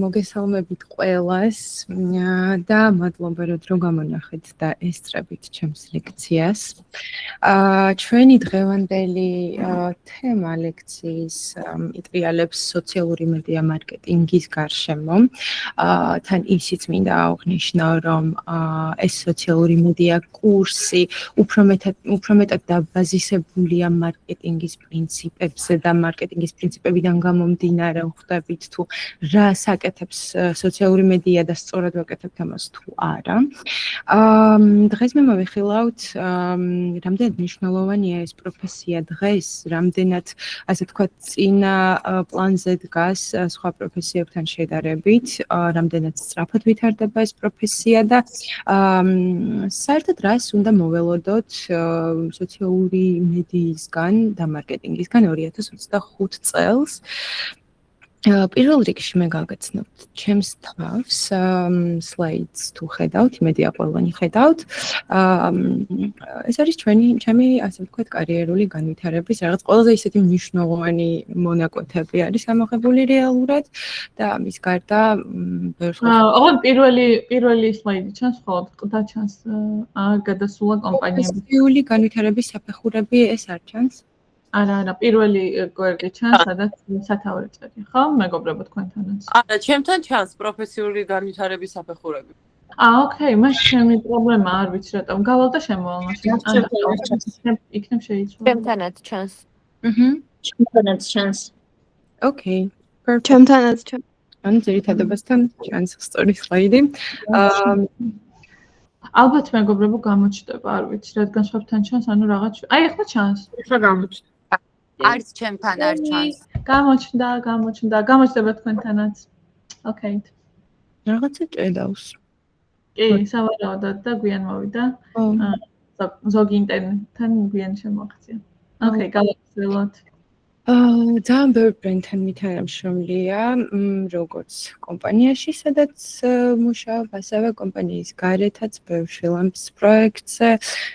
მოგესალმებით ყველას და მადლობა რომ გამონახეთ და ესწრებით ჩემს ლექციას. ჩვენი დღევანდელი თემა ლექციის იტრიალებს სოციალური მედია მარკეტინგის გარშემო. თან ისიც მინდა აღვნიშნო, რომ ეს სოციალური მედია კურსი უფრო მეტად დაბაზისებულია მარკეტინგის პრინციპებზე და მარკეტინგის პრინციპებიდან გამომდინარე ხვდებით თუ რა საკეთებს სოციალური მედია და სწორად ვაკეთებთ ამას თუ არა. დღეს მე მოვიხილავთ რამდენად მნიშვნელოვანია ეს პროფესია დღეს, რამდენად ასე ვთქვათ წინა პლანზე დგას სხვა პროფესიებთან შედარებით, რამდენად სწრაფად ვითარდება ეს პროფესია და საერთოდ რას უნდა მოველოდოთ სოციალური მედიისგან და მარკეტინგისგან 2025 წელს. პირველ რიგში მე გავგაცნობთ ჩემს თავს სლაიდს თუ ხედავთ, იმედია ყველანი ხედავთ. ეს არის ჩემი ასე ვთქვათ კარიერული განვითარების რაღაც ყველაზე ისეთი მნიშვნელოვანი მონაკვეთები არის ამოღებული რეალურად და ამის გარდა ოღონდ პირველი სლაიდი ჩანს, ხოლმე ყდა ჩანს გადასულა კომპანიების პროფესიული განვითარების საფეხურები ეს არ ჩანს? არა, პირველი გვერდი ჩანს, სადაც სათავე წერია, ხო? მეგობრებო თქვენთანაც. არა, ჩემთან ჩანს პროფესიული განვითარების საფეხურები. ოკეი, მას ჩემი პრობლემა არ ვიცი რატომ გავალ და შემოვალ მაშინ. იქნებ შეიცვალა. ჩემთანაც ჩანს. ჩემთანაც ჩანს. ოკეი. ჩემთანაც ჩანს. ან ძირითადებასთან ჩანს სწორი სლაიდი. ალბათ მეგობრებო გამოჩნდება, არ ვიცი, რადგან სხვებთან ჩანს, ანუ რაღაც. აი, ახლა ჩანს. ახლა გამოჩნდა. არც ჩემთან არ ჩანს. გამოჩნდება თქვენთანაც. ოკეი. რაღაცა ჭედავს. კი, სავარაუდოდ და გვიან მოვიდა. ზოგი ინტერნეტთან გვიან შემოაღწია. ოკეი, გავაგრძელოთ. ძალიან ბევრი ბრენდთან მითანამშრომლია, როგორც კომპანიაში, სადაც მუშაობ, ასევე კომპანიის გარეთაც ბევრ ფრილანს პროექტზე,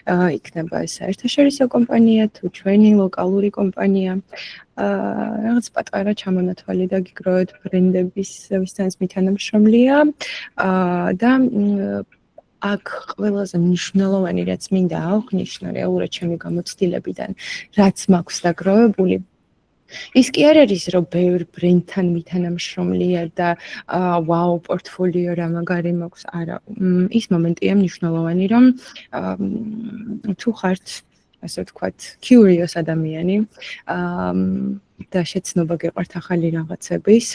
იქნება ეს საერთაშორისო კომპანია თუ ჩვენი ლოკალური კომპანია. რაღაც პატარა ჩამონათვალი და გიგროვეთ ბრენდების ვისთანაც მითანამშრომლია და აქ ყველაზე მნიშვნელოვანი რაც მინდა აღვნიშნო რეალურად ჩემი გამოცდილებიდან, რაც მაქვს დაგროვებული ის კი არ არის, რომ ბევრ ბრენდთან მითანამშრომლია და ვაუ, პორტფოლიო რა მაგარი მაქვს, არა. ის მომენტია მნიშვნელოვანი, რომ თუ ხართ, ასე ვთქვათ, curious ადამიანი და შეცნობა გეყვართ ახალი რაღაცების,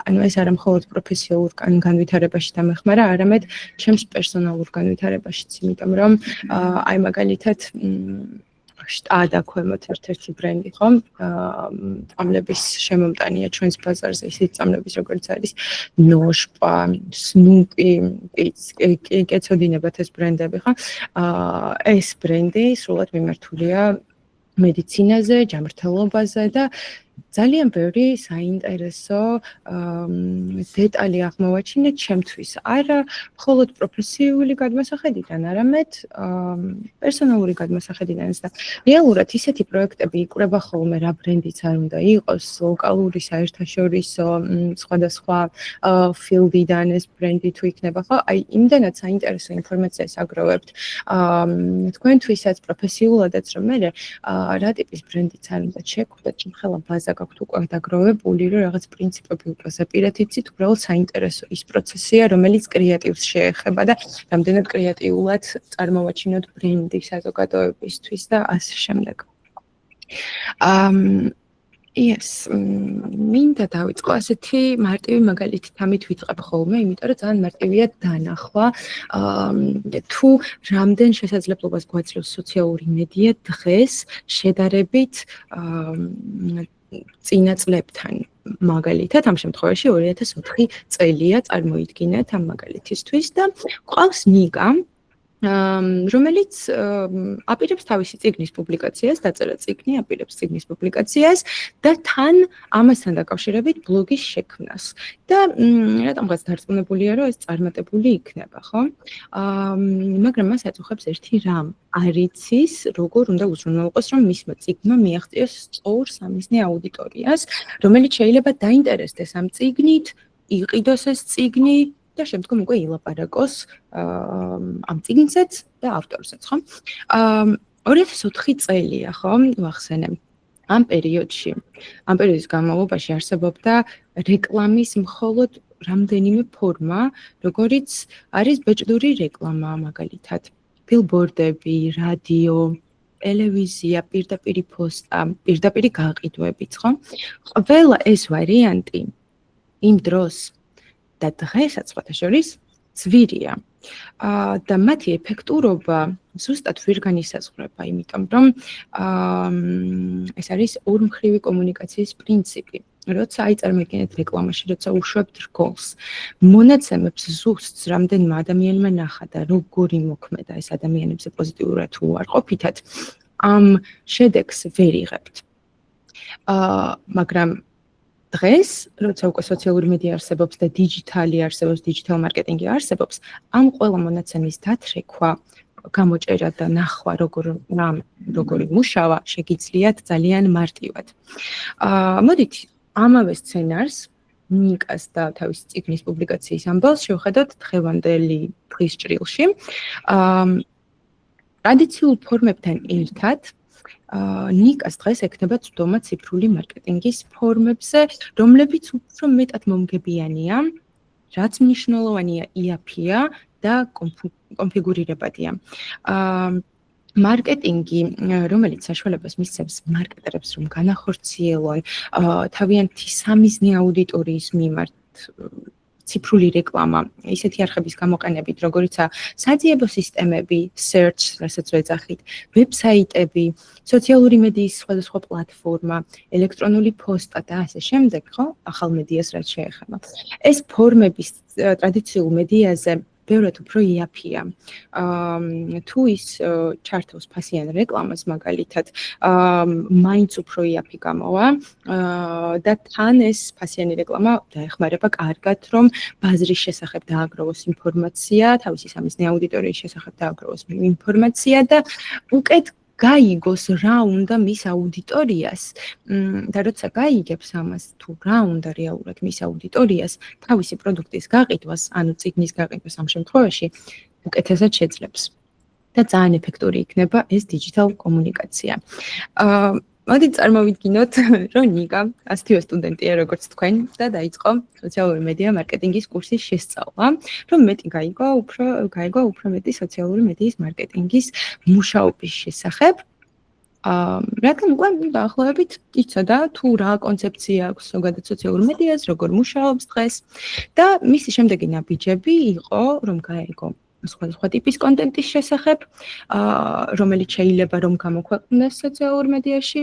ანუ ეს არა მხოლოდ პროფესიულ განვითარებაში დამეხმარა, არამედ ჩემს პერსონალურ განვითარებაშიც, იმიტომ რომ აი მაგალითად შტადა ქვემოთ ერთ-ერთი ბრენდი, ხო? წამლების შემომტანია ჩვენს ბაზარზე, ისეთი წამლების როგორც არის ნოშპა, სნუპი, კეცოდინებათ ეს ბრენდები, ხო? ეს ბრენდი სრულად მიმართულია მედიცინაზე, ჯანმრთელობაზე და ძალიან ბევრი საინტერესო დეტალი აღმოვაჩინეთ ჩემთვის. არა მხოლოდ პროფესიული გადმოსახედიდან, არამედ პერსონალური გადმოსახედიდანაც და რეალურად ისეთი პროექტები იკვრება ხოლმე რა ბრენდიც არ უნდა იყოს, ლოკალური, საერთაშორისო, სხვადასხვა ფილდიდან ეს ბრენდი თუ იქნება, ხო? აი, იმდენად საინტერესო ინფორმაციას აგროვებთ თქვენთვისაც პროფესიულადაც, რომ მე რა ტიპის ბრენდიც არ უნდა შეგვხვდეთ, ხელა ბაზა გაქვთ უკვე დაგროვებული, რომ რაღაც პრინციპები უკვე ზეპირად იცით, უბრალოდ საინტერესო ის პროცესია, რომელიც კრეატივს შეეხება და რამდენად კრეატიულად წარმოვაჩინოთ ბრენდი საზოგადოებისთვის და ასე შემდეგ. მინდა დავიწყო ასეთი მარტივი მაგალითით ამით ვიწყებ ხოლმე, იმიტომ რომ ძალიან მარტივია დანახვა თუ რამდენ შესაძლებლობას გვაძლევს სოციალური მედია დღეს შედარებით წინა წლებთან. მაგალითად, ამ შემთხვევაში 2004 წელია წარმოიდგინეთ ამ მაგალითისთვის და ყავს ნიგა, რომელიც აპირებს თავისი წიგნის პუბლიკაციას, დაწერა წიგნი, აპირებს წიგნის პუბლიკაციას და თან ამასთან დაკავშირებით ბლოგის შექმნას. და რატომღაც დარწმუნებულია, რომ ეს წარმატებული იქნება, ხო? მაგრამ მას აწუხებს ერთი რამ. არ იცის, როგორ უნდა უზრუნველყოს, რომ მისმა წიგნმა მიაღწიოს სწორ სამიზნე აუდიტორიას, რომელიც შეიძლება დაინტერესდეს ამ წიგნით იყიდოს ეს წიგნი და შემდგომ უკვე ილაპარაკოს ამ წიგნზეც და ავტორზეც, ხო? 2004 წელია, ხო, ვახსენე. ამ პერიოდის განმავლობაში არსებობდა რეკლამის მხოლოდ რამდენიმე ფორმა, როგორიც არის ბეჭდური რეკლამა, მაგალითად, ბილბორდები, რადიო, ტელევიზია, პირდაპირი პოსტა, პირდაპირი გაყიდვებიც, ხო? ყველა ეს ვარიანტი იმ დროს და დღესაც სხვათა შორის ძვირია. და მათი ეფექტურობა ზუსტად ვერ განისაზღვრება, იმიტომ რომ ეს არის ორმხრივი კომუნიკაციის პრინციპი. როცა წარმოიდგინეთ რეკლამაში, როცა უშვებთ რგოლს, მონაცემებს ზუსტ რამდენმა ადამიანმა ნახა და როგორი მოქმედა ეს ადამიანებზე პოზიტიურად თუ უარყოფითად, ამ შედეგს ვერ იღებთ. მაგრამ დღეს, როცა უკვე სოციალური მედია არსებობს და დიჯიტალი არსებობს, დიჯიტალ მარკეტინგი არსებობს, ამ ყველა მონაცემის დათრექვა, გამოჭერა და ნახვა, როგორი მუშავა, შეგიძლიათ ძალიან მარტივად. მოდით ამავე სცენარს, ნიკას და თავის წიგნის პუბლიკაციის ამბავს შევხედოთ დღევანდელი დღის ჭრილში. ტრადიციულ ფორმებთან ერთად ნიკას დღეს ექნება წვდომა ციფრული მარკეტინგის ფორმებზე, რომლებიც უფრო მეტად მომგებიანია, რაც მნიშვნელოვანია იაფია და კონფიგურირებადია. მარკეტინგი, რომელიც საშუალებას მისცემს მარკეტერებს, რომ განახორციელონ თავიანთი სამიზნე აუდიტორიის მიმართ ციფრული რეკლამა, ისეთი არხების გამოყენებით, როგორიცაა საძიებო სისტემები, search, რასაც ვეძახით, ვებსაიტები, სოციალური მედიის სხვადასხვა პლატფორმა, ელექტრონული პოსტა და ასე შემდეგ, ხო? ახალ მედიას რაც შეეხება. ეს ფორმები ტრადიციულ მედიაზე ბევრად უფრო იაფია. თუ ის ჩართავს ფასიან რეკლამას, მაგალითად, მაინც უფრო იაფი გამოვა და თან ეს ფასიანი რეკლამა დაეხმარება კარგად, რომ ბაზრის შესახებ დააგროვოს ინფორმაცია, თავისი სამიზნე აუდიტორიის შესახებ დააგროვოს ინფორმაცია და უკეთ გაიგოს რა უნდა მის აუდიტორიას და როცა გაიგებს ამას თუ რა უნდა რეალურად მის აუდიტორიას თავისი პროდუქტის გაყიდვას, ანუ წიგნის გაყიდვას ამ შემთხვევაში უკეთესად შეძლებს და ძალიან ეფექტური იქნება ეს დიჯიტალ კომუნიკაცია. მოდით წარმოვიდგინოთ, რომ ნიკა 100 სტუდენტია როგორც თქვენ და დაიწყო სოციალური მედია მარკეტინგის კურსის შესწავლა, რომ მეტი გაიგო უფრო მეტი სოციალური მედიის მარკეტინგის მუშაობის შესახებ. რადგან უკვე დაახლოებით იცოდა თუ რა კონცეფცია აქვს ზოგადად სოციალურ მედიას, როგორ მუშაობს დღეს და მისი შემდეგი ნაბიჯები იყო, რომ გაიგო სხვადასხვა ტიპის კონტენტის შესახებ, რომელიც შეიძლება რომ გამოქვეყნდეს სოციალურ მედიაში.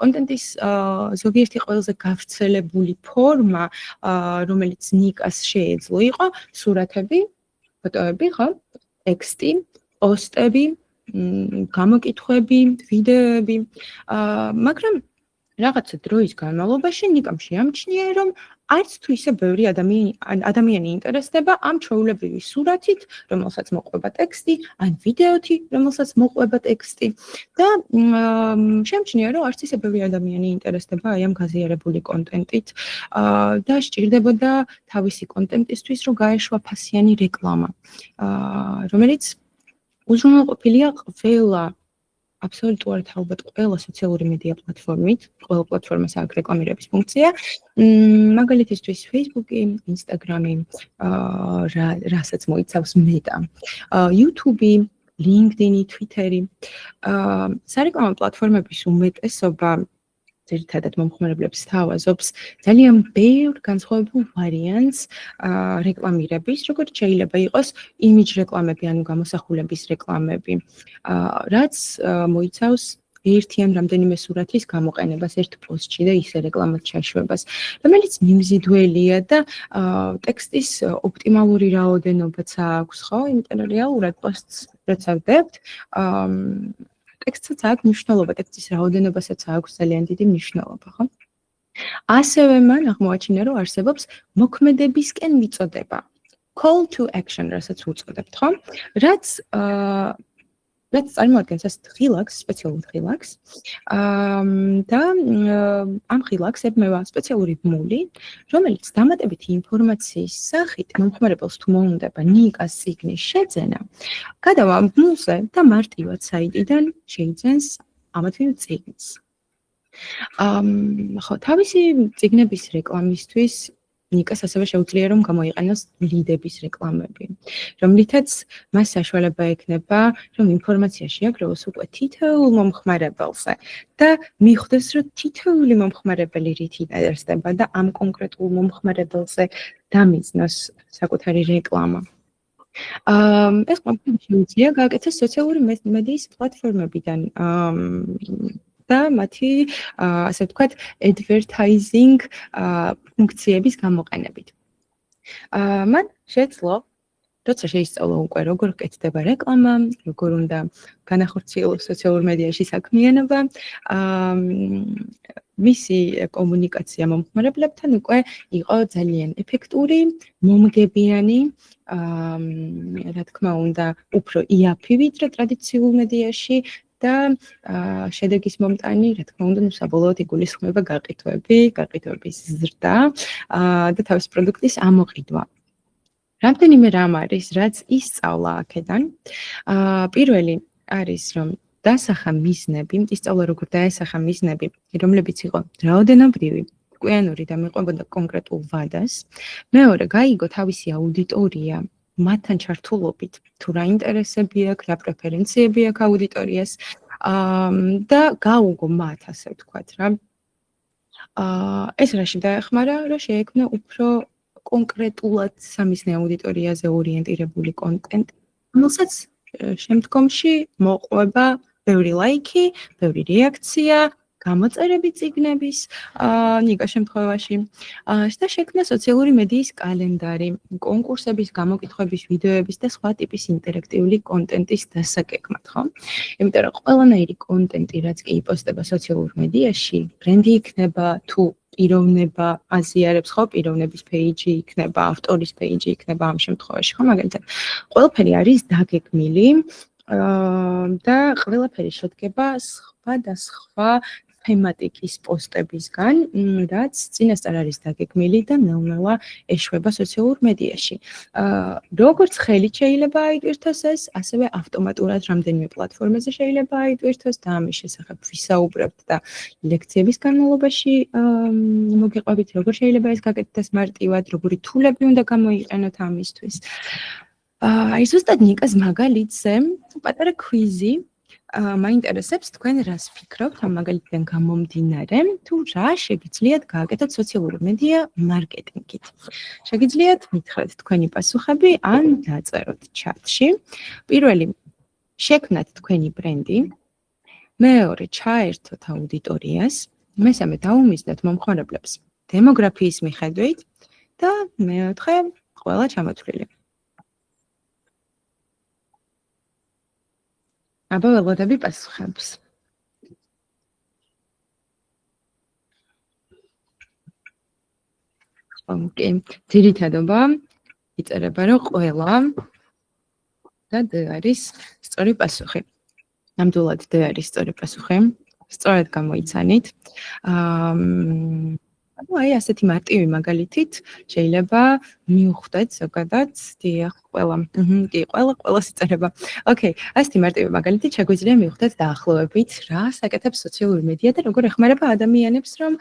კონტენტის ზოგიერთი ყველაზე გავრცელებული ფორმა, რომელიც ნიკას შეეძლო, იყო სურათები, ფოტოები, ხო? ტექსტი, პოსტები, გამოკითხვები, ვიდეოები, მაგრამ რაღაცა დროის განმავლობაში ნიკამ შეამჩნია, რომ არც თუ ისე ბევრი ადამიანი ინტერესდება ამ ჩვეულებრივი სურათით, რომელსაც მოყვება ტექსტი, ან ვიდეოთი, რომელსაც მოყვება ტექსტი და შეამჩნია, რომ არც ისე ბევრი ადამიანი ინტერესდება აი ამ გაზიარებული კონტენტით და სჭირდებოდა თავისი კონტენტისთვის, რომ გაეშვა ფასიანი რეკლამა, რომელიც უზრუნველყოფილია ყველა აბსოლუტურად ალბათ ყველა სოციალური მედია პლატფორმით, ყველა პლატფორმას აქვს რეკლამირების ფუნქცია. მაგალითისთვის Facebook-ი, Instagram-ი, რასაც მოიცავს Meta, YouTube-ი, LinkedIn-ი, Twitter-ი. სარეკლამო პლატფორმების უმეტესობა ძირითადად მომხმარებლებს სთავაზობს ძალიან ბევრ განსხვავებულ ვარიანტს რეკლამირების, როგორც შეიძლება იყოს იმიჯ რეკლამები, ანუ გამოსახულების რეკლამები, რაც მოიცავს ერთი ან რამდენიმე სურათის გამოყენებას ერთ პოსტში და ისე რეკლამად ჩაშვებას, რომელიც მიმზიდველია და ტექსტის ოპტიმალური რაოდენობაც აქვს, ხო? იმიტომ რომ რეალურად პოსტს როცა ვდებთ, ტექსტსაც აქვს მნიშვნელობა, ტექსტის რაოდენობასაც აქვს ძალიან დიდი მნიშვნელობა, ხო? ასევე მან აღმოაჩინა, რომ არსებობს მოქმედებისკენ მიწოდება, call to action, რასაც უწოდებთ, ხო? რაც რაც წარმოადგენს ასეთ ღილაკს, სპეციალურ ღილაკს. და ამ ღილაკს ებმევა სპეციალური ბმული, რომელიც დამატებითი ინფორმაციის სახით მომხმარებელს თუ მოუნდება ნიკას წიგნის შეძენა, გადავა ამ ბმულზე და მარტივად საიტიდან შეიძენს ამა თუ იმ წიგნს. ხო, თავისი წიგნების რეკლამისთვის ნიკას ასევე შეუძლია რომ გამოიყენოს ლიდების რეკლამები, რომლითაც მას საშუალება ექნება, რომ ინფორმაცია შეაგროვოს უკვე თითოეულ მომხმარებელზე და მიხვდეს, რომ თითოეული მომხმარებელი რით ინტერესდება და ამ კონკრეტულ მომხმარებელზე დამიზნოს საკუთარი რეკლამა. ეს ყველაფერი შეუძლია გააკეთოს სოციალური მედიის პლატფორმებიდან და მათი, ასე ვთქვათ, advertising ფუნქციების გამოყენებით. მან შეძლო, როცა შეისწავლა უკვე როგორ კეთდება რეკლამა, როგორ უნდა განახორციელოს სოციალურ მედიაში საქმიანობა, მისი კომუნიკაცია მომხმარებლებთან უკვე იყო ძალიან ეფექტური, მომგებიანი, რა თქმა უნდა, უფრო იაფი ვიდრე ტრადიციულ მედიაში და შედეგის მომტანი, რა თქმა უნდა, საბოლოოდ იგულისხმება გაყიდვების ზრდა და თავის პროდუქტის ამოყიდვა. რამდენიმე რამ არის, რაც ისწავლა აქედან. პირველი არის, რომ დასახა მიზნები, ისწავლა როგორ დაესახა მიზნები, რომლებიც იყო რაოდენობრივი, კვიანური და მიყვებოდა კონკრეტულ ვადას. მეორე, გაიგო თავისი აუდიტორია, მათთან ჩართულობით, თუ რა ინტერესები აქვს, რა პრეფერენციები აქვს აუდიტორიას და გაუგო მათ, ასე ვთქვათ რა. ეს რაში დაეხმარა, რომ შეექმნა უფრო კონკრეტულად სამიზნე აუდიტორიაზე ორიენტირებული კონტენტი, რომელსაც შემდგომში მოყვება ბევრი ლაიქი, ბევრი რეაქცია, გამოწერები წიგნების, ნიკას შემთხვევაში, და შექმნა სოციალური მედიის კალენდარი, კონკურსების, გამოკითხვების, ვიდეოების და სხვა ტიპის ინტერაქტიული კონტენტის დასაკეკმად, ხო? იმიტომ რომ ყველანაირი კონტენტი, რაც კი იპოსტება სოციალურ მედიაში, ბრენდი იქნება თუ პიროვნება აზიარებს, ხო, პიროვნების პეიჯი იქნება, ავტორის პეიჯი იქნება ამ შემთხვევაში, ხო, მაგალითად, ყველაფერი არის დაგეგმილი და ყველაფერი შედგება სხვადასხვა თემატიკის პოსტებისგან, რაც წინასწარ არის დაგეგმილი და ნელ-ნელა ეშვება სოციალურ მედიაში. როგორც ხელით შეიძლება აიტვირთოს ეს, ასევე ავტომატურად რამდენიმე პლატფორმაზე შეიძლება აიტვირთოს და ამის შესახებ ვისაუბრებთ და ლექციების განმავლობაში მოგიყვებით, როგორ შეიძლება ეს გაკეთდეს მარტივად, როგორი თულები უნდა გამოიყენოთ ამისთვის. აი ზუსტად ნიკას მაგალითზე პატარა კვიზი მაინტერესებს თქვენ რას ფიქრობთ ამ მაგალითიდან გამომდინარე, თუ რა შეგიძლიათ გააკეთოთ სოციალური მედია მარკეტინგით. შეგიძლიათ მითხრათ თქვენი პასუხები ან დაწეროთ ჩატში. პირველი, შექმნათ თქვენი ბრენდი. მეორე, ჩაერთოთ აუდიტორიას. მესამე, დაუმიზნოთ მომხმარებლებს დემოგრაფიის მიხედვით და მეოთხე, ყველა ჩამოთვლილი. აბა ველოდები პასუხებს. ოკეი, ძირითადობა იწერება რომ ყველა და D არის სწორი პასუხი. ნამდვილად D არის სწორი პასუხი. სწორად გამოიცანით. აი ასეთი მარტივი მაგალითით შეიძლება მიუხვდეთ ზოგადად დიახ ყველა იწერება. ოკეი, ასეთი მარტივი მაგალითით შეგვიძლია მიუხვდეთ დაახლოებით რა საკეთებს სოციალური მედია და როგორ ეხმარება ადამიანებს რომ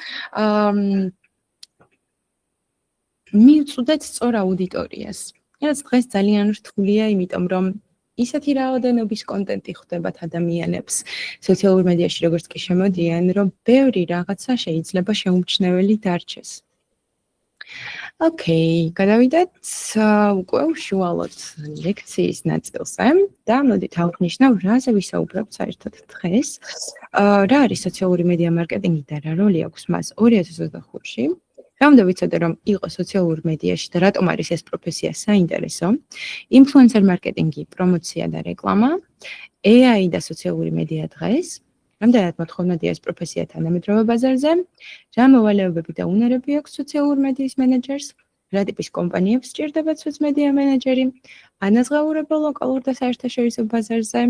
მიუწვდეთ სწორ აუდიტორიას. რაც დღეს ძალიან რთულია, იმიტომ რომ ისეთი რაოდენობის კონტენტი ხვდებათ ადამიანებს სოციალურ მედიაში როგორც კი შემოდიან, რომ ბევრი რაღაცა შეიძლება შეუმჩნეველი დარჩეს. ოკეი, გადავიდეთ უკვე უშუალოდ ლექციის ნაწილზე და მოდით ავღნიშნავ, რაზე ვისაუბრებთ საერთოდ დღეს. რა არის სოციალური მედია მარკეტინგი და რა როლი აქვს მას 2025-ში. რა უნდა ვიცოდე, რომ იყო სოციალურ მედიაში და რატომ არის ეს პროფესია საინტერესო, ინფლუენსერ მარკეტინგი, პრომოცია და რეკლამა, AI და სოციალური მედია დღეს, რამდენად მოთხოვნადია ეს პროფესია თანამედროვე ბაზარზე, რა მოვალეობები და უნარები აქვს სოციალურ მედიის მენეჯერს, რა ტიპის კომპანიებს სჭირდება სოციალურ მედია მენეჯერი, ანაზღაურება ლოკალურ და საერთაშორისო ბაზარზე,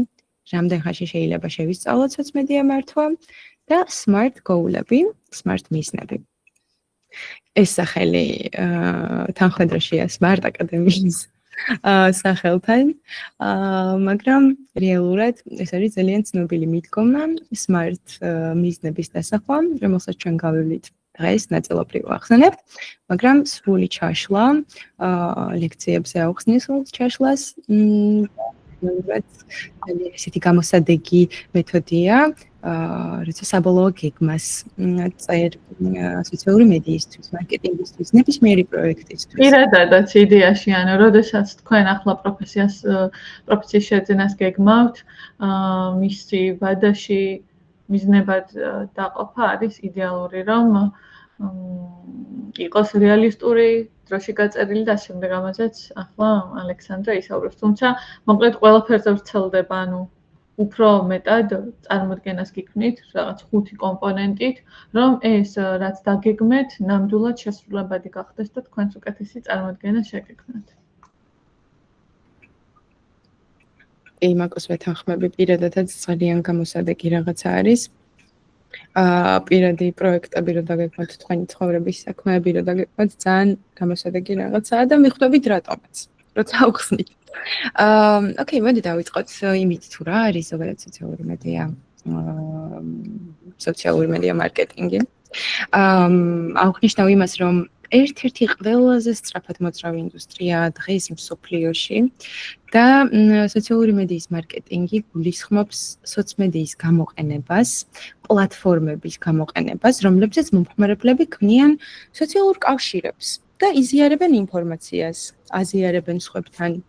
რამდენ ხანში შეიძლება შევისწავლოთ სოციმედია მართვა და smart goal-ები, smart მიზნები. ეს სახელი თანხმედრაშია smart აკადემიის სახელთან, მაგრამ რეალურად ეს არის ძალიან ცნობილი მიდგომა smart მიზნების დასახვა, რომელსაც ჩვენ გავივლით დღეს ნაწილობრივ ახსენებთ, მაგრამ სრული ჩაშლა, ლექციებზე აუხსნი სრულ ჩაშლას, ძალიან ესეთი გამოსადეგი მეთოდია, როცა საბოლოო გეგმას წერ სოციალური მედიისთვის, მარკეტინგისთვის, ნებისმიერი პროექტისთვის. პირადადაც იდეაში, ანუ როდესაც თქვენ ახლა პროფესიის შეძენას გეგმავთ, მისი ვადაში მიზნებად დაყოფა არის idеალური, რომ იყოს რეალისტური, დროში გაწერილი და შემდეგ ამაზეც ახლა ალექსანდრა ისაუბრებს. თუმცა მოკლედ ყველაფერზე ვრცელდება, ანუ უფრო მეტად წარმოდგენას გიქმნით, რაღაც 5 კომპონენტით, რომ ეს რაც დაგეგმეთ, ნამდვილად შესრულებადი გახდეს და თქვენს უკეთესი წარმოდგენა შეგექმნათ. იმაკოს ვეთანხმები, პირადადაც ძალიან გამოსადეგი რაღაცა არის. პირადი პროექტები რო დაგეგმოთ, თქვენი ცხოვრების საქმეები რო დაგეგმოთ, ძალიან გამოსადეგი რაღაცაა და მიხვდებით რატომაც. როცა აუხსნით. ოკეი, მოდი დავიწყოთ იმით თუ რა არის ზოგადად სოციალური მედია მარკეტინგი. აუხნიშნავ იმას, რომ ერთ-ერთი ყველაზე სწრაფად მოძრავი ინდუსტრიაა დღეს მსოფლიოში და სოციალური მედიის მარკეტინგი გულისხმობს სოციმედიის გამოყენებას, პლატფორმების გამოყენებას, რომლებზეც მომხმარებლები ქმნიან სოციალურ კავშირებს და იზიარებენ ინფორმაციას, აზიარებენ სხვებთან.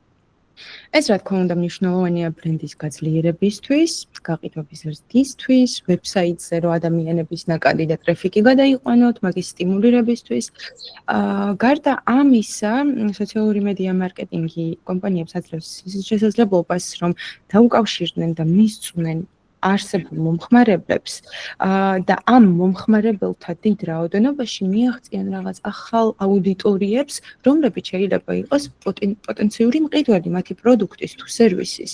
ეს რა თქმა უნდა მნიშვნელოვანია ბრენდის გაძლიერებისთვის, გაყიდვების ზრდისთვის, ვებსაიტზე რო ადამიანების ნაკადი და ტრაფიკი გადაიყვანოთ, მაგის სტიმულირებისთვის. გარდა ამისა, სოციალური მედია მარკეტინგი კომპანიებს აძლევს შესაძლებლობას, რომ დაუკავშირდნენ და მისწვნენ არსებულ მომხმარებლებს და ამ მომხმარებელთა დიდ რაოდენობაში მიაღწიან რაღაც ახალ აუდიტორიებს, რომლებიც შეიძლება იყოს პოტენციური მყიდველი მათი პროდუქტის თუ სერვისის.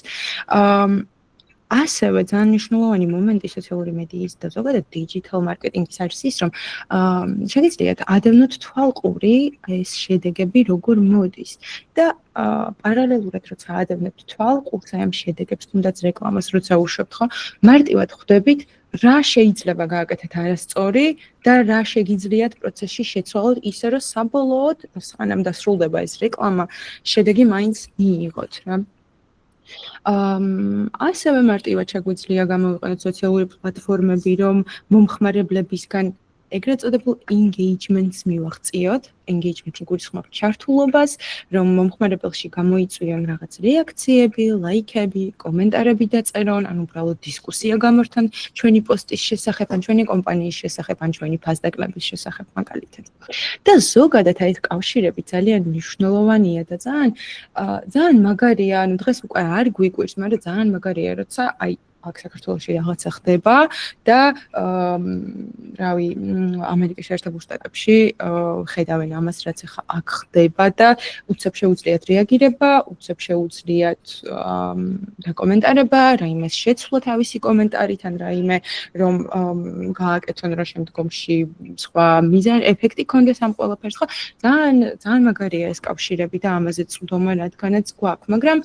ასევე ძალიან მნიშვნელოვანი მომენტი სოციალური მედიის და ზოგადად დიჯიტალ მარკეტინგის არის ის, რომ შეგიძლიათ ადევნოთ თვალყური ეს შედეგები როგორ მოდის და პარალელურად როცა ადევნებთ თვალყურს ამ შედეგებს, თუნდაც რეკლამას როცა უშვებთ, ხო, მარტივად ხვდებით რა შეიძლება გააკეთეთ არასწორი და რა შეგიძლიათ პროცესში შეცვალოთ ისე რომ საბოლოოდ სანამ დასრულდება ეს რეკლამა, შედეგი მაინც მიიღოთ რა. ასევე მარტივად შეგვიძლია გამოვიყენოთ სოციალური პლატფორმები, რომ მომხმარებლებისგან ეგრეთ წოდებულ engagements მივაღწიოთ, engagement-ი გულისხმობს ჩართულობას, რომ მომხმარებელში გამოიწვიონ რაღაც რეაქციები, ლაიქები, კომენტარები დაწერონ, ან უბრალოდ დისკუსია გამართონ ჩვენი პოსტის შესახებ, ან ჩვენი კომპანიის შესახებ, ან ჩვენი ფასდაკლების შესახებ მაგალითად. და ზოგადად ეს კავშირები ძალიან მნიშვნელოვანია და ძალიან მაგარია, ანუ დღეს უკვე არ გვიკვირს, მაგრამ ძალიან მაგარია, როცა აი აქ საქართველოში რაღაცა ხდება და რავი, ამერიკის შეერთებულ შტატებში ხედავენ ამას, რაც ახლა აქ ხდება და უცებ შეუძლიათ რეაგირება, უცებ შეუძლიათ დაკომენტარება, რაიმე შეცვლა თავისი კომენტარით, ან რაიმე რომ გააკეთონ რა შემდგომში სხვა მიზანი, ეფექტი ქონდეს ამ ყველაფერს, ხო? ძალიან მაგარია ეს კავშირები და ამაზე წვდომა რადგანაც გვაქვს, მაგრამ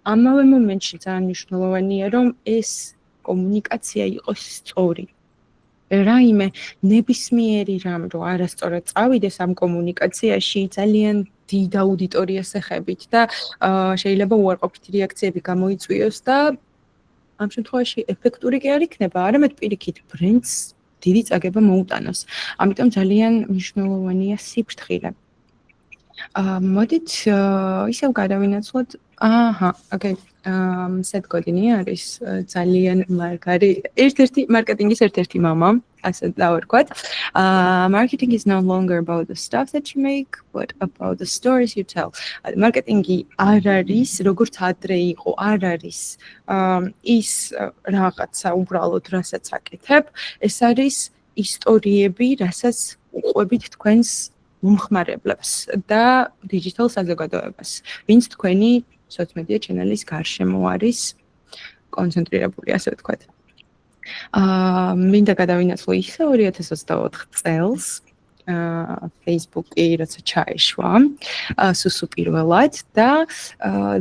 ამავე მომენტში ძალიან მნიშვნელოვანია, რომ ეს კომუნიკაცია იყოს სწორი. რაიმე ნებისმიერი რამ რო არასწორად წავიდეს ამ კომუნიკაციაში, ძალიან დიდ აუდიტორიას ეხებით და შეიძლება უარყოფითი რეაქციები გამოიწვიოს და ამ შემთხვევაში ეფექტური კი არ იქნება, არამედ პირიქით ბრენდს დიდი წაგება მოუტანოს. ამიტომ ძალიან მნიშვნელოვანია სიფრთხილე. მოდით ისევ გადავინაცვლოთ. ოკეი. Seth Godin არის ძალიან მაგარი, ერთ-ერთი მარკეტინგის ერთ-ერთი მამა, ასე დავარქვათ. Marketing is no longer about the stuff that you make, but about the stories you tell. მარკეტინგი არ არის, როგორც ადრე იყო, არ არის ის რაღაცა უბრალოდ რასაც აკეთებ, ეს არის ისტორიები, რასაც უყვებით თქვენს მომხმარებლებს და დიჯიტალ საზოგადოებას, ვინც თქვენი სოციალურ მედია ჩენელის გარშემო არის კონცენტრირებული, ასე ვთქვათ. მინდა გადავინაცვლო ისე 2024 წელს Facebook-ი როცა ჩაეშვა სუსუპირველად და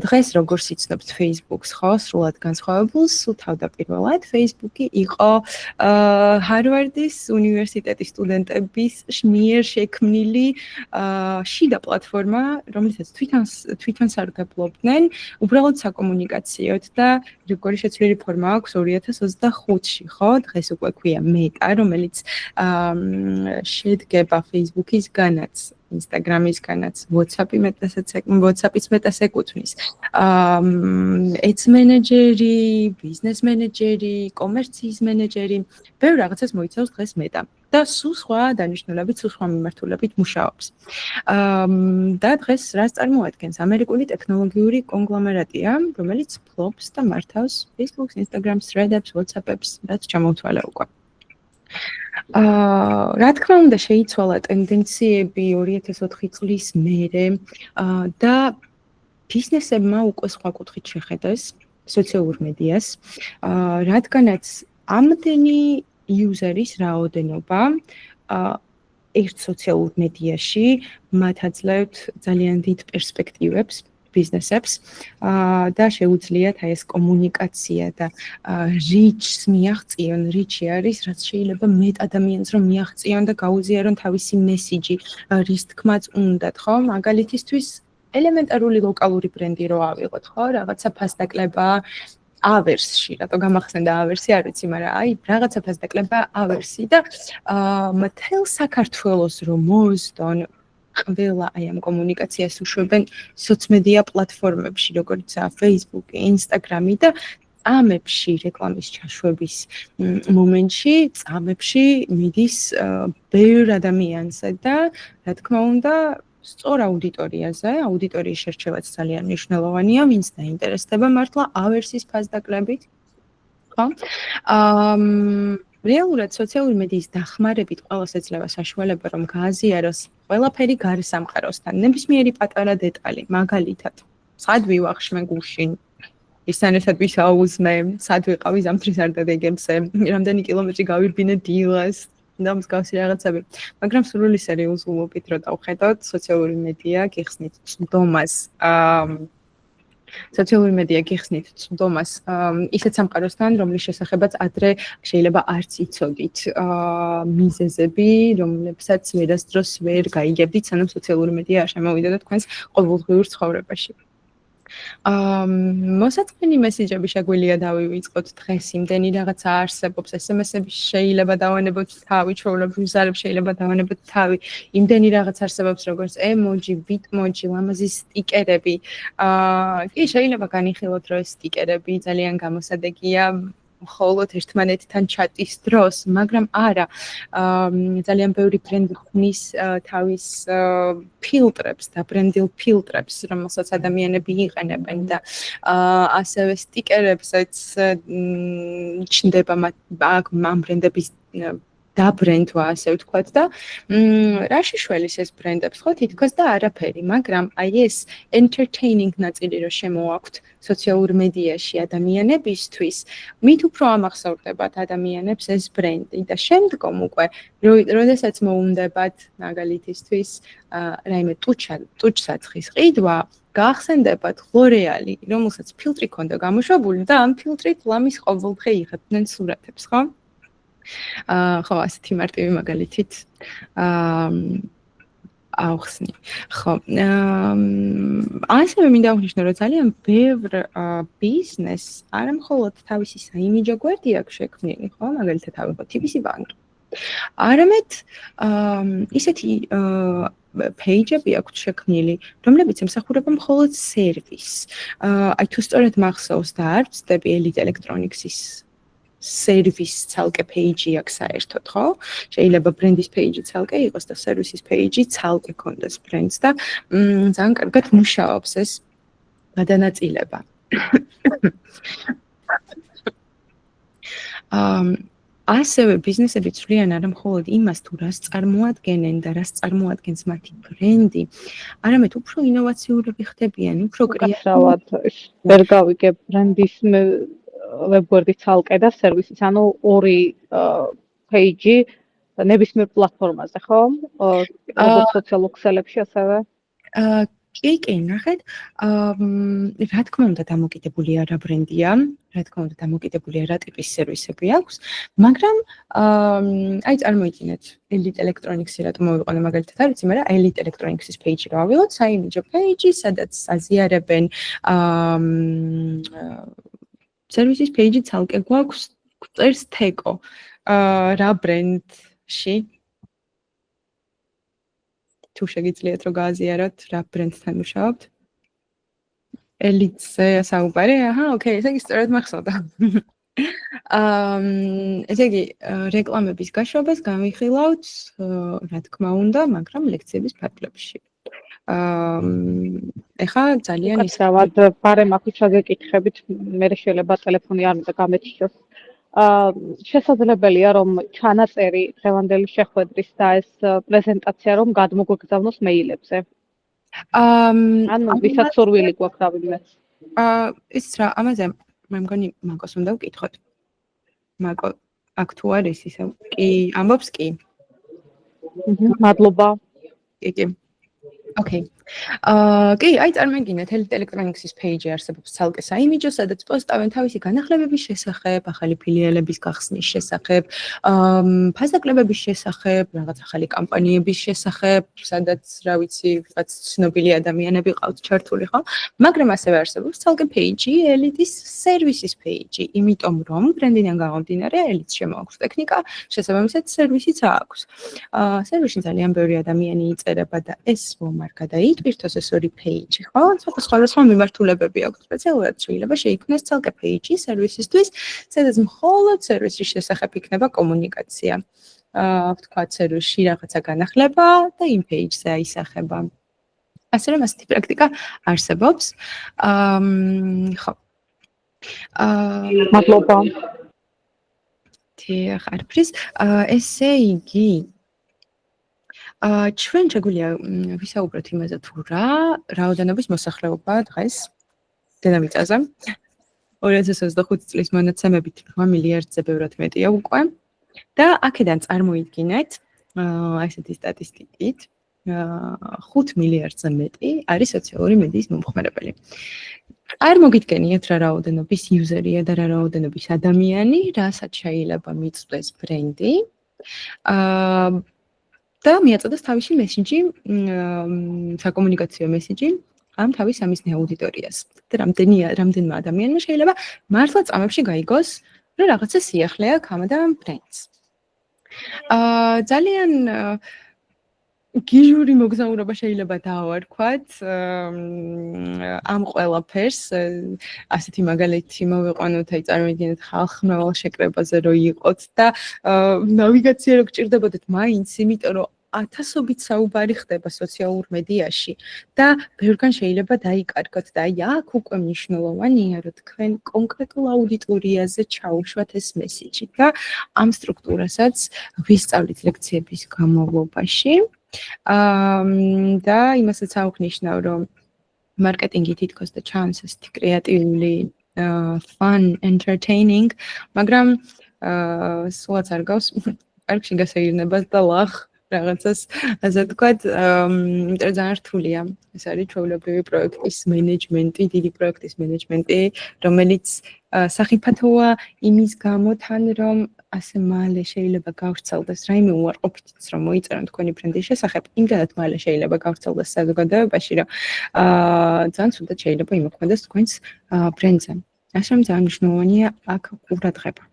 დღეს როგორც იცნობთ Facebook-ს ხო სრულად განსხვავებულს თავდაპირველად Facebook-ი იყო Harvard-ის უნივერსიტეტის სტუდენტების მიერ შექმნილი შიდა პლატფორმა, რომელსაც თვითონ სარგებლობდნენ უბრალოდ საკომუნიკაციოდ და როგორი შეცვლილი ფორმა აქვს 2025-ში, ხო? დღეს უკვე ქვია Meta, რომელიც შედგება Facebook-ისგანაც, Instagram-ისგანაც, WhatsApp-ის მეტას ეკუთვნის. Ads მენეჯერი, ბიზნეს მენეჯერი, კომერციის მენეჯერი, ბევრ რაღაცას მოიცავს დღეს Meta და სულ სხვა დანიშნულებით, სულ სხვა მიმართულებით მუშაობს. და დღეს რას წარმოადგენს? ამერიკული ტექნოლოგიური კონგლომერატია, რომელიც ფლობს და მართავს Facebook-ს, Instagram-ს, Threads-ებს, WhatsApp-ებს, რაც ჩამოთვალე უკვე. რა თქმა უნდა შეიცვალა ტენდენციები 2004 წლის მერე და ბიზნესებმა უკვე სხვა კუთხით შეხედეს სოციალურ მედიას, რადგანაც ამდენი იუზერის რაოდენობა ერთ სოციალურ მედიაში მათ აძლევთ ძალიან დიდ პერსპექტივებს ბიზნესებს და შეუძლიათ აი ეს კომუნიკაცია და reach-ს მიაღწიონ, reach-ი არის, რაც შეიძლება მეტ ადამიანს რომ მიაღწიონ და გაუზიარონ თავისი მესიჯი, რის თქმაც უნდათ, ხო? მაგალითისთვის ელემენტარული ლოკალური ბრენდი რო ავიღოთ, ხო? რაღაცა ფასდაკლება ავერსში, რატო გამახსენდა ავერსი, არ ვიცი, მაგრამ აი რაღაცა ფასდაკლება ავერსი და მთელ საქართველოს რომ მოსდონ ყველა აი ამ კომუნიკაციას უშვებენ სოციმედია პლატფორმებში, როგორიცაა Facebook, Instagram და წამებში რეკლამის ჩაშვების მომენტში, წამებში მიდის ბევრ ადამიანზე და რა თქმა უნდა, სწორ აუდიტორიაზე, აუდიტორიის შერჩევაც ძალიან მნიშვნელოვანია, ვინც დაინტერესდება მართლა ავერსის ფასდაკლებით. ხო? რეალურად სოციალური მედიის დახმარებით ყველას ეძლევა საშუალება რომ გააზიაროს ყველაფერი გარესამყაროსთან, ნებისმიერი პატარა დეტალი, მაგალითად, სად ვივახშმე გუშინ, ისთან ერთად ვისაუზმე, სად ვიყავი ზამთრის არდადეგებზე, რამდენი კილომეტრი გავირბინე დილას და მსგავსი რაღაცები. მაგრამ სრული სერიოზულობით რო დავხედოთ, სოციალური მედია გიხსნით წვდომას სოციალური მედია გიხსნით წვდომას ისეთ სამყაროსთან, რომლის შესახებაც ადრე შეიძლება არც იცოდით მიზეზები, რომლებსაც ვერასდროს ვერ გაიგებდით, სანამ სოციალური მედია არ შემოვიდა და თქვენს ყოველდღიურ ცხოვრებაში. მოსაწყენი მესიჯები შეგვიძლია დავივიწყოთ დღეს, იმდენი რაღაცა არსებობს, SMS-ები შეიძლება დავანებოთ თავი, ჩვეულებრივ ზარებს შეიძლება დავანებოთ თავი, იმდენი რაღაც არსებობს, როგორც ემოჯი, ბიტმოჯი, ლამაზი სტიკერები. კი, შეიძლება განიხილოთ, რომ ეს სტიკერები ძალიან გამოსადეგია მხოლოდ ერთმანეთთან ჩატის დროს, მაგრამ არა, ძალიან ბევრი ბრენდი ქმნის თავის ფილტრებს და ბრენდილ ფილტრებს, რომელსაც ადამიანები იყენებენ და ასევე სტიკერებსაც ჩნდება ამ ბრენდების დაბრენდვა, ასე ვთქვათ და რა შეშველის ეს ბრენდებს, ხო, თითქოს და არაფერი, მაგრამ აი ეს entertaining ნაწილი რო შემოაქვთ სოციალურ მედიაში ადამიანებისთვის, მით უფრო ამახსოვრდებათ ადამიანებს ეს ბრენდი და შემდგომ უკვე, როდესაც მოუნდებათ მაგალითისთვის რაიმე ტუჩ-საცხის ყიდვა, გაახსენდებათ L'Oreal-ი, რომელსაც ფილტრი ქონდა გამოშვებული და ამ ფილტრით ლამის ყოველდღე იღებდნენ სურათებს, ხო? ხო, ასეთი მარტივი მაგალითით ავხსნი. ხო. ასევე მინდა აღნიშნო, რომ ძალიან ბევრ ბიზნესს არა მხოლოდ თავისი საიმიჯო გვერდი აქვს შექმნილი, ხო, მაგალითად ავიღოთ TBC ბანკი. არამედ ისეთი page-ები აქვს შექმნილი, რომლებიც ემსახურება მხოლოდ სერვისს. აი თუ სწორედ მახსოვს და არ ვცდები Elite Electronics-ის სერვის ცალკე page-ი აქვს საერთოდ, ხო? შეიძლება ბრენდის page-ი ცალკე იყოს და სერვისის page-ი ცალკე ქონდეს ბრენდს და ძალიან კარგად მუშაობს ეს გადანაწილება. ასევე ბიზნესები ცვლიან არა მხოლოდ იმას, თუ რას წარმოადგენენ და რას წარმოადგენს მათი ბრენდი, არამედ უფრო ინოვაციურები ხდებიან, უფრო კრეატიულები. ვერ გავიგებ ბრენდის ვებგვერდის ცალკე და სერვისიც, ანუ ორი page-ი ნებისმიერ პლატფორმაზე, ხო? როგორც სოციალურ ქსელებში ასევე. კი, ნახეთ. რა თქმა უნდა, დამოკიდებულია რა ბრენდია, რა თქმა უნდა, დამოკიდებულია რა ტიპის სერვისები აქვს, მაგრამ აი წარმოიდგინეთ, Elite Electronics-ი რატომ მოვიყვანე მაგალითად, არ ვიცი, მაგრამ Elite Electronics-ის page-ი რა ავიღოთ, საიმიჯო page-ი, სადაც აზიარებენ სერვისის page-ი ცალკე გვაქვს, წერს Teko. რა ბრენდში თუ შეგიძლიათ რომ გააზიაროთ რა ბრენდთან მუშაობთ? Elite-ზე საუბარი? ოკეი, ესე იგი სწორად მახსოვდა. ესე იგი, რეკლამების გაშვებას გამიხილავთ, რა თქმა უნდა, მაგრამ ლექციების ფარგლებში. ეხლა ძალიან უკაცრავად ბარემ აქვთ შეგეკითხებით, მე შეიძლება ტელეფონი არ უნდა გამეთიშოს. შესაძლებელია რომ ჩანაწერი დღევანდელი შეხვედრის და ეს პრეზენტაცია რომ გადმოგვეგზავნოს მეილებზე. ანუ ვისაც სურვილი გვაქვს რავიმე. ის რა, ამაზე მე მგონი მაკოს უნდა ვკითხოთ. მაკო აქ თუ არის ისე კი ამბობს კი. მადლობა. კი. ოკეი. კი, აი წარმოგიდგენთ Elite Electronics-ის page-ი არსებობს ცალკე საიმიჯო, სადაც პოსტავენ თავისი განახლებების შესახებ, ახალი ფილიალების გახსნის შესახებ, ფასდაკლებების შესახებ, რაღაც ახალი კამპანიების შესახებ, სადაც, რა ვიცი, ვიღაც ცნობილი ადამიანები ყავთ ჩართული, ხო? მაგრამ ასევე არსებობს ცალკე page-ი, Elite-ის სერვისის page-ი, იმიტომ რომ ბრენდიდან გამომდინარე, Elite-ს შემოაქვს ტექნიკა, შესაბამისად სერვისიც აქვს. სერვისში ძალიან ბევრი ადამიანი იწერება და ეს რომ არ გადაიტვირთოს ეს ორი page-ი, ხო? სხვადასხვა მიმართულებები აქვს. სპეციალურად შეიძლება შეიქმნას ცალკე page-ი სერვისისთვის, სადაც მხოლოდ სერვისის შესახებ იქნება კომუნიკაცია. ვთქვათ, სერვისში რაღაცა განახლება და იმ page-ზე აისახება. ასე რომ ასეთი პრაქტიკა არსებობს. ხო. მადლობა. დიახ, არაფრის. ესე იგი ჩვენ შეგვიძლია ვისაუბროთ იმაზე თუ რა რაოდენობის მოსახლეობა დღეს დედამიწაზე 2025 წლის მონაცემებით 8 მილიარდზე ბევრად მეტია უკვე და აქედან წარმოიდგინეთ ესეთი სტატისტიკით 5 მილიარდზე მეტი არის სოციალური მედიის მომხმარებელი. წარმოგიდგენიათ რა რაოდენობის იუზერია და რა რაოდენობის ადამიანი, რასაც შეიძლება მიწვდეს ბრენდი. და მიაწოდოს თავისი მესენჯი, საკომუნიკაციო მესენჯი ამ თავის სამიზნე აუდიტორიას. და რამდენმა ადამიანმა შეიძლება მართლა წამებში გაიგოს, რომ რაღაცა სიახლე აქვს ამ და ამ ბრენდს. ძალიან გიჟური მოგზაურობა შეიძლება დავარქვათ ამ ყველაფერს, ასეთი მაგალითი მოვიყვანოთ, აი წარმოიდგინეთ ხალხმრავალ შეკრებაზე რო იყოთ და ნავიგაცია რო გჭირდებოდეთ მაინც, იმიტომ რომ ათასობით საუბარი ხდება სოციალურ მედიაში და ბევრგან შეიძლება დაიკარგოთ და აი აქ უკვე მნიშვნელოვანია რომ თქვენ კონკრეტულ აუდიტორიაზე ჩაუშვათ ეს მესეჯი და ამ სტრუქტურასაც ვისწავლით ლექციების განმავლობაში და იმასაც აღვნიშნავ რომ მარკეტინგი თითქოს და ჩანს ესეთი კრეატიული fun entertaining მაგრამ სულაც არ გავს პარკში გასეირნებას და ლახ რაღაცას ასე ვთქვათ, იმიტომ ძალიან რთულია. ეს არის ჩვეულებრივი პროექტის მენეჯმენტი, დიდი პროექტის მენეჯმენტი, რომელიც სახიფათოა იმის გამო თან, რომ ასე მალე შეიძლება გავრცელდეს რაიმე უარყოფითიც რომ მოიწერონ თქვენი ბრენდის შესახებ, იმდანაც მალე შეიძლება გავრცელდეს საზოგადოებაში, რომ ძალიან ცუდად შეიძლება იმოქმედოს თქვენს ბრენდზე. ასე რომ ძალიან მნიშვნელოვანია აქ ყურადღება.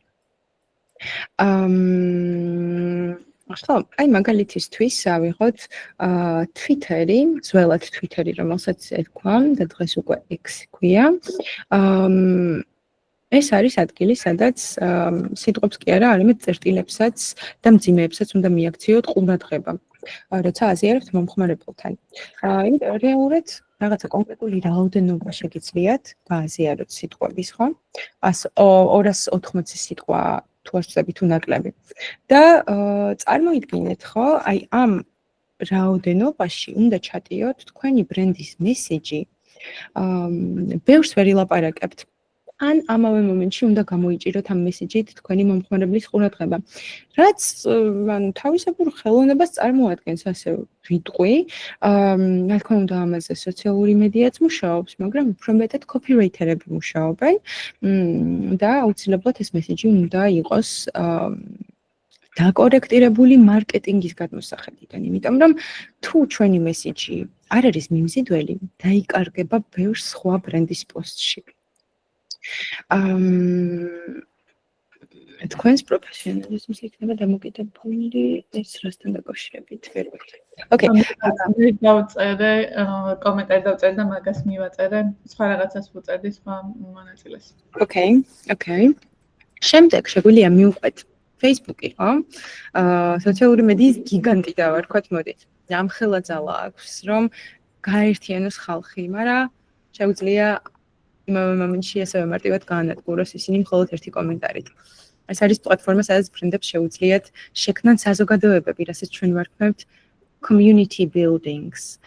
ხო, აი მაგალითისთვის ავიღოთ Twitter-ი, ძველად Twitter-ი, რომელსაც ერქვა და დღეს უკვე X ქვია. ეს არის ადგილი, სადაც სიტყვებს კი არა, არამედ წერტილებსაც და მძიმეებსაც უნდა მიაქციოთ ყურადღება, როცა აზიარებთ მომხმარებელთან. რეალურად რაღაცა კონკრეტული რაოდენობა შეგიძლიათ გააზიაროთ სიტყვების, ხო? 280 სიტყვა თუ არ ვწდები თუ ნაკლები. და წარმოიდგინეთ, ხო, აი ამ რაოდენობაში უნდა ჩატიოთ თქვენი ბრენდის მესეჯი. ბევრს ვერ ილაპარაკებთ. ან ამავე მომენტში უნდა გამოიჭიროთ ამ მესიჯით თქვენი მომხმარებლის ყურადღება. რაც თავისებურ ხელოვნებას წარმოადგენს ასე ვიტყვი. რა თქმა უნდა ამაზე სოციალური მედიაც მუშაობს, მაგრამ უფრო მეტად copywriter-ები მუშაობენ და აუცილებლად ეს მესიჯი უნდა იყოს დაკორექტირებული მარკეტინგის გადმოსახედიდან, იმიტომ რომ თუ ჩვენი მესიჯი არ არის მიმზიდველი, დაიკარგება ბევრ სხვა ბრენდის პოსტში. თქვენს პროფესიონალიზმს იქნება დამოკიდებული ეს რასთან დაკავშირებით პირველად. ოკეი. მე დავწერე კომენტარი დავწერე და მაგას მივაწერე, სხვა რაღაცას ვუწერდი სხვა მონაწილეს. ოკეი. შემდეგ შეგვიძლია მივყვეთ Facebook-ი, ხო? სოციალური მედიის გიგანტი დავარქვათ, მოდით. ამხელა ძალა აქვს, რომ გაერთიანოს ხალხი, მაგრამ შეგვიძლია იმავე მომენტში ასევე მარტივად გაანადგუროს ისინი მხოლოდ ერთი კომენტარით. ეს არის პლატფორმა, სადაც ბრენდებს შეუძლიათ შექმნან საზოგადოებები, რასაც ჩვენ ვარქმევთ community buildings.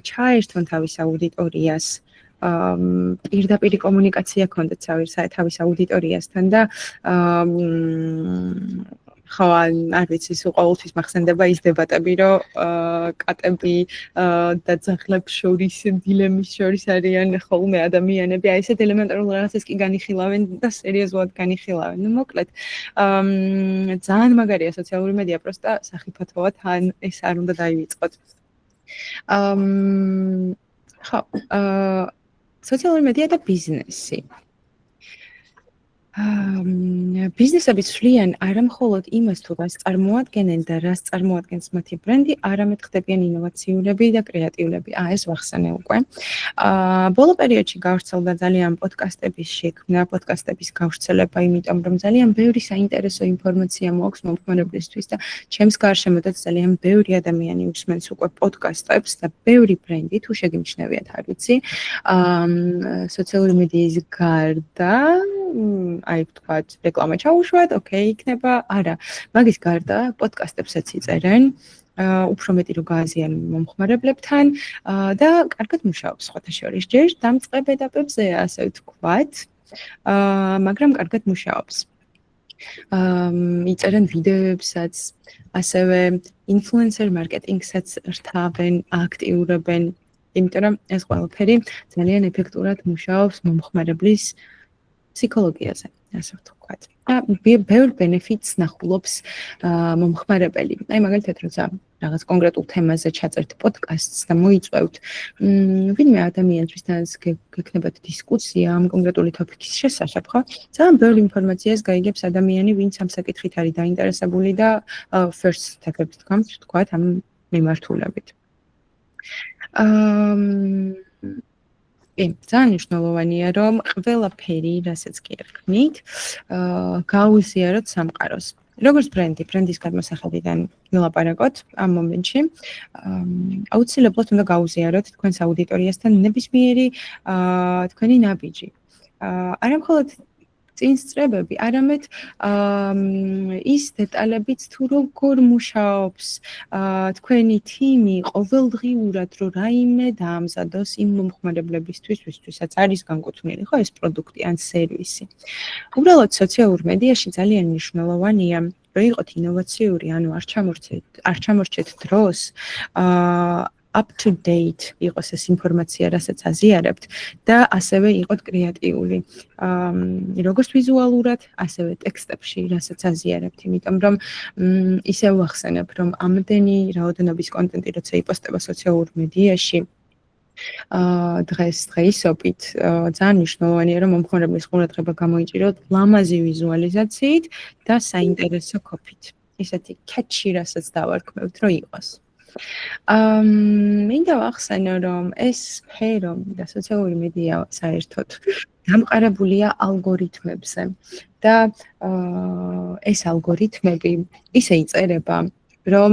ჩაერთონ თავის აუდიტორიას, პირდაპირი კომუნიკაცია ქონდეთ თავის აუდიტორიასთან და ხო, არ ვიცი, ყოველთვის მახსენდება ის დებატები, რომ კატები და ძაღლებს შორის დილემის შორის არიან ხოლმე ადამიანები, აი ესეთ ელემენტარულ რაღაცას კი განიხილავენ და სერიოზულად განიხილავენ. ნუ მოკლედ, ძალიან მაგარია სოციალური მედია, პროსტა სახიფათოა თან ეს არ უნდა დაივიწყოთ. ხო, სოციალური მედია და ბიზნესი. ბიზნესები ცვლიან არა მხოლოდ იმას, თუ რას წარმოადგენენ და რას წარმოადგენს მათი ბრენდი, არამედ ხდებიან ინოვაციურები და კრეატიულები. ეს ვახსენე უკვე. ბოლო პერიოდში გავრცელდა ძალიან პოდკასტების შექმნა, პოდკასტების გავრცელება, იმიტომ რომ ძალიან ბევრი საინტერესო ინფორმაცია მოაქვს მომხმარებლისთვის და ჩემს გარშემოდაც ძალიან ბევრი ადამიანი უსმენს უკვე პოდკასტებს და ბევრი ბრენდი, თუ შეგიმჩნევიათ, არ ვიცი, სოციალური მედიის გარდა აი ვთქვათ, რეკლამა ჩაუშვათ, ოკეი, იქნება, არა. მაგის გარდა პოდკასტებსაც იწერენ, უფრო მეტი რო გააზიანონ მომხმარებლებთან და კარგად მუშაობს სხვათა შორის. ჯერ დამწყებ ეტაპებზეა, ასე ვთქვათ, მაგრამ კარგად მუშაობს. იწერენ ვიდეოებსაც, ასევე ინფლუენსერ მარკეტინგსაც რთავენ, აქტიურობენ, იმიტომ რომ ეს ყველაფერი ძალიან ეფექტურად მუშაობს მომხმარებლის ფსიქოლოგიაზე, ასე ვთქვათ. და ბევრ ბენეფიტს ნახულობს მომხმარებელი. აი მაგალითად, როცა რაღაც კონკრეტულ თემაზე ჩაწერთ პოდკასტს და მოიწვევთ ვინმე ადამიანს, ვისთანაც გექნებათ დისკუსია ამ კონკრეტული თოპიკის შესახებ, ხო? ძალიან ბევრი ინფორმაციას გაიგებს ადამიანი, ვინც ამ საკითხით არის დაინტერესებული და first step-ებს თქვათ ამ მიმართულებით. ძალიან მნიშვნელოვანია, რომ ყველაფერი, რასაც კი ერქმით, გაუზიაროთ სამყაროს. როგორც ბრენდის გადმოსახედიდან ვილაპარაკოთ ამ მომენტში, აუცილებლად უნდა გაუზიაროთ თქვენს აუდიტორიასთან ნებისმიერი თქვენი ნაბიჯი. არა მხოლოდ წინსწრებები, არამედ ის დეტალებიც თუ როგორ მუშაობს თქვენი თიმი ყოველდღიურად, რომ რაიმე დაამზადოს იმ მომხმარებლებისთვის, ვისთვისაც არის განკუთვნილი, ხო, ეს პროდუქტი ან სერვისი. უბრალოდ სოციალურ მედიაში ძალიან მნიშვნელოვანია, რომ იყოთ ინოვაციური, ანუ არ ჩამორჩეთ დროს, up to date იყოს ეს ინფორმაცია, რასაც აზიარებთ და ასევე იყოთ კრეატიული. როგორც ვიზუალურად, ასევე ტექსტებში, რასაც აზიარებთ, იმიტომ რომ ისევ ვახსენებ, რომ ამდენი რაოდენობის კონტენტი, როცა იპოსტება სოციალურ მედიაში, დღეისობით ძალიან მნიშვნელოვანია, რომ მომხმარებლის ყურადღება გამოიჭიროთ ლამაზი ვიზუალიზაციით და საინტერესო კოპით. ისეთი catchy, რასაც დავარქმევთ, რომ იყოს. მინდა ვახსენო, რომ ეს სფერო და სოციალური მედია საერთოდ დამყარებულია ალგორითმებზე და ეს ალგორითმები ისე იწერება, რომ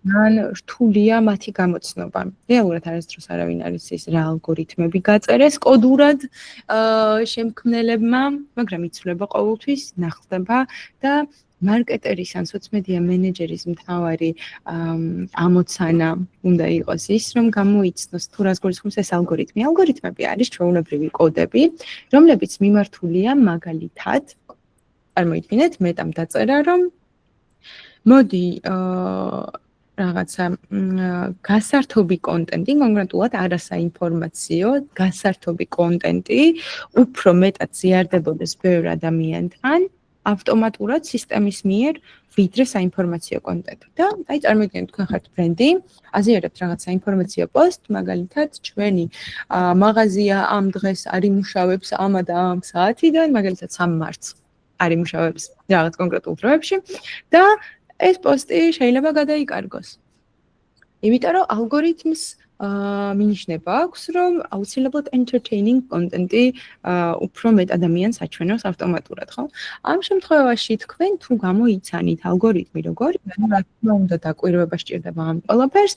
ძალიან რთულია მათი გამოცნობა. რეალურად არასდროს არავინ არ იცის რა ალგორითმები გაწერეს კოდურად შემქმნელებმა, მაგრამ იცვლება ყოველთვის, ნახდება და მარკეტერის ან სოციომედია მენეჯერის მთავარი ამოცანა უნდა იყოს ის, რომ გამოიცნოს თუ რას გულისხმობს ეს ალგორითმი. ალგორითმები არის ჩვეულებრივი კოდები, რომლებიც მიმართულია მაგალითად, წარმოიდგინეთ, მეტამ დაწერა, რომ მოდი რაღაცა გასართობი კონტენტი, კონკრეტულად არასაინფორმაციო, გასართობი კონტენტი უფრო მეტად ზიარდებოდეს ბევრ ადამიანთან, ავტომატურად სისტემის მიერ ვიდრე საინფორმაციო კონტენტი. და აი წარმოიდგინეთ, თქვენ ხართ ბრენდი, აზიარებთ რაღაც საინფორმაციო პოსტ, მაგალითად, ჩვენი მაღაზია ამ დღეს არ იმუშავებს ამ და ამ საათიდან, მაგალითად 3 მარტს არ იმუშავებს რაღაც კონკრეტულ დროებში და ეს პოსტი შეიძლება გადაიკარგოს. იმიტომ რომ ალგორითმს მინიშნება აქვს, რომ აუცილებლად entertaining კონტენტი უფრო მეტ ადამიანს აჩვენოს ავტომატურად, ხო? ამ შემთხვევაში თქვენ თუ გამოიცანით ალგორითმი როგორი, რა თქმა უნდა დაკვირვება სჭირდება ამ ყველაფერს,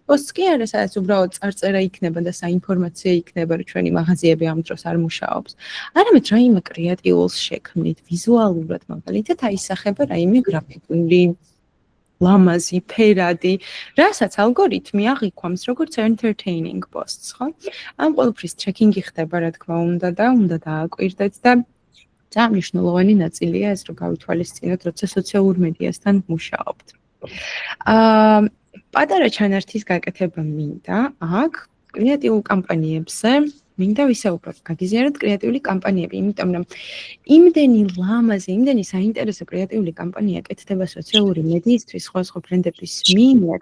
პოსტს კი არა, სადაც უბრალოდ წარწერა იქნება და საინფორმაციო იქნება, რომ ჩვენი მაღაზიები ამ დროს არ მუშაობს. არამედ რაიმე კრეატიულს შექმნით, ვიზუალურად მაგალითად აისახება რაიმე გრაფიკული ლამაზი, ფერადი, რასაც ალგორითმი აღიქვამს როგორც entertaining posts, ხო? ამ ყველაფრის ჩეკინგი ხდება, რა თქმა უნდა და უნდა დააკვირდეთ და ძალიან მნიშვნელოვანი ნაწილია ეს, რომ გავითვალისწინოთ, როცა სოციალურ მედიასთან მუშაობთ. პატარა ჩანართის გაკეთება მინდა აქ კრეატიულ კამპანიებზე. მინდა ვისაუბროთ, გაგიზიაროთ კრეატიული კამპანიები, იმიტომ რომ იმდენი ლამაზი, იმდენი საინტერესო კრეატიული კამპანია კეთდება სოციალური მედიისთვის სხვა ბრენდების მიერ,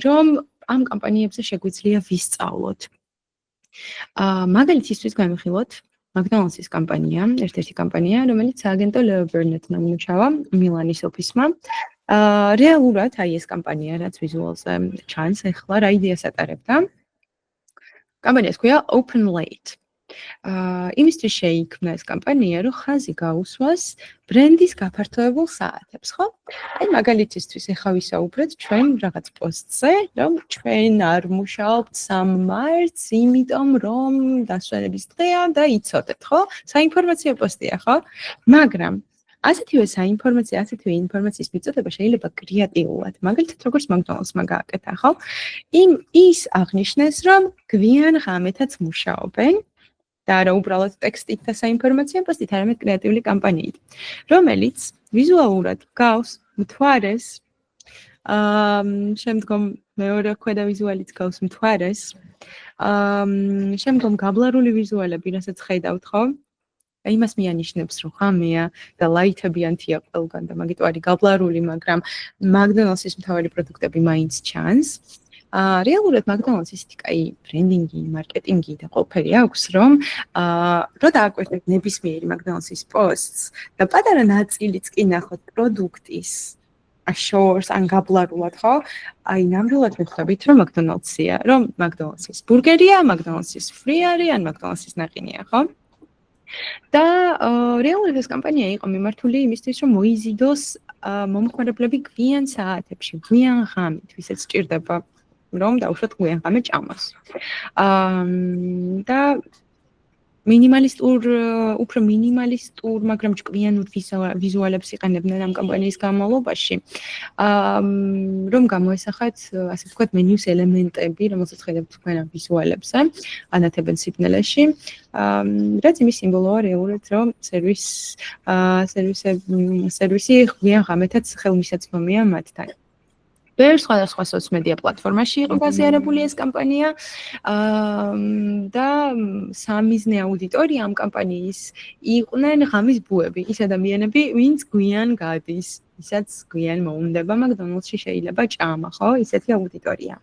რომ ამ კამპანიებზე შეგვიძლია ვისწავლოთ. მაგალითისთვის განვიხილოთ McDonald's-ის კამპანია, ერთ-ერთი კამპანია, რომელიც სააგენტო Leo Burnett-მა მუშავა მილანის ოფისმა. რეალურად აი ეს კამპანია, რაც ვიზუალზე ჩანს, ახლა რა იდეას ატარებდა? კამპანიას ქვია Open Late. იმისთვის შეიქმნა ეს კამპანია, რომ ხაზი გაუსვას ბრენდის გაფართოებულ საათებს, ხო? აი მაგალითისთვის ახლა ვისაუბრეთ ჩვენ რაღაც პოსტზე, რომ ჩვენ არ მუშაობთ 3 მარტს, იმიტომ რომ დასვენების დღეა და იცოდეთ, ხო? საინფორმაციო პოსტია, ხო? მაგრამ ასეთივე საინფორმაციო, ასეთივე ინფორმაციის მიწოდება შეიძლება კრეატიულად, მაგალითად როგორც McDonald's-მა გააკეთა, ხო? ის აღნიშნეს, რომ გვიან ღამეთაც მუშაობენ და არა უბრალოდ ტექსტით და საინფორმაციო პოსტით, არამედ კრეატიული კამპანიით, რომელიც ვიზუალურად გავს მთვარეს, შემდგომ მეორე ქვედა ვიზუალიც გავს მთვარეს, შემდგომ გაბლარული ვიზუალები, რასაც ხედავთ, ხო? იმას მიანიშნებს, რომ ღამეა და ლაითებიანთია ყველგან და მაგით არის გაბლარული, მაგრამ McDonald's-ის მთავარი პროდუქტები მაინც ჩანს. რეალურად McDonald's ისეთი კაი ბრენდინგი, მარკეტინგი და ყველაფერი აქვს, რომ რო დააკვირდეთ ნებისმიერი McDonald's-ის პოსტს და პატარა ნაწილიც კი ნახოთ პროდუქტის შორს ან გაბლარულად, ხო? აი ნამდვილად ვიხდებით, რომ McDonald's-ია, რომ McDonald's-ის ბურგერია, McDonald's-ის ფრიარი ან McDonald's-ის ნაყინია, ხო? და რეალურად ეს კამპანია იყო მიმართული იმისთვის, რომ მოიზიდოს მომხმარებლები გვიან საათებში, გვიან ღამით, ვისაც სჭირდება, რომ დაუშვათ გვიან ღამე ჭამას. და უფრო მინიმალისტურ, მაგრამ ჭკვიანურ ვიზუალებს იყენებდნენ ამ კამპანიის განმავლობაში, რომ გამოესახათ, ასე ვთქვათ, მენიუს ელემენტები, რომელსაც ხედავთ თქვენ ამ ვიზუალებზე, ანათებენ სიბნელეში, რაც იმის სიმბოლოა რეალურად, რომ სერვისი გვიან ღამეთაც ხელმისაწვდომია მათთან. ბევრ სხვადასხვა სოციომედია პლატფორმაში იყო გაზიარებული ეს კამპანია და სამიზნე აუდიტორია ამ კამპანიის იყვნენ ღამის ბუები, ის ადამიანები, ვინც გვიან გადის, ვისაც გვიან მოუნდება McDonald's-ში შეიძლება ჭამა, ხო? ისეთი აუდიტორია.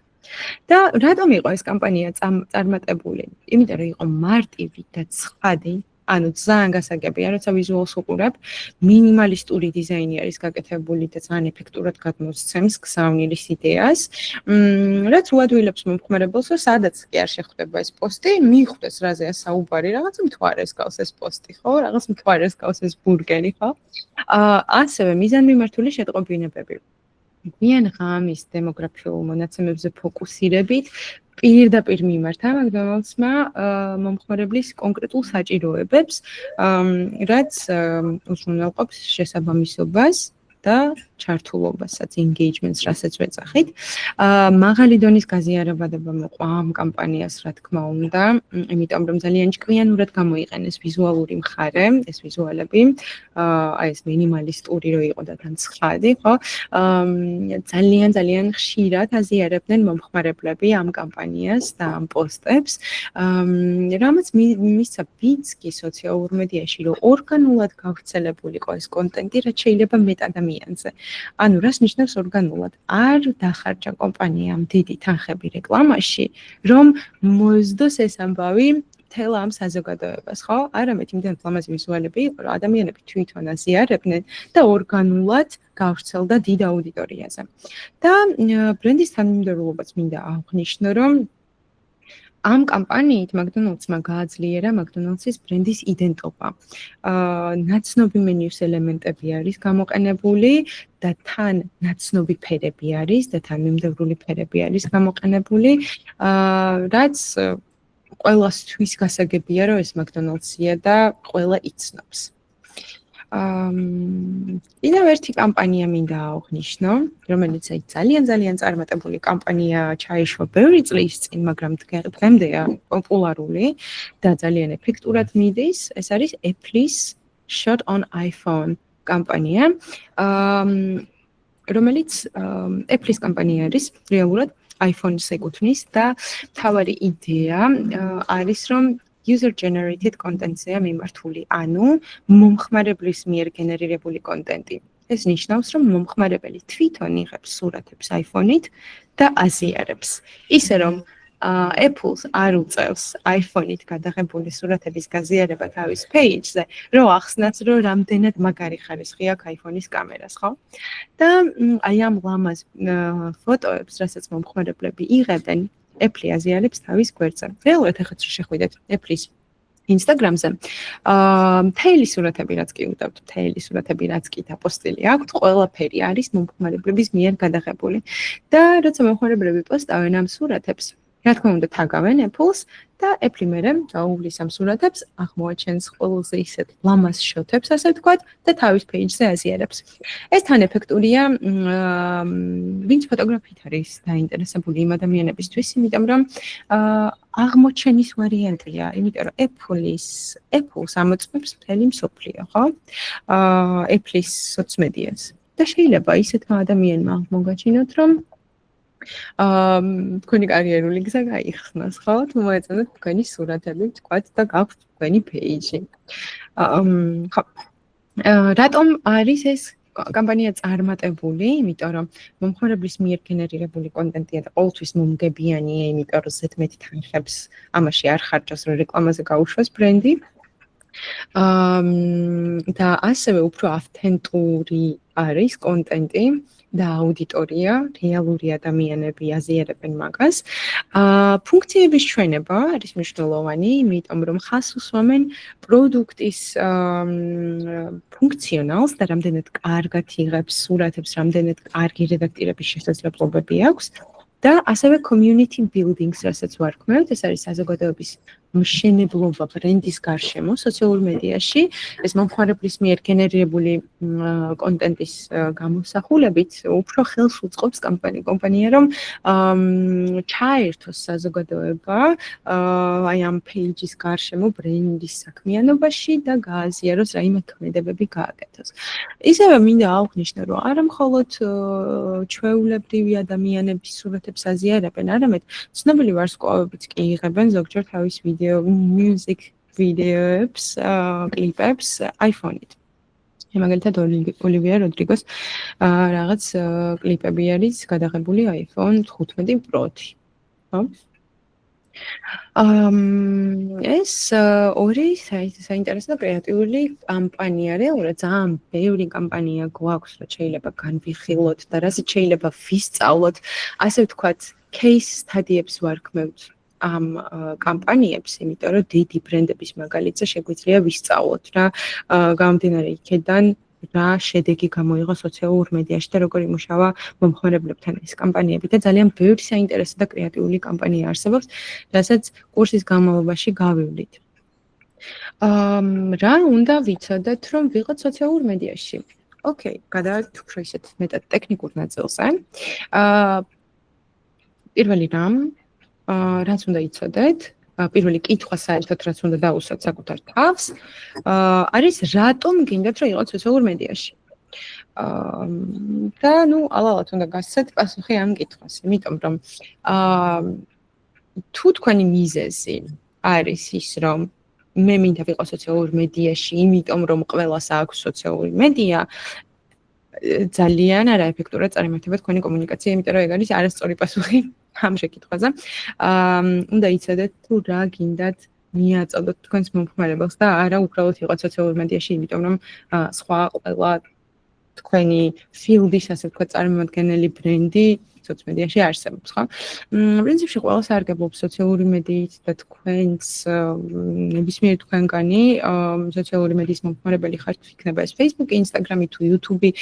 და რატომ იყო ეს კამპანია წარმატებული? იმიტომ რომ იყო მარტივი და ცხადი, ანუ ძალიან გასაგებია, როცა ვიზუალს უყურებ, მინიმალისტური დიზაინი არის გაკეთებული და ძალიან ეფექტურად გადმოსცემს გზავნილის იდეას, რაც უადვილებს მომხმარებელს, რომ სადაც კი არ შეხვდება ეს პოსტი, მიხვდეს რაზეა საუბარი, რაღაც მთვარეს გავს ეს პოსტი, ხო? რაღაც მთვარეს გავს ეს ბურგერი, ხო? ასევე მიზანმიმართული შეტყობინებები. გვიან ღამის დემოგრაფიულ მონაცემებზე ფოკუსირებით პირდაპირ მიმართა McDonald's-მა მომხმარებლის კონკრეტულ საჭიროებებს, რაც უზრუნველყოფს შესაბამისობას და ჩართულობასაც, engagement-ს, რასაც ვეძახით. მაღალი დონის გაზიარებადება მოყვა ამ კამპანიას, რა თქმა უნდა, იმიტომ რომ ძალიან ჭკვიანურად გამოიყენეს ვიზუალური მხარე, ეს ვიზუალები, აი ეს მინიმალისტური რო იყო და თან ცხადი, ხო? ძალიან ხშირად აზიარებდნენ მომხმარებლები ამ კამპანიას და ამ პოსტებს, რამაც მისცა ბიცკი სოციალურ მედიაში, რომ ორგანულად გავრცელებულიყო ეს კონტენტი, რაც შეიძლება მეტ ადამიანზე. ანუ რას ნიშნავს ორგანულად? არ დახარჯა კომპანიამ დიდი თანხები რეკლამაში, რომ მოესდოს ეს ამბავი მთელ ამ საზოგადოებას, ხო? არამედ იმდენად ლამაზი ვიზუალები იყო, რომ ადამიანები თვითონ აზიარებდნენ და ორგანულად გავრცელდა დიდ აუდიტორიაზე. და ბრენდის თანმიმდევრულობაც მინდა აღვნიშნო, რომ ამ კამპანიით McDonald's-მა გააძლიერა McDonald's-ის ბრენდის იდენტობა. ნაცნობი მენიუს ელემენტები არის გამოყენებული და თან ნაცნობი ფერები არის და თანმიმდევრული ფერები არის გამოყენებული, რაც ყველასთვის გასაგებია, რომ ეს McDonald's-ია და ყველა იცნობს. კიდევ ერთი კამპანია მინდა აღვნიშნო, რომელიც ძალიან წარმატებული კამპანია ჩაიშვა ბევრი წლის წინ, მაგრამ დღემდეა პოპულარული და ძალიან ეფექტურად მიდის. ეს არის Apple-ის Shot on iPhone კამპანია, რომელიც Apple-ის კამპანია არის რეალურად iPhone-ს ეკუთვნის და მთავარი იდეა არის, რომ user-generated content-ია მიმართული, ანუ მომხმარებლის მიერ გენერირებული კონტენტი. ეს ნიშნავს, რომ მომხმარებელი თვითონ იღებს სურათებს iPhone-ით და აზიარებს. ისე რომ Apple-ს არ უწევს iPhone-ით გადაღებული სურათების გაზიარება თავის page-ზე, რომ ახსნას, რომ რამდენად მაგარი ხარისხი აქვს iPhone-ის კამერას, ხო? და აი ამ ლამაზ ფოტოებს, რასაც მომხმარებლები იღებდნენ, Apple აზიარებს თავის გვერდზე. რეალურად ახაც რო შეხვიდეთ Apple-ის Instagram-ზე, მთელი სურათები რაც კი უდავთ, მთელი სურათები რაც კი დაპოსტილი აქვთ, ყველაფერი არის მომხმარებლების მიერ გადაღებული. და როცა მომხმარებლები პოსტავენ ამ სურათებს, რა თქმა უნდა, თაგავენ Apple-ს და Apple მერე დაუვლის ამ სურათებს, აღმოაჩენს ყველაზე ისეთ ლამაზ შოთებს, ასე ვთქვათ, და თავის page-ზე აზიარებს. ეს თან ეფექტურია, ვინც ფოტოგრაფიით არის დაინტერესებული იმ ადამიანებისთვის, იმიტომ რომ აღმოჩენის ვარიანტია, იმიტომ რომ Apple-ს ამოწმებს მთელი მსოფლიო, ხო? Apple-ის სოციმედიას. და შეიძლება ისეთმა ადამიანმა მოგაჩინოთ, რომ თქვენი კარიერული გზა გაიხსნას, ხო? თუ მოეწონათ თქვენი სურათები, თქვათ და გაქვთ თქვენი page-ი. ხო. რატომ არის ეს კამპანია წარმატებული? იმიტომ რომ მომხმარებლის მიერ გენერირებული კონტენტია და ყოველთვის მომგებიანია, იმიტომ რომ ზედმეტ თანხებს ამაში არ ხარჯავს, რომ რეკლამაზე გაუშვას ბრენდი. და ასევე უფრო ავთენტური არის კონტენტი და აუდიტორია, რეალური ადამიანები აზიარებენ მაგას. ფუნქციების ჩვენება არის მნიშვნელოვანი, იმიტომ რომ ხას უსვამენ პროდუქტის ფუნქციონალს და რამდენად კარგად იღებს სურათებს, რამდენად კარგი რედაქტირების შესაძლებლობები აქვს. და ასევე community building-ს, რასაც ვარქმევთ, ეს არის საზოგადოების მშენებლობა ბრენდის გარშემო სოციალურ მედიაში. ეს მომხმარებლის მიერ გენერირებული კონტენტის გამოსახულებით უფრო ხელს უწყობს კომპანია, რომ ჩაერთოს საზოგადოება აი ამ page-ის გარშემო ბრენდის საქმიანობაში და გააზიაროს რაიმე ქმედებები გააკეთოს. ისევე მინდა აღვნიშნო, რომ არა მხოლოდ ჩვეულებრივი ადამიანების სურათებს აზიარებენ, არამედ ცნობილი ვარსკვლავებიც კი იღებენ ზოგჯერ თავის music videoებს, კლიპებს iPhone-ით. მაგალითად ოლივია როდრიგოს რაღაც კლიპები არის გადაღებული iPhone 15 Pro-ით. ხო? ეს ორი საინტერესო კრეატიული კამპანია, რეალურად ძალიან ბევრი კამპანია გვაქვს, რაც შეიძლება განვიხილოთ და რასაც შეიძლება ვისწავლოთ, ასე ვთქვათ, case study-ებს ვარქმევთ ამ კამპანიებს, იმიტომ რომ დიდი ბრენდების მაგალითზე შეგვიძლია ვისწავლოთ რა, გამომდინარე იქედან რა შედეგი გამოიღო სოციალურ მედიაში და როგორ იმუშავა მომხმარებლებთან ეს კამპანიები და ძალიან ბევრი საინტერესო და კრეატიული კამპანია არსებობს, რასაც კურსის განმავლობაში გავივლით. რა უნდა ვიცოდეთ, რომ ვიყოთ სოციალურ მედიაში? ოკეი, გადავიდეთ უფრო ისეთ მეტად ტექნიკურ ნაწილზე. პირველი რამ, რაც უნდა იცოდეთ, პირველი კითხვა საერთოდ რაც უნდა დაუსვათ საკუთარ თავს, არის რატომ გინდათ რომ იყოთ სოციალურ მედიაში? და ალალად უნდა გასცეთ პასუხი ამ კითხვას, იმიტომ რომ თუ თქვენი მიზეზი არის ის, რომ მე მინდა ვიყო სოციალურ მედიაში, იმიტომ რომ ყველას აქვს სოციალური მედია, ძალიან არაეფექტურად წარიმართება თქვენი კომუნიკაცია, იმიტომ რომ ეგ არის არასწორი პასუხი ამ შეკითხვაზე. უნდა იცოდეთ თუ რა გინდათ მიაწოდოთ თქვენს მომხმარებელს და არა უბრალოდ იყოთ სოციალურ მედიაში, იმიტომ რომ სხვა ყველა თქვენი ფილდის, ასე ვთქვათ, წარმომადგენელი ბრენდი სოციალურ არსებობს, ხო? პრინციპში ყველა სარგებლობს სოციალური მედიით და თქვენს ნებისმიერ თქვენგანი სოციალური მედიის მომხმარებელი ხართ, იქნება ეს Facebook, Instagram თუ YouTube.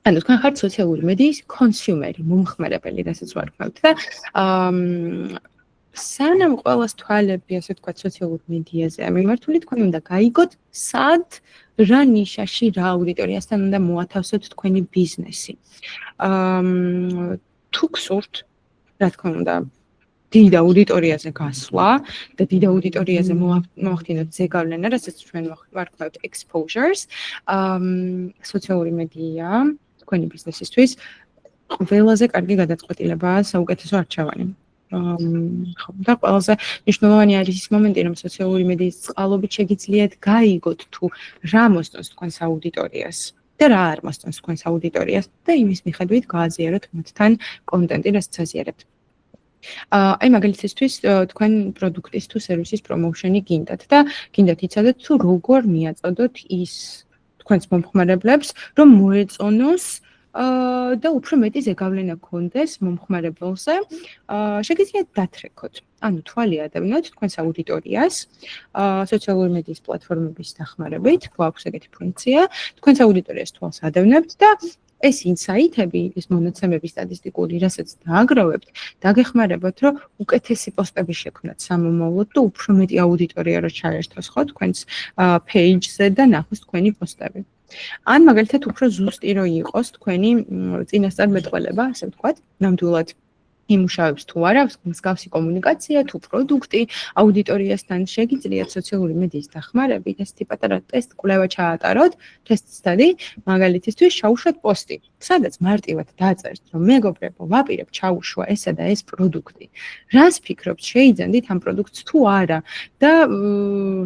ანუ თქვენ ხართ სოციალური მედიის კონსიუმერი, მომხმარებელი, რასაც ვარქვევთ და სანამ ყველას თვალები, ასე ვთქვათ, სოციალურ მედიაზე მიმართული, თქვენ უნდა გაიგოთ, სად რა ნიშაში, რა აუდიტორიასთან უნდა მოათავსოთ თქვენი ბიზნესი. თუ გსურთ, რა თქმა უნდა, დიდ აუდიტორიაზე გასვლა და დიდ აუდიტორიაზე მოახდინოთ ზეგავლენა, რასაც ჩვენ ვარქვევთ exposures, სოციალური მედია თქვენი ბიზნესისთვის ყველაზე კარგი გადაწყვეტილებაა, საუკეთესო არჩევანი. ხო, და ყველაზე მნიშვნელოვანი არის ის მომენტი, რომ სოციალური მედიის წყალობით შეგიძლიათ გაიგოთ თუ რა მოსწონს თქვენს აუდიტორიას და რა არ მოსწონს თქვენს აუდიტორიას და იმის მიხედვით გააზიაროთ მათთან კონტენტი, რასაც აზიარებთ. აი მაგალითისთვის თქვენ პროდუქტის თუ სერვისის პრომოუშენი გინდათ და გინდათ იცოდეთ თუ როგორ მიაწოდოთ ის თქვენს მომხმარებლებს, რომ მოეწონოს და უფრო მეტი ზეგავლენა გქონდეს მომხმარებელზე, შეგიძლიათ დათრეკოთ. ანუ თვალი ადევნოთ თქვენს აუდიტორიას სოციალური მედიის პლატფორმების დახმარებით, გვაქვს ეგეთი ფუნქცია, თქვენს აუდიტორიას თვალს ადევნებთ და ეს ინსაიტები, ეს მონაცემები სტატისტიკური, რასაც დააგროვებთ, დაგეხმარებათ, რომ უკეთესი პოსტები შექმნათ სამომავლოდ და უფრო მეტი აუდიტორია რა ჩაერთოს ხო თქვენს page-ზე და ნახოს თქვენი პოსტები. ან მაგალითად უფრო ზუსტი რო იყოს თქვენი წინასწარმეტყველება, ასე ვთქვათ, ნამდვილად იმუშავებს თუ არა, მსგავსი კომუნიკაცია თუ პროდუქტი აუდიტორიასთან შეგიძლიათ სოციალური მედიის დახმარებით ესეთი პატარა ტესტ კვლევა ჩაატაროთ, test study, მაგალითისთვის ჩაუშვათ პოსტი, სადაც მარტივად დაწერთ, რომ მეგობრებო, ვაპირებ ჩაუშვა ესა და ეს პროდუქტი. რას ფიქრობთ, შეიძენდით ამ პროდუქტს თუ არა და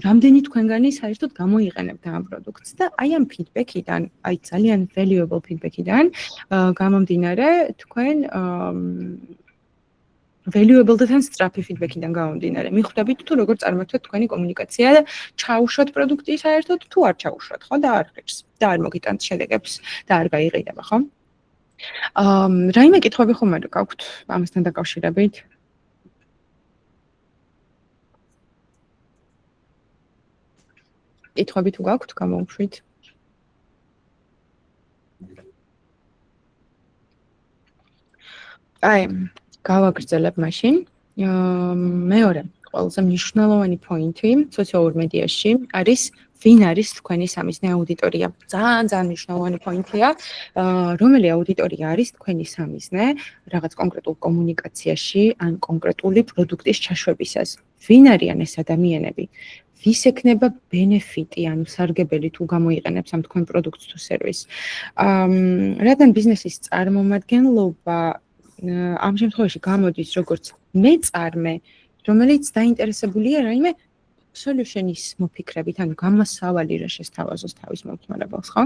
რამდენი თქვენგანი საერთოდ გამოიყენებთ ამ პროდუქტს და აი ამ ფიდბექიდან, აი ძალიან valuable ფიდბექიდან გამომდინარე თქვენ valuable და თან სწრაფი ფიდბექიდან გამომდინარე. მიხვდებით თუ როგორ წარმართვეთ თქვენი კომუნიკაცია და ჩაუშვათ პროდუქტი საერთოდ თუ არ ჩაუშვათ, ხო და არ ღირს და არ მოგიტანთ შედეგებს და არ გაიყიდება, ხო? რაიმე კითხვები ხომ არ გაქვთ ამასთან დაკავშირებით? კითხვები თუ გაქვთ, გამოვუშვით. აი გავაგრძელებ მაშინ. მეორე, ყველაზე მნიშვნელოვანი პოინტი სოციალურ მედიაში არის ვინ არის თქვენი სამიზნე აუდიტორია. ძალიან მნიშვნელოვანი პოინტია, რომელი აუდიტორია არის თქვენი სამიზნე რაღაც კონკრეტულ კომუნიკაციაში ან კონკრეტული პროდუქტის ჩაშვებისას. ვინ არიან ეს ადამიანები? ვის ექნება ბენეფიტი, ანუ სარგებელი თუ გამოიყენებს ამ თქვენ პროდუქტს თუ სერვისს. რადგან ბიზნესის წარმომადგენლობა ამ შემთხვევაში გამოდის როგორც მეწარმე, რომელიც დაინტერესებულია რაიმე solution-ის მოფიქრებით, ანუ გამოსავალი რა შესთავაზოს თავის მომხმარებელს, ხო?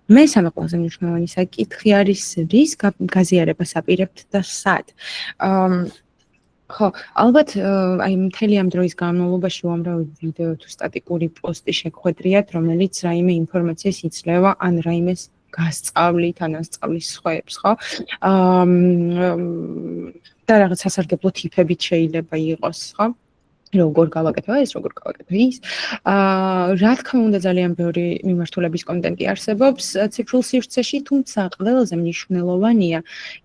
მესამე ყველაზე მნიშვნელოვანი საკითხი არის რის გაზიარებას აპირებთ და სად. ხო, ალბათ აი მთელი ამ დროის განმავლობაში უამრავი ვიდეო თუ სტატიკური პოსტი შეგხვედრიათ, რომელიც რაიმე ინფორმაციას იძლევა ან რაიმეს გასწავლით, ან ასწავლის სხვაებს, ხო? და რაღაც სასარგებლო ტიპებით შეიძლება იყოს, ხო? როგორ გავაკეთო ეს, როგორ გავაკეთო ის. რა თქმა უნდა, ძალიან ბევრი მიმართულების კონტენტი არსებობს ციფრულ სივრცეში, თუმცა ყველაზე მნიშვნელოვანია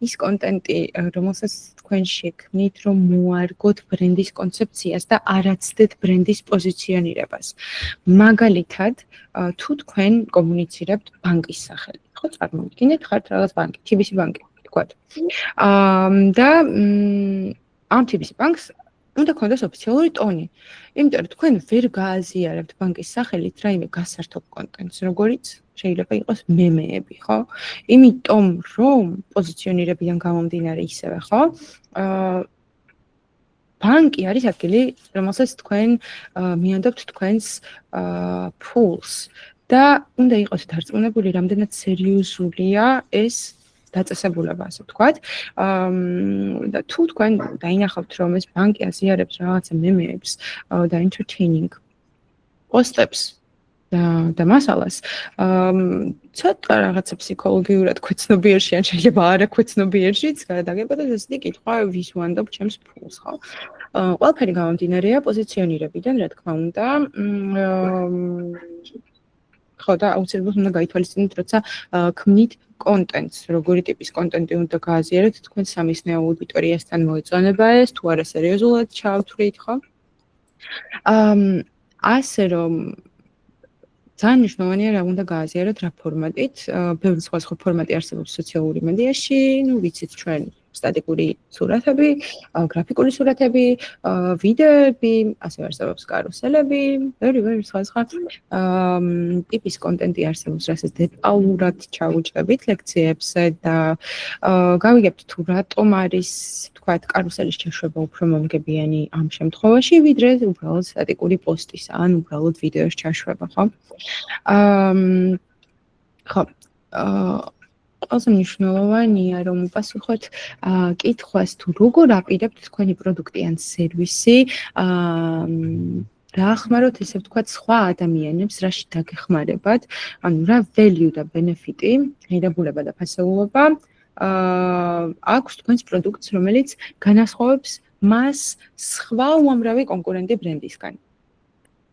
ის კონტენტი, რომელსაც თქვენ შექმნით, რომ მოარგოთ ბრენდის კონცეფციას და არ აცდეთ ბრენდის პოზიციონირებას. მაგალითად, თუ თქვენ კომუნიცირებთ ბანკის სახელით, ხო, წარმოვიდგინეთ, ხართ რაღაც ბანკი, TBC ბანკი, თქვათ. და ამ TBC ბანკს უნდა გქონდეს ოფიციალური ტონი. იმიტომ რომ თქვენ ვერ გააზიარებთ ბანკის სახელით რაიმე გასართობ კონტენტს, როგორიც შეიძლება იყოს მემეები, ხო? იმიტომ რომ პოზიციონირებიდან გამომდინარე ისევე, ხო? ბანკი არის ადგილი, რომელსაც თქვენ მიანდობთ თქვენს ფულს და უნდა იყოს დარწმუნებული, რამდენად სერიოზულია ეს დაწესებულება, ასე ვთქვათ. და თუ თქვენ დაინახავთ, რომ ეს ბანკი აზიარებს რაღაცა მემეებს და entertaining პოსტებს და მასალას, ცოტა რაღაცა ფსიქოლოგიურად ქვეცნობიერში, ან შეიძლება არა ქვეცნობიერშიც გადაგებოდეთ ესეთი კითხვა, ვის ვანდობ ჩემს ფულს, ხო? ყველაფერი გამომდინარეა პოზიციონირებიდან, რა თქმა უნდა. ხო და აუცილებლად უნდა გაითვალისწინოთ, როცა ქმნით კონტენტს, როგორი ტიპის კონტენტი უნდა გააზიაროთ თქვენ სამიზნეო აუდიტორიასთან მოეწონება ეს, თუ არა სერიოზულად ჩავთვლით, ხო? ასე რომ ძალიან მნიშვნელოვანია რა უნდა გააზიაროთ რა ფორმატით. ბევრი სხვა ფორმატი არსებობს სოციალური მედიაში, ну ვიცით ჩვენ სტატიკური სურათები, გრაფიკული სურათები, ვიდეოები, ასევე არსებობს კარუსელები, ბევრი სხვა ტიპის კონტენტი არსებობს, რასაც დეტალურად ჩავუჭებით ლექციებზე და გავიგებთ თუ რატომ არის, თქვათ, კარუსელის ჩაშვება უფრო მომგებიანი ამ შემთხვევაში, ვიდრე უბრალოდ სტატიკური პოსტის ან უბრალოდ ვიდეოს ჩაშვება, ხო? ხო, ყველაზე მნიშვნელოვანია, რომ უპასუხოთ კითხვას, თუ როგორ აპირებთ თქვენი პროდუქტი ან სერვისი დაახმაროთ, ესე ვთქვათ, სხვა ადამიანებს, რაში დაგეხმარებათ, ანუ რა value და benefit-ი, ღირებულება და ფასეულობა აქვს თქვენს პროდუქტს, რომელიც განასხვავებს მას სხვა უამრავი კონკურენტი ბრენდისგან.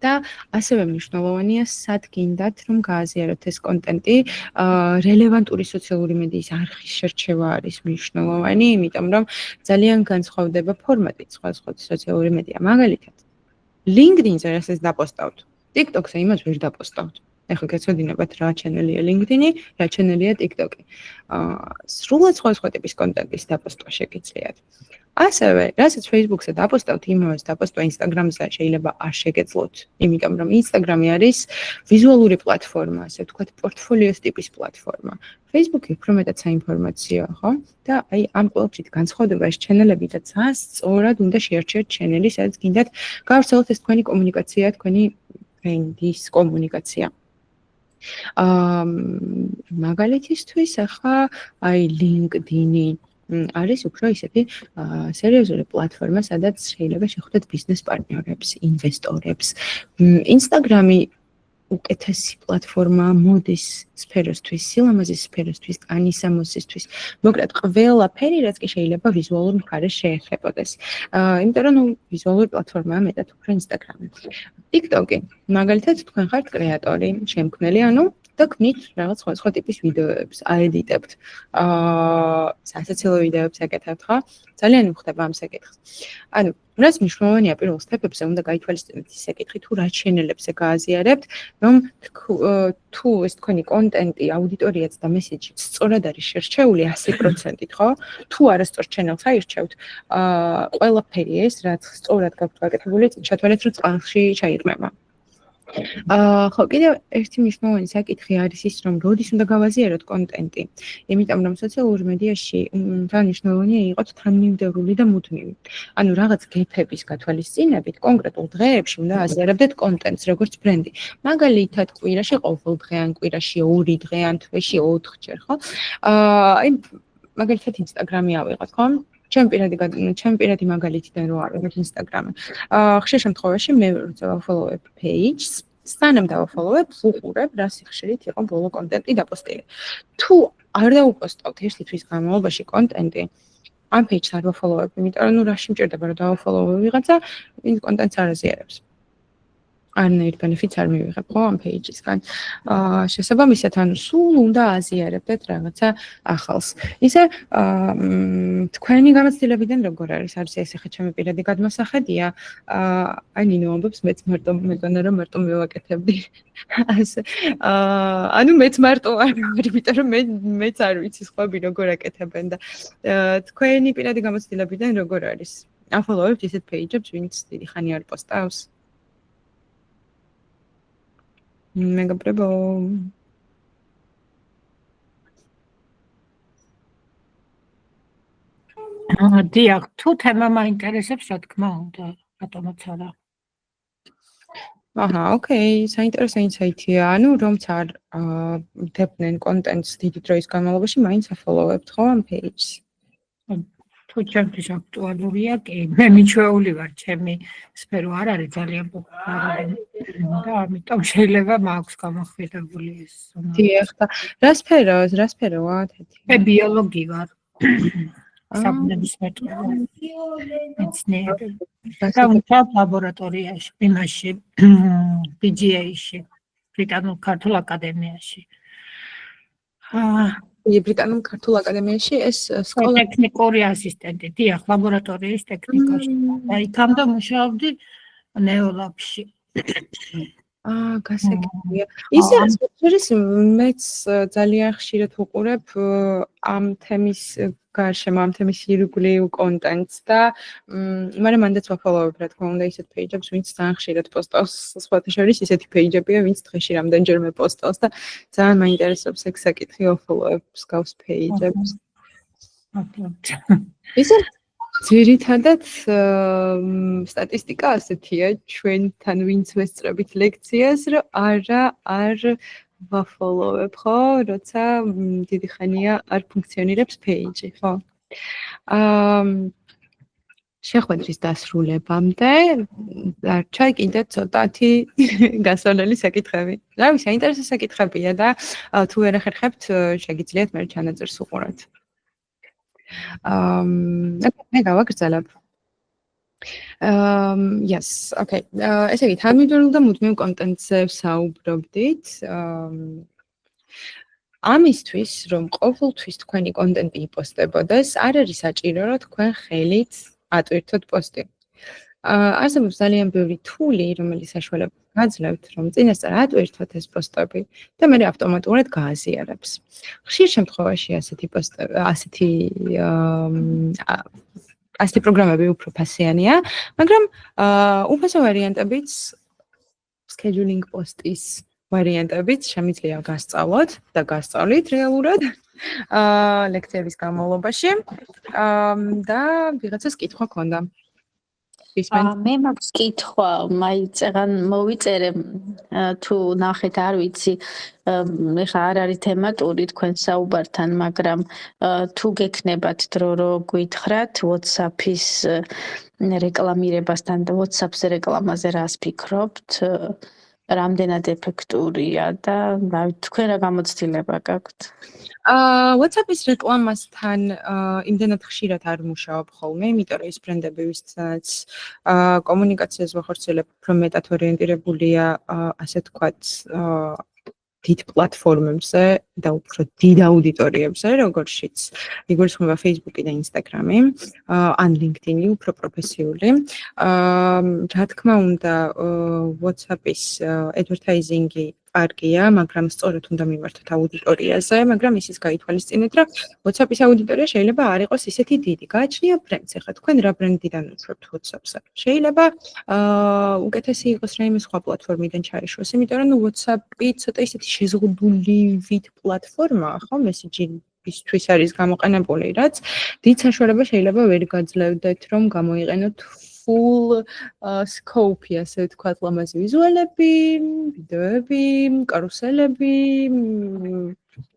და ასევე მნიშვნელოვანია, სად გინდათ, რომ გააზიაროთ ეს კონტენტი, რელევანტური სოციალური მედიის არხის შერჩევა არის მნიშვნელოვანი, იმიტომ რომ ძალიან განსხვავდება ფორმატი სხვა სოციალური მედია. მაგალითად, LinkedIn-ზე რასაც დაპოსტავთ, TikTok-ზე იმას ვერ დაპოსტავთ. ეხლა გეცოდინებათ რა ჩანელია LinkedIn-ი, რა ჩანელია TikTok-ი. სრულად სხვა ტიპის კონტენტის დაპოსტვა შეგიძლიათ. ასევე, რასაც Facebook-ზე დაპოსტავთ, იმავეს დაპოსტვა Instagram-ზე შეიძლება არ შეგეძლოთ, იმიტომ რომ Instagram-ი არის ვიზუალური პლატფორმა, ასე ვთქვათ, პორტფოლიოს ტიპის პლატფორმა. Facebook-ი უფრო მეტად საინფორმაციოა, ხო? და აი ამ ყველაფრით განსხვავდება ეს ჩანელები და ძალიან სწორად უნდა შეარჩიოთ ჩანელი, სადაც გინდათ გავრცელოთ ეს თქვენი კომუნიკაცია, თქვენი ბრენდის კომუნიკაცია. მაგალითისთვის ახლა აი LinkedIn-ი არის უფრო ისეთი სერიოზული პლატფორმა, სადაც შეიძლება შეხვდეთ ბიზნეს პარტნიორებს, ინვესტორებს. Instagram-ი უკეთესი პლატფორმა მოდის სფეროსთვის, სილამაზის სფეროსთვის, ანისამოსისთვის. მოკლედ, ყველაფერი, რაც კი შეიძლება ვიზუალურ მხარეს შეეხებოდეს. იმიტომ რომ ვიზუალური პლატფორმაა მეტად უფრო Instagram-ი. TikTok-ი, მაგალითად, თქვენ ხართ კრეატორი, შემქმნელი, ანუ და ქმნით რაღაც სხვა ტიპის ვიდეოებს, აედიტებთ, სასაცილო ვიდეოებს აკეთებთ, ხო? ძალიან მიხვდება ამ საკითხს. ანუ, რაც მნიშვნელოვანია პირველ სტეპებზე უნდა გაითვალისწინოთ ის საკითხი, თუ რა ჩენელებზე გააზიარებთ, რომ თუ ეს თქვენი კონტენტი, აუდიტორიაც და მესეჯიც სწორად არის შერჩეული 100%-ით, ხო? თუ არასწორ ჩენელს აირჩევთ, ყველაფერი ეს, რაც სწორად გაქვთ გაკეთებული, ჩათვალეთ, რომ წყალში ჩაიყრმება. ხო, კიდევ ერთი მნიშვნელოვანი საკითხი არის ის, რომ როდის უნდა გავაზიაროთ კონტენტი. იმიტომ რომ სოციალურ მედიაში ძალიან მნიშვნელოვანია იყოთ თანმიმდევრული და მუდმივი. ანუ რაღაც გეფების გათვალისწინებით კონკრეტულ დღეებში უნდა აზიარებდეთ კონტენტს, როგორც ბრენდი. მაგალითად, კვირაში ყოველ დღე ან კვირაში 2 დღე ან თვეში 4-ჯერ, ხო? აი მაგალითად Instagram-ი ავიღოთ, ხო? ჩემ პირადი მაგალითიდან რო ავიღოთ Instagram-ი. ხშირ შემთხვევაში მე როცა ვაფოლოვებ page-ს, სანამ დავაფოლოვებ, ვუყურებ, რა სიხშირით იყო ბოლო კონტენტი დაპოსტილი. თუ არ დავუპოსტავთ 1 თვის განმავლობაში კონტენტი, ამ page-ს არ ვაფოლოვებ, იმიტომ რომ რაში მჭირდება რომ დავაფოლოვებ ვიღაცა, ვინც კონტენტს არ აზიარებს. არნაირ benefits არ მივიღებ ხო ამ page-ისგან. შესაბამისად, ანუ სულ უნდა აზიარებდეთ რაღაცა ახალს. ისე თქვენი გამოცდილებიდან როგორ არის? არის ეს ახლა ჩემი პირადი გადმოსახედია. აი ნინო ამბობს მეც მარტო მეგონა რომ მარტო მივაკეთებდი. ასე ანუ მეც მარტო არ ვარ, იმიტომ რომ მეც არ ვიცი სხვები როგორ აკეთებენ და თქვენი პირადი გამოცდილებიდან როგორ არის? აფოლოვებთ ისეთ page-ებს, ვინც დიდი ხანი არ პოსტავს? მეგობრებო დიახ, თუ თემა მაინტერესებს, რა თქმა უნდა, რატომაც არა. აჰა, ოკეი, საინტერესო ინსაიტია. ანუ რომც არ დებდნენ კონტენტს დიდი დროის განმავლობაში, მაინც აფოლოვებთ ხო ამ page-ს? თუ ჩემთვის აქტუალურია, კი, მე მიჩვეული ვარ, ჩემი სფერო არ არის ძალიან პოპულარული და ამიტომ შეიძლება მაქვს გამოხმედებული ეს. დიახ, და რა სფეროა თეთი? მე ბიოლოგი ვარ. საბუნებისმეტყველო მეცნიერი. და ვმუშაობ ლაბორატორიაში, იმაში, BGA-ში, ბრიტანულ ქართულ აკადემიაში. ბრიტანულ ქართულ აკადემიაში ეს სკოლა ტექნიკური ასისტენტი, დიახ, ლაბორატორიის ტექნიკაში. და იქამდე მუშაობდი ნეოლაბში. გასაგებია. ისე ის მეც ძალიან ხშირად ვუყურებ ამ თემის გარშემო, ამ თემის ირგვლივ კონტენტს და მაგრამ მანდაც ვაფოლოვებ, რა თქმა უნდა, ისეთ page-ებს, ვინც ძალიან ხშირად პოსტავს, სხვათა შორის ისეთი page-ებია, ვინც დღეში რამდენჯერმე პოსტავს და ძალიან მაინტერესებს ეგ საკითხი ვაფოლოვებ მსგავს page-ებს. ისე ძირითადად სტატისტიკა ასეთია, ჩვენთან ვინც ვესწრებით ლექციას, რომ არ ვაფოლოვებ, ხო, როცა დიდი ხანია არ ფუნქციონირებს page-ი, ხო? შეხვედრის დასრულებამდე დარჩა კიდე ცოტათი გასავლელი საკითხები. რა ვიცი, საინტერესო საკითხებია და თუ ვერ ახერხებთ, შეგიძლიათ მე ჩანაწერს უყუროთ. მე გავაგრძელებ. Yes, okay. ესე იგი, თანმიმდევრულ და მუდმივ კონტენტზე ვსაუბრობდით. ამისთვის, რომ ყოველთვის თქვენი კონტენტი იპოსტებოდეს, არ არის საჭირო, რომ თქვენ ხელით ატვირთოთ პოსტი. არსებობს ძალიან ბევრი თული, რომელიც საშუალებას გაძლევთ, რომ წინასწარ ატვირთოთ ეს პოსტები და მე ავტომატურად გააზიარებს. ხშირ შემთხვევაში ასეთი პროგრამები უფრო ფასიანია, მაგრამ უფასო ვარიანტებიც scheduling პოსტის ვარიანტებიც შემიძლია გასწავლოთ და გასწავლით რეალურად ლექციების განმავლობაში და ვიღაცას კითხვა ქონდა. მე მაქვს კითხვა, მაიწეღან მოვიწერე თუ ნახეთ, არ ვიცი, ეხლა არ არის თემატური თქვენ საუბართან, მაგრამ თუ გექნებათ დრო რომ გვითხრათ WhatsApp-ის რეკლამირებასთან და WhatsApp-ზე რეკლამაზე რას ფიქრობთ? რამდენად ეფექტურია და თქვენ რა გამოცდილება გაქვთ? WhatsApp-ის რეკლამასთან იმდენად ხშირად არ მუშაობ ხოლმე, იმიტომ რომ ის ბრენდები, ვისაც კომუნიკაციას ვახორციელებ, უფრო მეტად ორიენტირებულია, ასე ვთქვათ, დიდ პლატფორმებზე და უფრო დიდ აუდიტორიებზე, როგორშიც იგულისხმება Facebook-ი და Instagram-ი, ან LinkedIn-ი, უფრო პროფესიული. რა თქმა უნდა, WhatsApp-ის advertising-ი კარგია, მაგრამ სწორად უნდა მიმართოთ აუდიტორიაზე, მაგრამ ისიც გაითვალისწინეთ, რომ WhatsApp-ის აუდიტორია შეიძლება არ იყოს ისეთი დიდი. გააჩნია ბრენდს, ახლა თქვენ რა ბრენდიდან უცხრობთ WhatsApp-ზე? შეიძლება უკეთესი იყოს რაიმე სხვა პლატფორმიდან ჩაიშვას, იმიტომ რომ WhatsApp-ი ცოტა ისეთი შეზღუდული ვიდ პლატფორმაა, ხო, მესიჯისთვის არის გამოყენებული, რაც დიდ საშუალებას შეიძლება ვერ გაძლევდეთ, რომ გამოიყენოთ full scope-ი, ასე ვთქვათ, ლამაზი ვიზუალები, ვიდეოები, კარუსელები,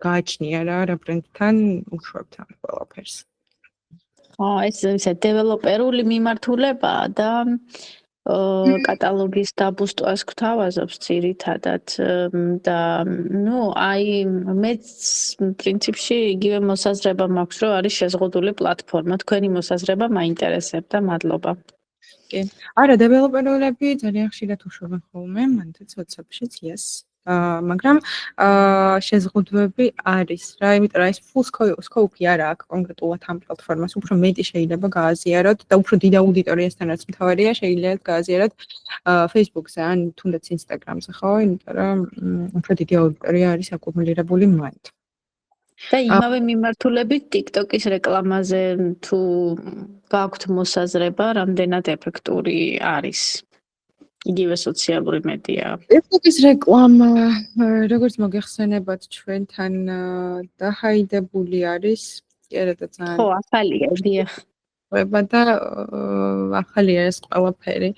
გააჩნია რა ბრენდთან უშვებთ ამ ყველაფერს. ეს ისე დეველოპერული მიმართულებაა და კატალოგის დაბუსტვას გვთავაზობს ძირითადად და მეც პრინციპში იგივე მოსაზრება მაქვს, რომ არის შეზღუდული პლატფორმა. თქვენი მოსაზრება მაინტერესებდა, მადლობა. კი. არა, დეველოპერები ძალიან ხშირად უშვებენ ხოლმე, მანდაც WhatsApp-შიც yes. მაგრამ შეზღუდვები არის რა, იმიტომ რომ ეს full scope-ი არა აქვს კონკრეტულად ამ პლატფორმას, უფრო მეტი შეიძლება გააზიაროთ და უფრო დიდ აუდიტორიასთანაც მთავარია შეიძლება გააზიაროთ Facebook-ზე ან თუნდაც Instagram-ზე, ხო? იმიტომ რომ უფრო დიდი აუდიტორია არის აკუმულირებული მანდ. და იმავე მიმართულებით TikTok-ის რეკლამაზე თუ გაქვთ მოსაზრება, რამდენად ეფექტური არის? იგივე სოციალური მედია. TikTok-ის რეკლამა, როგორც მოგეხსენებათ, ჩვენთან დაჰაიდებული არის, კი არა და ძალიან ხო, ახალია, დიახ. და ახალია ეს ყველაფერი.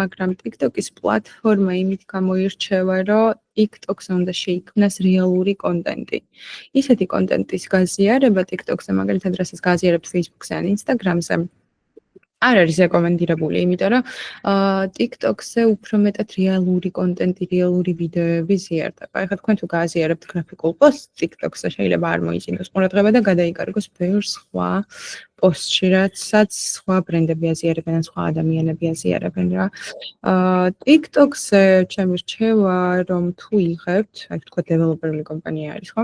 მაგრამ TikTok-ის პლატფორმა იმით გამოირჩევა, რომ TikTok-ზე უნდა შეიქმნას რეალური კონტენტი. ისეთი კონტენტის გაზიარება TikTok-ზე, მაგალითად, რასაც გააზიარებთ Facebook-ზე ან Instagram-ზე, არ არის რეკომენდირებული, იმიტომ რომ TikTok-ზე უფრო მეტად რეალური კონტენტი, რეალური ვიდეოები ზიარდება. ეხლა თქვენ თუ გააზიარებთ გრაფიკულ პოსტს TikTok-ზე, შეიძლება არ მოიწინოს ყურადღება და გადაიკარგოს ბევრ სხვა პოსტში, რაცაც სხვა ბრენდები აზიარებენ ან სხვა ადამიანები აზიარებენ რა. TikTok-ზე ჩემი რჩევა, რომ თუ იღებთ, აი თქვა დეველოპერული კომპანია არის, ხო?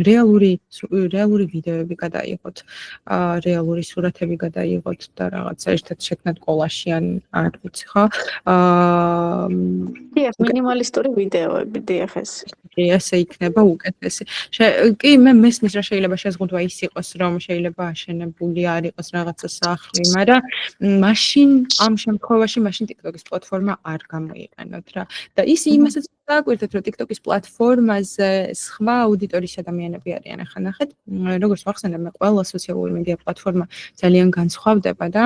რეალური ვიდეოები გადაიღოთ, რეალური სურათები გადაიღოთ და რაღაც ერთად შექმნათ კოლაჟი ან არ ვიცი, ხო? დიახ, მინიმალისტური ვიდეოები, დიახ ეს. ესე იქნება უკეთესი. კი, მე მესმის რა შეიძლება შეზღუდვა ის იყოს, რომ შეიძლება აშენებული არ იყოს რაღაცა სახლი, მაგრამ მაშინ ამ შემთხვევაში მაშინ TikTok-ის პლატფორმა არ გამოიყენოთ რა. და ის იმასაც დააკვირდეთ, რომ TikTok-ის პლატფორმაზე სხვა აუდიტორიის ადამიანები არიან. ახლა ნახეთ, როგორც ვახსენებ, მე ყველა სოციალური მედია პლატფორმა ძალიან განსხვავდება და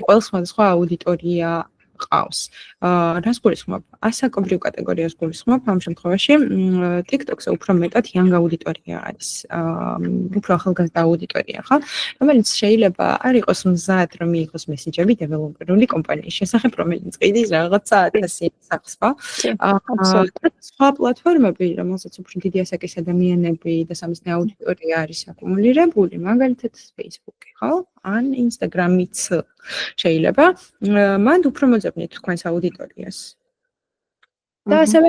ყველა სხვა აუდიტორია ყავს. რას გულისხმობ? ასაკობრივ კატეგორიას გულისხმობ, ამ შემთხვევაში TikTok-ზე უფრო მეტად young აუდიტორია არის, უფრო ახალგაზრდა აუდიტორია, ხო? რომელიც შეიძლება არ იყოს მზად, რომ მიიღოს მესენჯები დეველოპერული კომპანიის შესახებ, რომელიც ყიდის რაღაცა 1000 სახს, ხო? სხვა პლატფორმები, რომელსაც უფრო დიდი ასაკის ადამიანები და სამიზნე აუდიტორია არის აკუმულირებული, მაგალითად Facebook-ი, ხო? ან Instagram-იც შეიძლება, მანდ უფრო მოძებნით თქვენს აუდიტორიას. და ასევე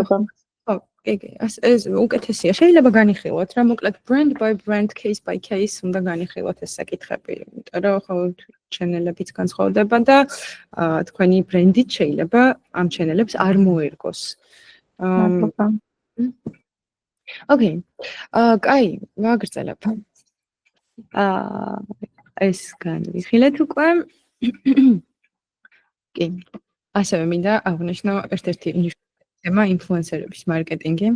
ხო, კი, ეს უკეთესია. შეიძლება განიხილოთ რა, მოკლედ brand by brand, case by case უნდა განიხილოთ ეს საკითხები, იმიტომ რომ ხო ჩენელებიც განსხვავდება და თქვენი ბრენდით შეიძლება ამ ჩენელებს არ მოერგოს. ოკეი. კაი, ვაგრძელებ. ეს განვიხილეთ უკვე. კი. ასევე მინდა აღნიშნო ერთ-ერთი თემა ინფლუენსერების მარკეტინგი,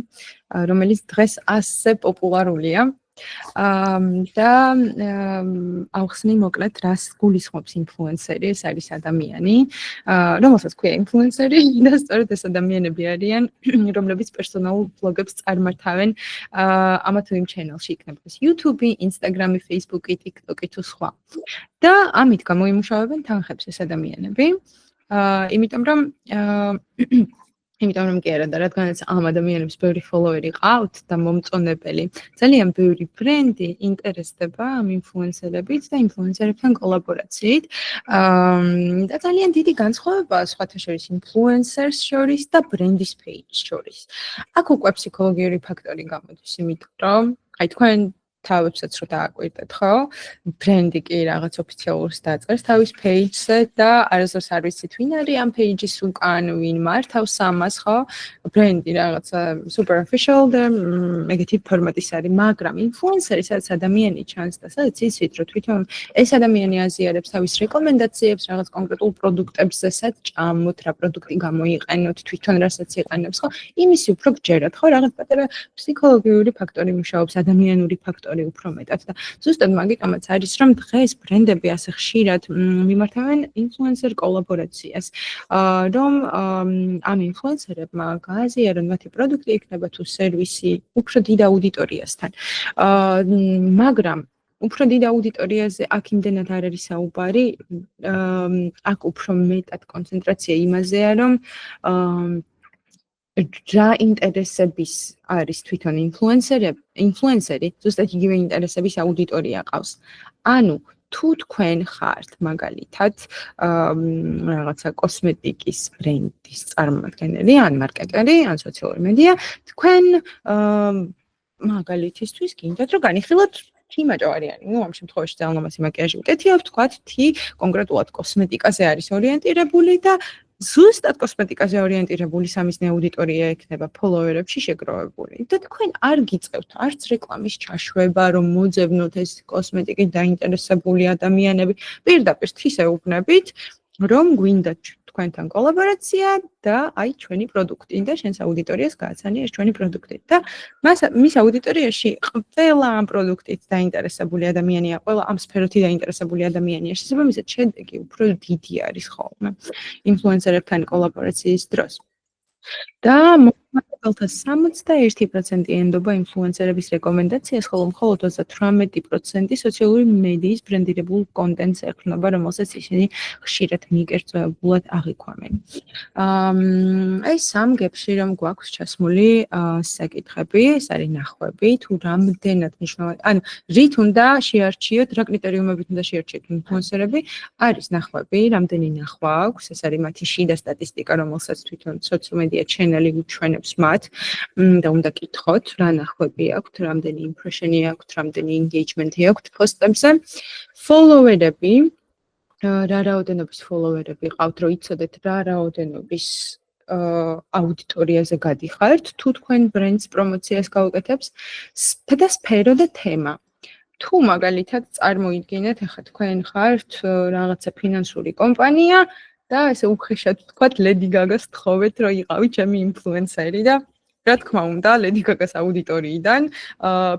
რომელიც დღეს ასე პოპულარულია. და ავხსნი მოკლედ რას გულისხმობს ინფლუენსერი, ეს არის ადამიანი, რომელსაც ქვია ინფლუენსერი და სწორედ ეს ადამიანები არიან, რომლებიც პერსონალურ ბლოგებს წარმართავენ ამა თუ იმ ჩენელში, იქნება ეს YouTube-ი, Instagram-ი, Facebook-ი, TikTok-ი თუ სხვა. და ამით გამოიმუშავებენ თანხებს ეს ადამიანები. იმიტომ რომ კი არა და რადგანაც ამ ადამიანებს ბევრი ფოლოვერი ყავთ და მომწონებელი, ძალიან ბევრი ბრენდი ინტერესდება ამ ინფლუენსერებით და ინფლუენსერებთან კოლაბორაციით. და ძალიან დიდი განსხვავებაა სხვათა შორის ინფლუენსერს შორის და ბრენდის პეიჯს შორის. აქ უკვე ფსიქოლოგიური ფაქტორი გამოდის, იმიტომ რომ აი თქვენ თავებსაც რო დააკვირდეთ, ხო? ბრენდი კი რაღაც ოფიციალურს დაწერს თავის პეიჯზე და არასდროს არ ვიცით ვინ არის ამ პეიჯის უკან, ვინ მართავს ამას, ხო? ბრენდი რაღაცა super official და ეგეთი ფორმატის არის, მაგრამ ინფლუენსერი სადაც ადამიანი ჩანს და სადაც იცით, რომ თვითონ ეს ადამიანი აზიარებს თავის რეკომენდაციებს რაღაც კონკრეტულ პროდუქტებზე, სადაც ჭამოთ, რა პროდუქტი გამოიყენოთ, თვითონ რასაც იყენებს, ხო? იმისი უფრო გჯერათ, ხო? რაღაც პატარა ფსიქოლოგიური ფაქტორი მუშაობს, ადამიანური ფაქტორი უფრო მეტად და ზუსტად მაგიტომაც არის რომ დღეს ბრენდები ასე ხშირად მიმართავენ ინფლუენსერ კოლაბორაციას რომ ამ ინფლუენსერებმა გააზიარონ მათი პროდუქტი იქნება თუ სერვისი უფრო დიდ აუდიტორიასთან მაგრამ უფრო დიდ აუდიტორიაზე აქ იმდენად არ არის საუბარი, აქ უფრო მეტად კონცენტრაცია იმაზეა, რომ რა ინტერესების არის თვითონ ინფლუენსერი, ზუსტად იგივე ინტერესების აუდიტორია ყავს. ანუ თუ თქვენ ხართ მაგალითად რაღაცა კოსმეტიკის ბრენდის წარმომადგენელი, ან მარკეტერი, ან სოციალური მედია, თქვენ მაგალითისთვის გინდათ რომ განიხილოთ თიმაჭარიანი, ამ შემთხვევაში ძალამასი მაკიაჟი უკეთიათ, თქვათ თი კონკრეტულად კოსმეტიკაზე არის ორიენტირებული და ზუსტად კოსმეტიკაზე ორიენტირებული სამიზნე აუდიტორია ექნება ფოლოვერებში შეგროვებული. და თქვენ არ გიწევთ არც რეკლამის ჩაშვება, რომ მოძებნოთ ეს კოსმეტიკით დაინტერესებული ადამიანები, პირდაპირ თისეუბნებით, რომ გვინდა თქვენთან კოლაბორაცია და აი ჩვენი პროდუქტი და შენს აუდიტორიას გააცანია ეს ჩვენი პროდუქტი. და მის აუდიტორიაში ყველა ამ პროდუქტით დაინტერესებული ადამიანია, ყველა ამ სფეროთი დაინტერესებული ადამიანია. შესაბამისად, შედეგი უფრო დიდი არის ხოლმე ინფლუენსერებთან კოლაბორაციის დროს. და მომხმარებელთა 61% ენდობა ინფლუენსერების რეკომენდაციას, ხოლო მხოლოდ 38% სოციალური მედიის ბრენდირებულ კონტენტს ეყრდნობა, რომელსაც ისინი ხშირად მიკერძოებულად აღიქვამენ. ეს სამ გებში რომ გვაქვს ჩასმული საკითხები, ეს არის ნახვები, თუ რამდენად მნიშვნელოვანი, ანუ რით უნდა შეარჩიოთ, რა კრიტერიუმებით უნდა შეარჩიოთ ინფლუენსერები, არის ნახვები, რამდენი ნახვა აქვს, ეს არის მათი შიდა სტატისტიკა, რომელსაც თვითონ სოციომედია ჩენელი უჩვენებს მათ და უნდა კითხოთ, რა ნახვები აქვთ, რამდენი იმპრეშენი აქვთ, რამდენი ინგეიჯმენტი აქვთ პოსტებზე. ფოლოვერები, რა რაოდენობის ფოლოვერები ყავთ, რომ იცოდეთ რა რაოდენობის აუდიტორიაზე გადიხართ, თუ თქვენ ბრენდს პრომოციას გაუკეთებს და სფერო და თემა. თუ მაგალითად წარმოიდგინეთ, ახლა თქვენ ხართ რაღაცა ფინანსური კომპანია და ესე უხეშად ვთქვათ, Lady Gaga-ს თხოვეთ, რომ იყავი ჩემი ინფლუენსერი და რა თქმა უნდა, Lady Gaga-ს აუდიტორიიდან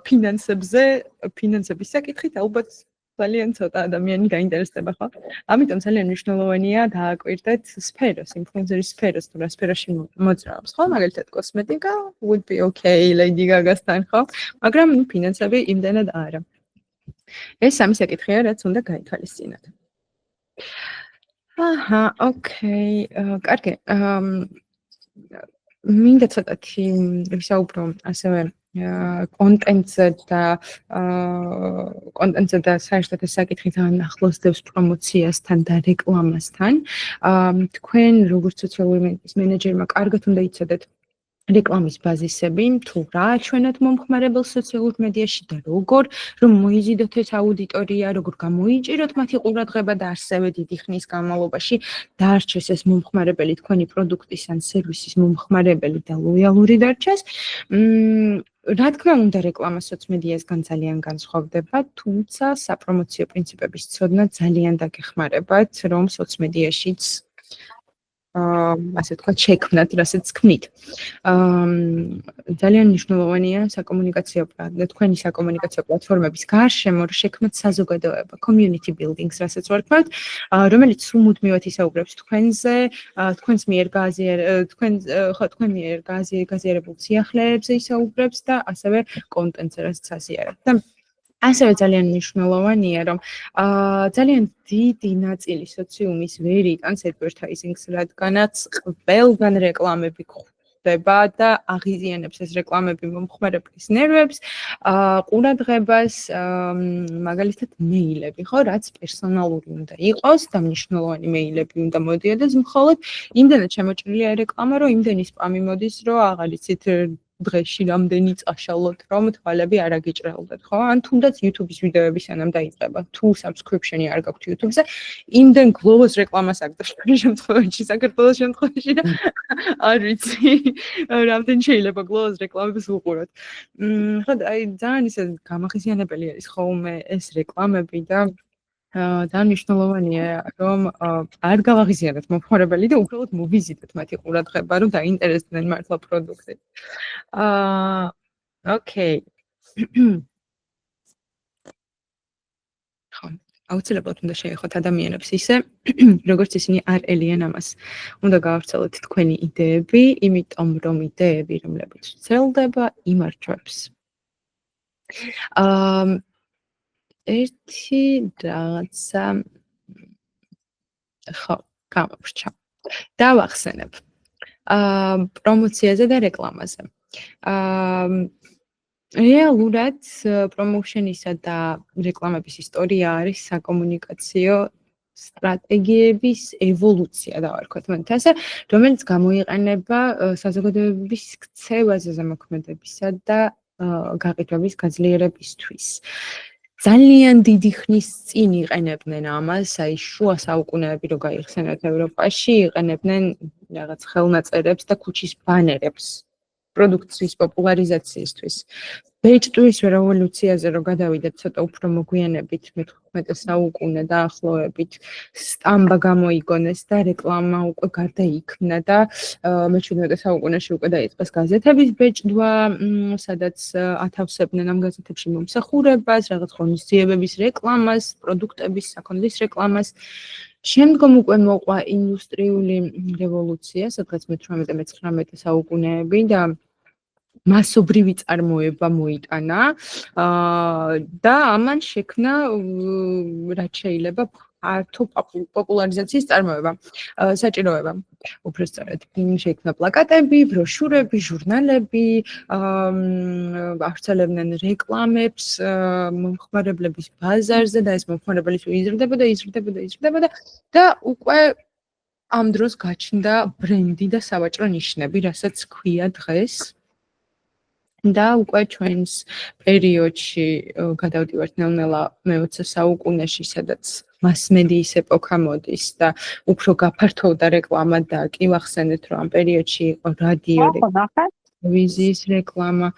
ფინანსების საკითხით ალბათ ძალიან ცოტა ადამიანი გაინტერესდება, ხო? ამიტომ ძალიან მნიშვნელოვანია დააკვირდეთ სფეროს, ინფლუენსერის სფეროს, თუ რა სფეროში მოძრაობს, ხო? მაგალითად, კოსმეტიკა would be okay Lady Gaga-სთან, ხო? მაგრამ ფინანსები იმდენად არა. ეს სამი საკითხია, რაც უნდა გაითვალისწინოთ. აჰა, ოკეი, კარგი. მინდა ცოტათი ვისაუბრო ასევე კონტენტზე და საერთოდ ეს საკითხი ძალიან ახლოს დევს პრომოციასთან და რეკლამასთან. თქვენ როგორც სოციალური მედიის მენეჯერმა კარგად უნდა იცოდეთ რეკლამის ბაზისები, თუ რა აჩვენოთ მომხმარებელს სოციალურ მედიაში და როგორ, რომ მოიზიდოთ ეს აუდიტორია, როგორ გამოიჭიროთ მათი ყურადღება და ასევე დიდი ხნის განმავლობაში დარჩეს ეს მომხმარებელი თქვენი პროდუქტის ან სერვისის მომხმარებელი და ლოიალური დარჩეს. რა თქმა უნდა, რეკლამა სოციმედიასგან ძალიან განსხვავდება, თუმცა საპრომოციო პრინციპების ცოდნა ძალიან დაგეხმარებათ, რომ სოციმედიაშიც ასე ვთქვათ, შექმნათ, რასაც ქმნით. ძალიან მნიშვნელოვანია საკომუნიკაციო თქვენი საკომუნიკაციო პლატფორმების გარშემო შექმნათ საზოგადოება, community buildings, რასაც ვარქმევთ, რომელიც სულ მუდმივად ისაუბრებს თქვენზე, თქვენს მიერ გაზიარებულ სიახლეებზე ისაუბრებს და ასევე კონტენტზე, რასაც აზიარებთ. და ასევე ძალიან მნიშვნელოვანია, რომ ძალიან დიდი ნაწილი სოციუმის ვერ იტანს advertising-ს, რადგანაც ყველგან რეკლამები ხდება და აღიზიანებს ეს რეკლამები მომხმარებლის ნერვებს, ყურადღებას, მაგალითად მეილები, ხო, რაც პერსონალური უნდა იყოს და მნიშვნელოვანი მეილები უნდა მოდიოდეს, მხოლოდ იმდენად შემოჭრილია რეკლამა, რომ იმდენი სპამი მოდის, რომ აღარ იცით დღეში რამდენი წაშალოთ, რომ თვალები არ აგიჭრელდეთ, ხო? ან თუნდაც YouTube-ის ვიდეოები სანამ დაიწყება, თუ subscription-ი არ გაქვთ YouTube-ზე, იმდენ გლოვოს რეკლამას აგდებს შემთხვევაში, საქართველოს შემთხვევაში და არ ვიცი, რამდენი შეიძლება გლოვოს რეკლამებს უყუროთ. ხო, აი ძალიან ისე გამახიზიანებელი არის ხოლმე ეს რეკლამები და ძალიან მნიშვნელოვანია, რომ არ გავაღიზიანოთ მომხმარებელი და უბრალოდ მოვიზიდოთ მათი ყურადღება, რომ დაინტერესდნენ მართლა პროდუქტით. ოკეი. ხო, აუცილებლად უნდა შეეხოთ ადამიანებს ისე, როგორც ისინი არ ელიან ამას. უნდა გაავრცელოთ თქვენი იდეები, იმიტომ რომ იდეები, რომლებიც ვრცელდება, იმარჯვებს. ერთი რაღაცა ხო, გამოვრჩა. დავახსენებ. პრომოციაზე და რეკლამაზე. რეალურად პრომოუშენისა და რეკლამების ისტორია არის საკომუნიკაციო სტრატეგიების ევოლუცია დავარქვათ მით ასე, რომელიც გამოიყენება საზოგადოების ქცევაზე ზემოქმედებისა და გაყიდვების გაძლიერებისთვის. ძალიან დიდი ხნის წინ იყენებდნენ ამას, აი შუა საუკუნეები რო გაიხსენოთ ევროპაში, იყენებდნენ რაღაც ხელნაწერებს და ქუჩის ბანერებს პროდუქციის პოპულარიზაციისთვის. ბეჭდვის რევოლუციაზე რო გადავიდეთ ცოტა უფრო მოგვიანებით მე-15 საუკუნე დაახლოებით, სტამბა გამოიგონეს და რეკლამა უკვე გარდაიქმნა და მე-17 საუკუნეში უკვე დაიწყეს გაზეთების ბეჭდვა, სადაც ათავსებდნენ ამ გაზეთებში მომსახურებას, რაღაც ღონისძიებების რეკლამას, პროდუქტების, საქონლის რეკლამას. შემდგომ უკვე მოყვა ინდუსტრიული რევოლუცია, სადღაც მე-18-19 საუკუნეები და მასობრივი წარმოება მოიტანა და ამან შექმნა რაც შეიძლება ფართო პოპულარიზაციის წარმოება, საჭიროება. უფრო სწორედ, შეიქმნა პლაკატები, ბროშურები, ჟურნალები, ავრცელებდნენ რეკლამებს მომხმარებლების ბაზარზე და ეს მომხმარებელი იზრდებოდა და უკვე ამ დროს გაჩნდა ბრენდი და სავაჭრო ნიშნები, რასაც ქვია დღეს. და უკვე ჩვენს პერიოდში გადავდივართ ნელ-ნელა მე-20 საუკუნეში, სადაც მასმედიის ეპოქა მოდის და უფრო გაფართოვდა რეკლამა და კი ვახსენეთ, რომ ამ პერიოდში იყო რადიო, ტელევიზიის რეკლამა.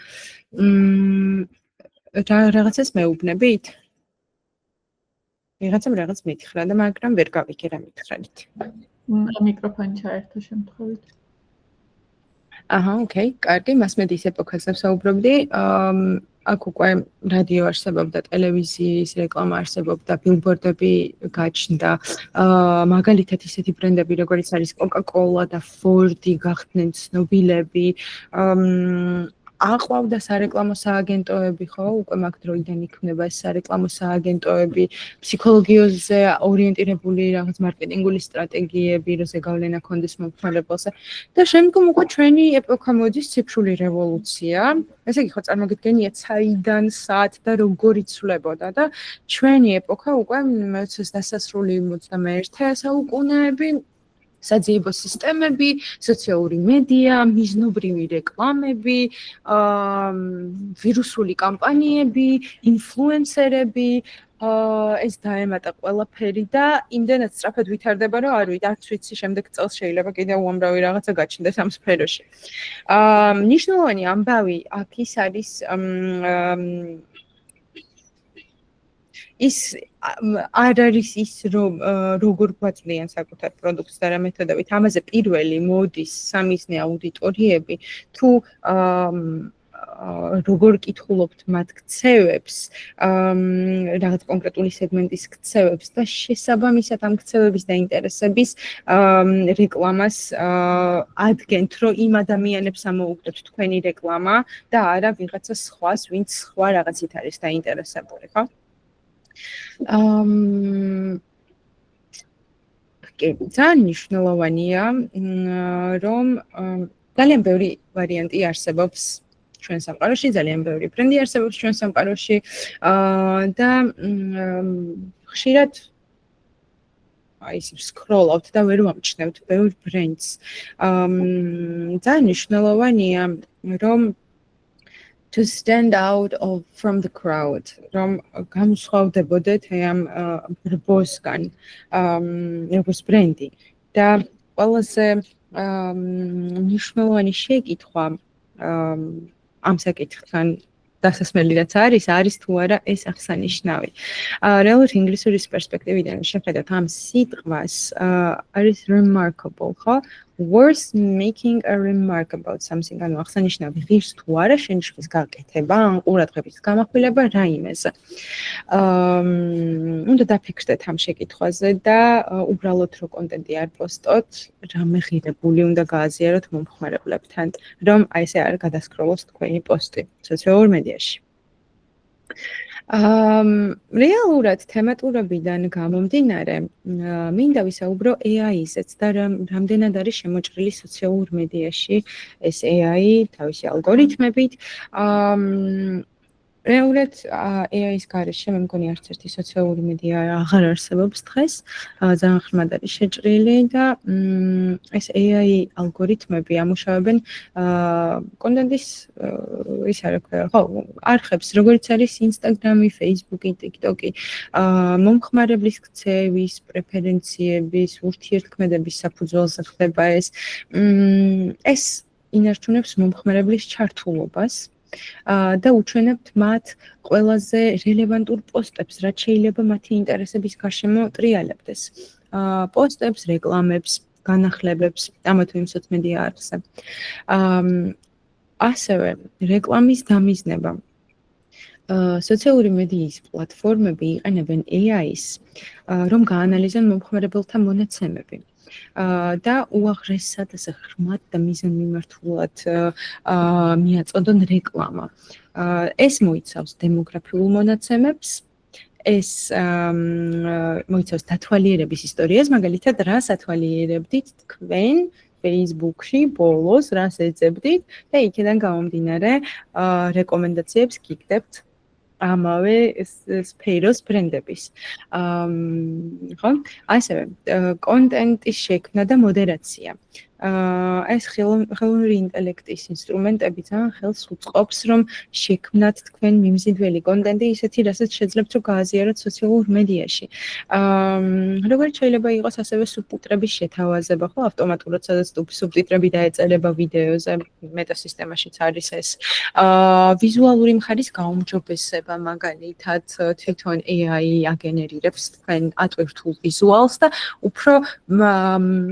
რაღაცას მეუბნებით? ვიღაცამ რაღაც მითხრა და მაგრამ ვერ გავიგე რა მითხრით. მიკროფონი ჩაერთო შემთხვევით. ოკეი, კარგი, მასმედიის ეპოქაზე ვსაუბრობდი. აქ უკვე რადიო არსებობდა, ტელევიზიის რეკლამა არსებობდა, ბილბორდები გაჩნდა. მაგალითად ისეთი ბრენდები, როგორიც არის Coca-Cola და Ford-ი გახდნენ ცნობილები. აყვავდა სარეკლამო სააგენტოები, ხო? უკვე მაგ დროიდან იქმნება ეს სარეკლამო სააგენტოები, ფსიქოლოგიაზე ორიენტირებული რაღაც მარკეტინგული სტრატეგიები, როზე გავლენა ქონდეს მომხმარებელზე. და შემდგომ უკვე ჩვენი ეპოქა მოდის ციფრული რევოლუცია. ესე იგი, ხო წარმოგიდგენიათ, საიდან, სად და როგორ იცვლებოდა და ჩვენი ეპოქა უკვე მე-20 დასასრული 21 საუკუნეები. საძიებო სისტემები, სოციალური მედია, მიზნობრივი რეკლამები, ვირუსული კამპანიები, ინფლუენსერები, ეს დაემატა ყველაფერი და იმდენად სწრაფად ვითარდება, რომ არ ვიცი, შემდეგ წელს შეიძლება კიდევ უამრავი რაღაცა გაჩნდეს ამ სფეროში. მნიშვნელოვანი ამბავი აქ ის არის ის არ არის ის რომ როგორ გვაწვდიან საკუთარ პროდუქტს და რა მეთოდებით. ამაზე პირველი მოდის სამიზნე აუდიტორიები თუ როგორ კითხულობთ მათ ქცევებს, რაღაც კონკრეტული სეგმენტის ქცევებს და შესაბამისად ამ ქცევების და ინტერესების რეკლამას ადგენთ, რომ იმ ადამიანებს ამოუგდოთ თქვენი რეკლამა და არა ვიღაცა სხვას, ვინც სხვა რაღაცით არის დაინტერესებული, ხო? ძალიან მნიშვნელოვანია, რომ ძალიან ბევრი ვარიანტი არსებობს ჩვენ სამყაროში, ძალიან ბევრი ბრენდი არსებობს ჩვენ სამყაროში და ხშირად ის სკროლავთ და ვერ ვამჩნევთ ბევრ ბრენდს. ძალიან მნიშვნელოვანია, რომ to stand out from the crowd, რომ გამოსხვავდებოდეთ ამ ბრბოსგან, როგორც ბრენდი. და ყველაზე მნიშვნელოვანი შეკითხვა ამ საკითხთან დასასმელი რაც არის თუ არა ეს აღსანიშნავი. რეალურად ინგლისურის პერსპექტივიდან შეხედათ ამ სიტყვას არის remarkable, ხო? Worth making a remark about something. ანუ აღსანიშნავი ღირს თუ არა შენიშვნის გაკეთება, ან ყურადღების გამახვილება რაიმეზე. უნდა დაფიქრდეთ ამ შეკითხვაზე და უბრალოდ რო კონტენტი არ პოსტოთ, რამე ღირებული უნდა გააზიაროთ მომხმარებლებთან, რომ აი ესე არ გადასკროლოს თქვენი პოსტი სოციალურ მედიაში. რეალურად თემატურებიდან გამომდინარე, მინდა ვისაუბრო AI-ისეც და რამდენად არის შემოჭრილი სოციალურ მედიაში ეს AI თავისი ალგორითმებით. რეალურად AI-ის გარეშე მე მგონი არც ერთი სოციალური მედია აღარ არსებობს დღეს, ძალიან ხშირად არის შეჭრილი და ეს AI ალგორითმები ამუშავებენ კონტენტის ის არა ქვია, ხო, არხებს, როგორც არის Instagram-ი, Facebook-ი, TikTok-ი, მომხმარებლის ქცევის, პრეფერენციების, ურთიერთქმედების საფუძველზე ხდება ეს. ეს ინარჩუნებს მომხმარებლის ჩართულობას. და უჩვენებთ მათ ყველაზე რელევანტურ პოსტებს, რაც შეიძლება მათი ინტერესების გარშემო ტრიალებდეს. პოსტებს, რეკლამებს, განახლებებს, ამა თუ იმ სოციალურ არხზე. ასევე რეკლამის დამიზნება. სოციალური მედიის პლატფორმები იყენებენ AI-ს, რომ გაანალიზონ მომხმარებელთა მონაცემები. და უაღრესად ასე ღრმად და მიზანმიმართულად მიაწოდონ რეკლამა. ეს მოიცავს დემოგრაფიულ მონაცემებს, ეს მოიცავს დათვალიერების ისტორიას, მაგალითად, რას ათვალიერებდით თქვენ Facebook-ში ბოლოს, რას ეძებდით და იქიდან გამომდინარე რეკომენდაციებს გიგდებთ ამავე სფეროს ბრენდების. ხო? ასევე კონტენტის შექმნა და მოდერაცია. ეს ხელოვნური ინტელექტის ინსტრუმენტები ძალიან ხელს უწყობს, რომ შექმნათ თქვენ მიმზიდველი კონტენტი ისეთი, რასაც შეძლებთ რომ გააზიაროთ სოციალურ მედიაში. როგორც შეიძლება იყოს ასევე სუბტიტრების შეთავაზება, ხო, ავტომატურად სადაც სუბტიტრები დაეწერება ვიდეოზე, მეტასისტემაშიც არის ეს. ვიზუალური მხარის გაუმჯობესება, მაგალითად, თვითონ AI აგენერირებს თქვენ ატვირთულ ვიზუალს და უფრო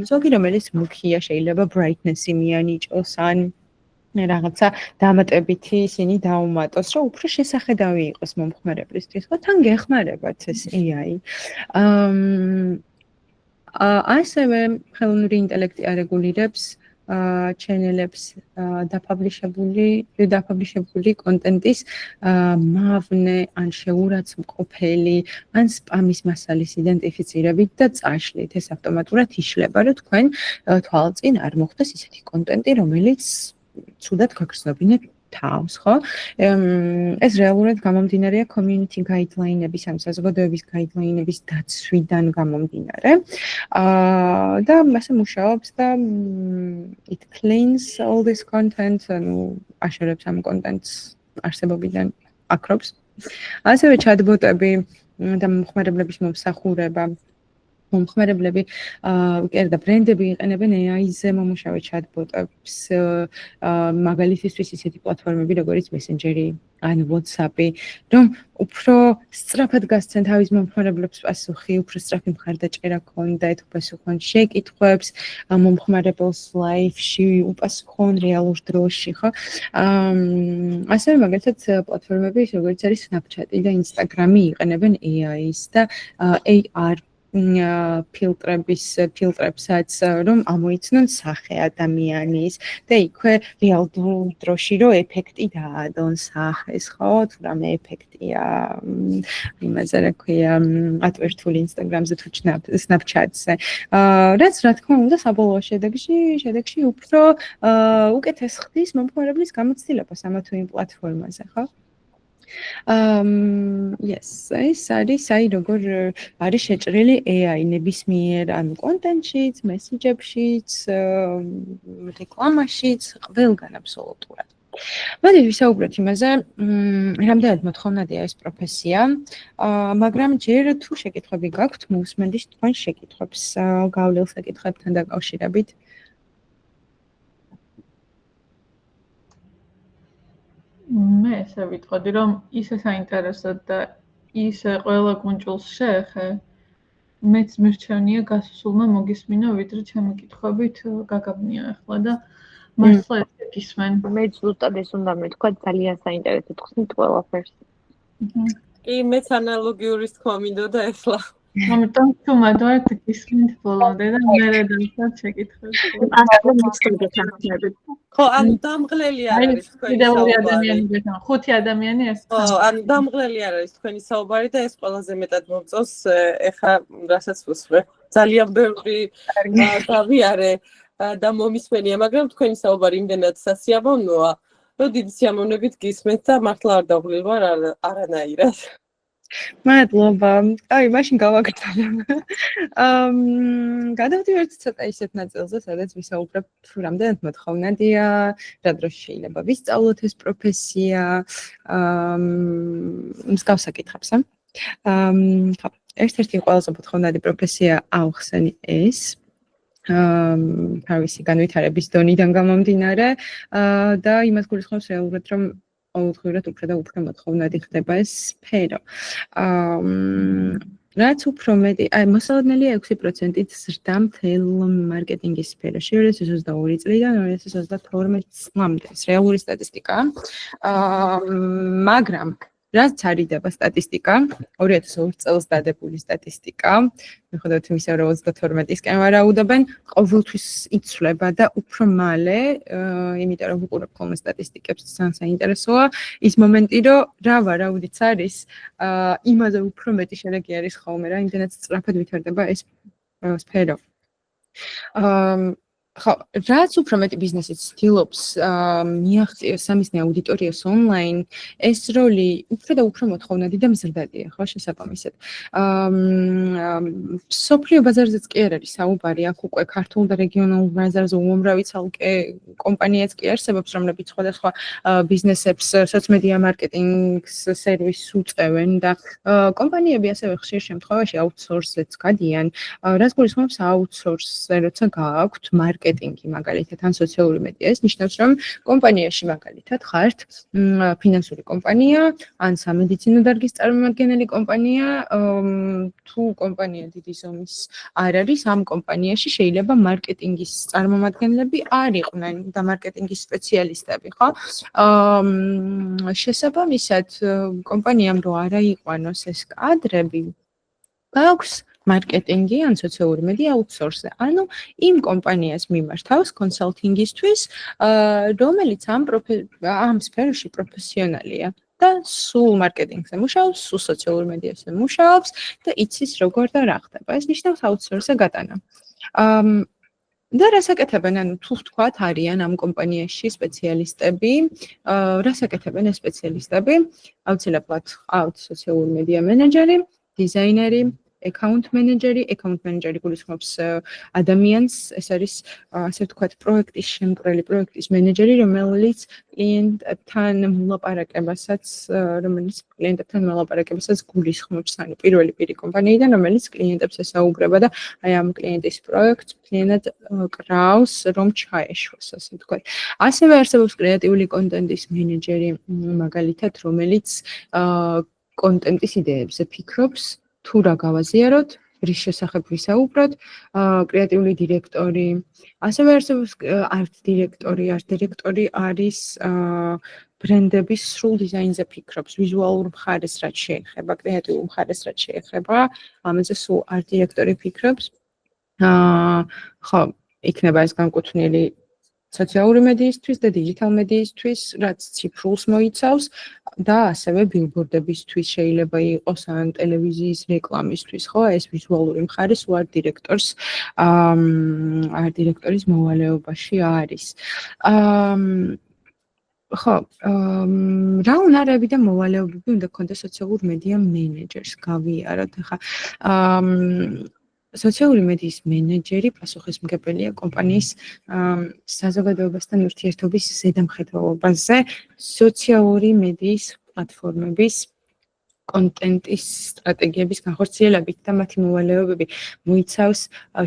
ზოგი რომელიც მუქია შეიძლება brightness-ი მიანიჭოს ან რაღაცა დამატებითი ისინი დაუმატოს, რომ უფრო შესახედავი იყოს მომხმარებლისთვის, ხო, თან გეხმარებათ ეს AI. ასევე ხელოვნური ინტელექტი არეგულირებს ჩენელებს დაფაბლიშებული კონტენტის მავნე ან შეურაცხმყოფელი ან სპამის მასალის იდენტიფიცირებით და წაშლით. ეს ავტომატურად იშლება, რომ თქვენ თვალწინ არ მოხდეს ისეთი კონტენტი, რომელიც ცუდად გაგრძნობინეთ თავს, ხო? ეს რეალურად გამომდინარეა community guideline-ების, ამ საზოგადოების guideline-ების დაცვიდან გამომდინარე. და მასე მუშაობს და it cleans all this content, ანუ აშორებს ამ კონტენტს არსებობიდან აკრობს. ასევე chatbot-ები და მომხმარებლების მომსახურება. მომხმარებლები და ბრენდები იყენებენ AI-ზე მომუშავე chatbot-ებს, მაგალითისთვის ისეთი პლატფორმები, როგორც Messenger-ი ან WhatsApp-ი, რომ უფრო სწრაფად გასცენ თავის მომხმარებლებს პასუხი, უფრო სწრაფი მხარდაჭერა გქონდეთ, უპასუხონ შეკითხვებს, მომხმარებელს live-ში უპასუხონ რეალურ დროში, ხო? ასევე მაგალითად პლატფორმები, როგორც არის Snapchat-ი და Instagram-ი იყენებენ AI-ს და AR ფილტრებსაც რომ ამოიცნონ სახე ადამიანის და იქვე რეალურ დროში რო ეფექტი დაადონ სახეს, ხო, თუ რამე ეფექტია იმაზე რა ქვია ატვირთული Instagram-ზე თუ Snapchat-ზე. რაც რა თქმა უნდა საბოლოო შედეგში უფრო უკეთეს ხდის მომხმარებლის გამოცდილებას ამა თუ იმ პლატფორმაზე, ხო? Yes, ეს არის აი როგორ არის შეჭრილი AI ნებისმიერ ან კონტენტშიც, მესიჯებშიც, რეკლამაშიც, ყველგან აბსოლუტურად. მოდით ვისაუბროთ იმაზე, რამდენად მოთხოვნადია ეს პროფესია, მაგრამ ჯერ თუ შეკითხვები გაქვთ, მოусმენთ თქვენ შეკითხვებს გავლილ საკითხებთან დაკავშირებით. მე ესე ვიტყოდი, რომ ისე საინტერესოდ და ისე ყველა გუნჭულს შეეხე, მეც მირჩევნია გასულმა მოგისმინა, ვიდრე ჩემი კითხვებით გაგაბნია ახლა და მართლა ესე გისმენ. მეც ზუსტად ეს უნდა მეთქვა, ძალიან საინტერესოდ ხსნით ყველაფერს. კი, მეც ანალოგიური თქვა მინდოდა ახლა. ამიტომ თუმად ვარ გისმენთ ბოლომდე და მე რედაქტორად შეკითხებ. ასწავლე მისწოდეთ ახსნებით. ხო, ანუ დამღლელი არ არის თქვენი კიდევ ორი საუბარი. ადამიანი გეთან, 5 ადამიანი ეს. ხო, ანუ დამღლელი არ არის თქვენი საუბარი და ეს ყველაზე მეტად მომწონს ეხა რასაც ვუსმენ. ძალიან ბევრი გავიარე და მომისმენია, მაგრამ თქვენი საუბარი იმდენად სასიამოვნოა, რომ დიდი სიამოვნებით გისმენთ და მართლა არ დავღლილ ვარ არანაირად. მადლობა. აი, მაშინ გავაკეთებ. გადავდივართ ცოტა ისეთ ნაწილზე, სადაც ვისაუბრებ თუ რამდენად მოთხოვნადია, რა დროს შეიძლება ვისწავლოთ ეს პროფესია, მსგავს საკითხებს. ხო, ერთ-ერთი ყველაზე მოთხოვნადი პროფესია ავხსენი ეს. თავისი განვითარების დონიდან გამომდინარე და იმას გულისხმობს რეალურად, რომ ყოველდღიურად უფრო და უფრო მოთხოვნადი ხდება ეს სფერო. რაც უფრო მეტი, აი მოსალოდნელია 6%-ით ზრდა მთელ მარკეტინგის სფეროში 2022 წლიდან 2022 წლამდე. ეს რეალური სტატისტიკაა. მაგრამ რაც არიდება სტატისტიკა, 2002 წელს დადებული სტატისტიკა, მიუხედავად იმისა, რომ 32-ისკენ ვარაუდობენ, ყოველთვის იცვლება და უფრო მალე, იმიტომ რომ ვუყურებ ხოლმე სტატისტიკებს, ძალიან საინტერესოა ის მომენტი, რომ რა ვარაუდიც არის, იმაზე უფრო მეტი შედეგი არის ხოლმე რა, იმდენად სწრაფად ვითარდება ეს სფერო. ხო, რაც უფრო მეტი ბიზნესი ცდილობს მიაღწიოს სამიზნე აუდიტორიას ონლაინ, ეს როლი უფრო და უფრო მოთხოვნადი და მზრდადია, ხო, შესაბამისად. მსოფლიო ბაზარზეც კი არ არის საუბარი, აქ უკვე ქართულ და რეგიონალურ ბაზარზე უამრავი ცალკე კომპანიაც კი არსებობს, რომლებიც სხვადასხვა ბიზნესებს სოციმედია მარკეტინგს სერვისს უწევენ და კომპანიები ასევე ხშირ შემთხვევაში აუთსორსზეც გადიან, რაც გულისხმობს აუთსორსზე, როცა გააქვთ მარკეტინგი მაგალითად ან სოციალური მედია, ეს ნიშნავს, რომ კომპანიაში მაგალითად ხართ ფინანსური კომპანია, ან სამედიცინო დარგის წარმომადგენელი კომპანია, თუ კომპანია დიდი ზომის არ არის, ამ კომპანიაში შეიძლება მარკეტინგის წარმომადგენლები არ იყვნენ და მარკეტინგის სპეციალისტები, ხო? შესაბამისად, კომპანიამ რო არა იყვანოს ეს კადრები, გააქვს მარკეტინგი ან სოციალური მედია აუთსორსზე. ანუ იმ კომპანიას მიმართავს კონსალტინგისთვის, რომელიც ამ სფეროში პროფესიონალია და სულ მარკეტინგზე მუშაობს, სულ სოციალურ მედიაზე მუშაობს და იცის როგორ და რა ხდება. ეს ნიშნავს აუთსორსზე გატანა. და რას აკეთებენ, ანუ თუ ვთქვათ, არიან ამ კომპანიაში სპეციალისტები, რას აკეთებენ ეს სპეციალისტები? აუცილებლად ყავთ სოციალური მედია მენეჯერი, დიზაინერი, account manager გულისხმობს ადამიანს, ეს არის ასე ვთქვათ, პროექტის შემკვრელი, პროექტის მენეჯერი, რომელიც კლიენტებთან გულისხმობს, ანუ პირველი პირი კომპანიიდან, რომელიც კლიენტებს ესაუბრება და აი ამ კლიენტის პროექტს მთლიანად კრავს, რომ ჩაეშვას, ასე ვთქვათ. ასევე არსებობს კრეატიული კონტენტის მენეჯერი, მაგალითად, რომელიც კონტენტის იდეებზე ფიქრობს, თუ რა გავაზიაროთ, რის შესახებ ვისაუბროთ, კრეატიული დირექტორი, ასევე არსებობს ართ-დირექტორი არის ბრენდების სრულ დიზაინზე ფიქრობს, ვიზუალურ მხარეს რაც შეეხება, კრეატიულ მხარეს რაც შეეხება, ამაზე სულ ართ-დირექტორი ფიქრობს. ხო, იქნება ეს განკუთვნილი სოციალური მედიისთვის და დიჯიტალ მედიისთვის, რაც ციფრულს მოიცავს და ასევე ბილბორდებისთვის შეიძლება იყოს ან ტელევიზიის რეკლამისთვის, ხო, ეს ვიზუალური მხარე სულ ართ-დირექტორის მოვალეობაში არის. ხო, რა უნარები და მოვალეობები უნდა გქონდეს სოციალურ მედია მენეჯერს, გავიაროთ ახლა. სოციალური მედიის მენეჯერი პასუხისმგებელია კომპანიის საზოგადოებასთან ურთიერთობის ზედამხედველობაზე, სოციალური მედიის პლატფორმების კონტენტის სტრატეგიების განხორციელებით და მათი მოვალეობები მოიცავს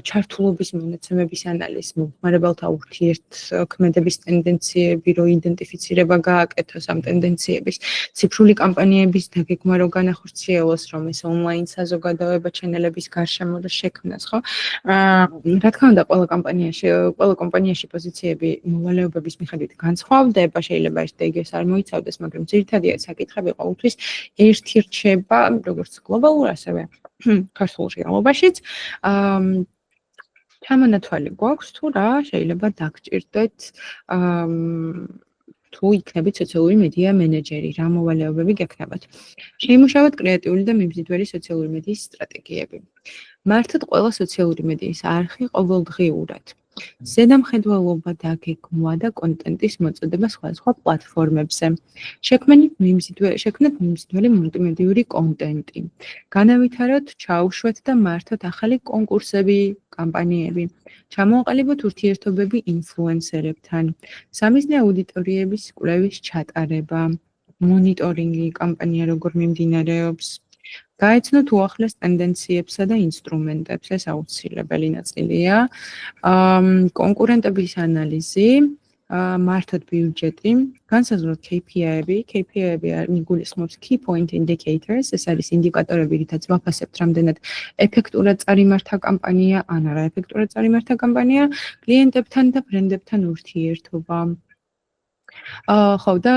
ჩართულობის მონაცემების ანალიზს, მომხმარებელთა ურთიერთქმედების ტენდენციები, რო იდენტიფიცირება გააკეთოს ამ ტენდენციების, ციფრული კამპანიების დაგეგმა რო განახორციელოს, რომ ეს ონლაინ საზოგადოება ჩენელების გარშემო და შექმნას, ხო? რა თქმა უნდა, ყველა კომპანიაში პოზიციები მოვალეობების მიხედვით განსხვავდება, შეიძლება ეს და იგეს არ მოიცავდეს, მაგრამ ძირითადია საკითხები ყოველთვის ერთ რჩება როგორც გლობალურ, ასევე ქართულ რეალობაშიც. ჩამონათვალი გვაქვს თუ რა შეიძლება დაგჭირდეთ თუ იქნებით სოციალური მედია მენეჯერი, რა მოვალეობები გექნებათ. შეიმუშავოთ კრეატიული და მიმზიდველი სოციალური მედიის სტრატეგიები. მართოთ ყველა სოციალური მედიის არხი ყოველდღიურად. ზედამხედველობა დაგეგმვა და კონტენტის მოწოდება სხვადასხვა პლატფორმებზე. შექმნით მიმზიდველი მულტიმედიური კონტენტი. განავითაროთ, ჩაუშვეთ და მართოთ ახალი კონკურსები, კამპანიები. ჩამოვაყალიბოთ ურთიერთობები ინფლუენსერებთან. სამიზნე აუდიტორიების კვლევის ჩატარება, მონიტორინგი კამპანია როგორ მიმდინარეობს. გაეცნოთ უახლეს ტენდენციებსა და ინსტრუმენტებს, ეს აუცილებელი ნაწილია. კონკურენტების ანალიზი, მართოთ ბიუჯეტი, განსაზღვროთ KPI-ები. KPI-ები მიგულისხმობს Key Point Indicators, ეს არის ინდიკატორები, რითაც ვაფასებთ, რამდენად ეფექტურად წარიმართა კამპანია, ან არა ეფექტურად წარიმართა კამპანია, კლიენტებთან და ბრენდებთან ურთიერთობა. ხო და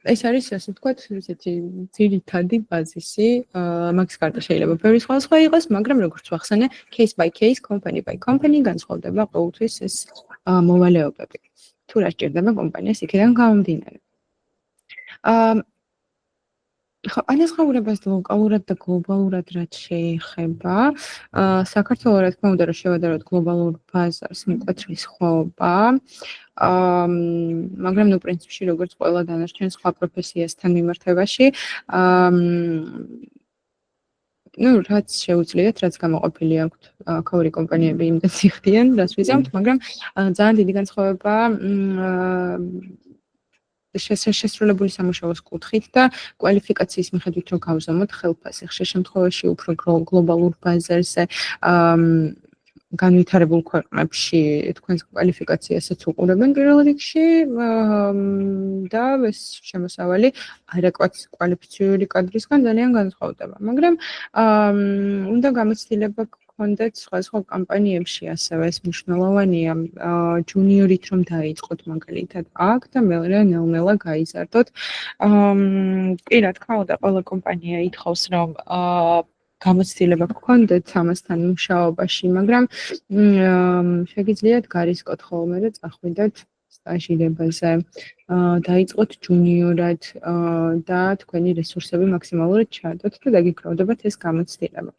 ეს არის ასე ვთქვათ, ესეთი ძირითადი ბაზისი. მაგის გარდა შეიძლება ბევრი სხვა იყოს, მაგრამ როგორც ვახსენე, case by case, company by company განსხვავდება ყოველთვის ეს მოვალეობები. თუ რა სჭირდება კომპანიას იქიდან გამომდინარე. ხო, ანაზღაურებას ლოკალურად და გლობალურად რაც შეეხება, საქართველოს რა თქმა უნდა, რომ შევადაროთ გლობალურ ბაზარს, მკვეთრი სხვაობა. მაგრამ ნუ პრინციპში როგორც ყველა დანარჩენ სხვა პროფესიასთან მიმართებაში, ნუ რაც შეუძლიათ, რაც გამოყოფილი აქვთ ქაური კომპანიები იმდენს იხდიან, რაც ვიზამთ, მაგრამ ძალიან დიდი განსხვავება შესრულებული სამუშაოს კუთხით და კვალიფიკაციის მიხედვით რო გავზომოთ ხელფასი. ხშირ შემთხვევაში უფრო გლობალურ ბაზარზე განვითარებულ ქვეყნებში თქვენს კვალიფიკაციასაც უყურებენ პირველ რიგში და ეს შემოსავალი ადეკვატ კვალიფიციური კადრისგან ძალიან განსხვავდება. მაგრამ უნდა გამოცდილება გქონდეთ სხვადასხვა კომპანიებში ასევე ეს მნიშვნელოვანია ჯუნიორით რომ დაიწყოთ მაგალითად აქ და მეორე ნელ-ნელა გაიზარდოთ. კი რა თქმა უნდა ყველა კომპანია ითხოვს რომ გამოცდილება გქონდეთ ამასთან მუშაობაში, მაგრამ შეგიძლიათ გარისკოთ ხოლმე და წახვიდეთ სტაჟირებაზე, დაიწყოთ ჯუნიორად და თქვენი რესურსები მაქსიმალურად ჩაადოთ და დაგიქროვდებათ ეს გამოცდილება.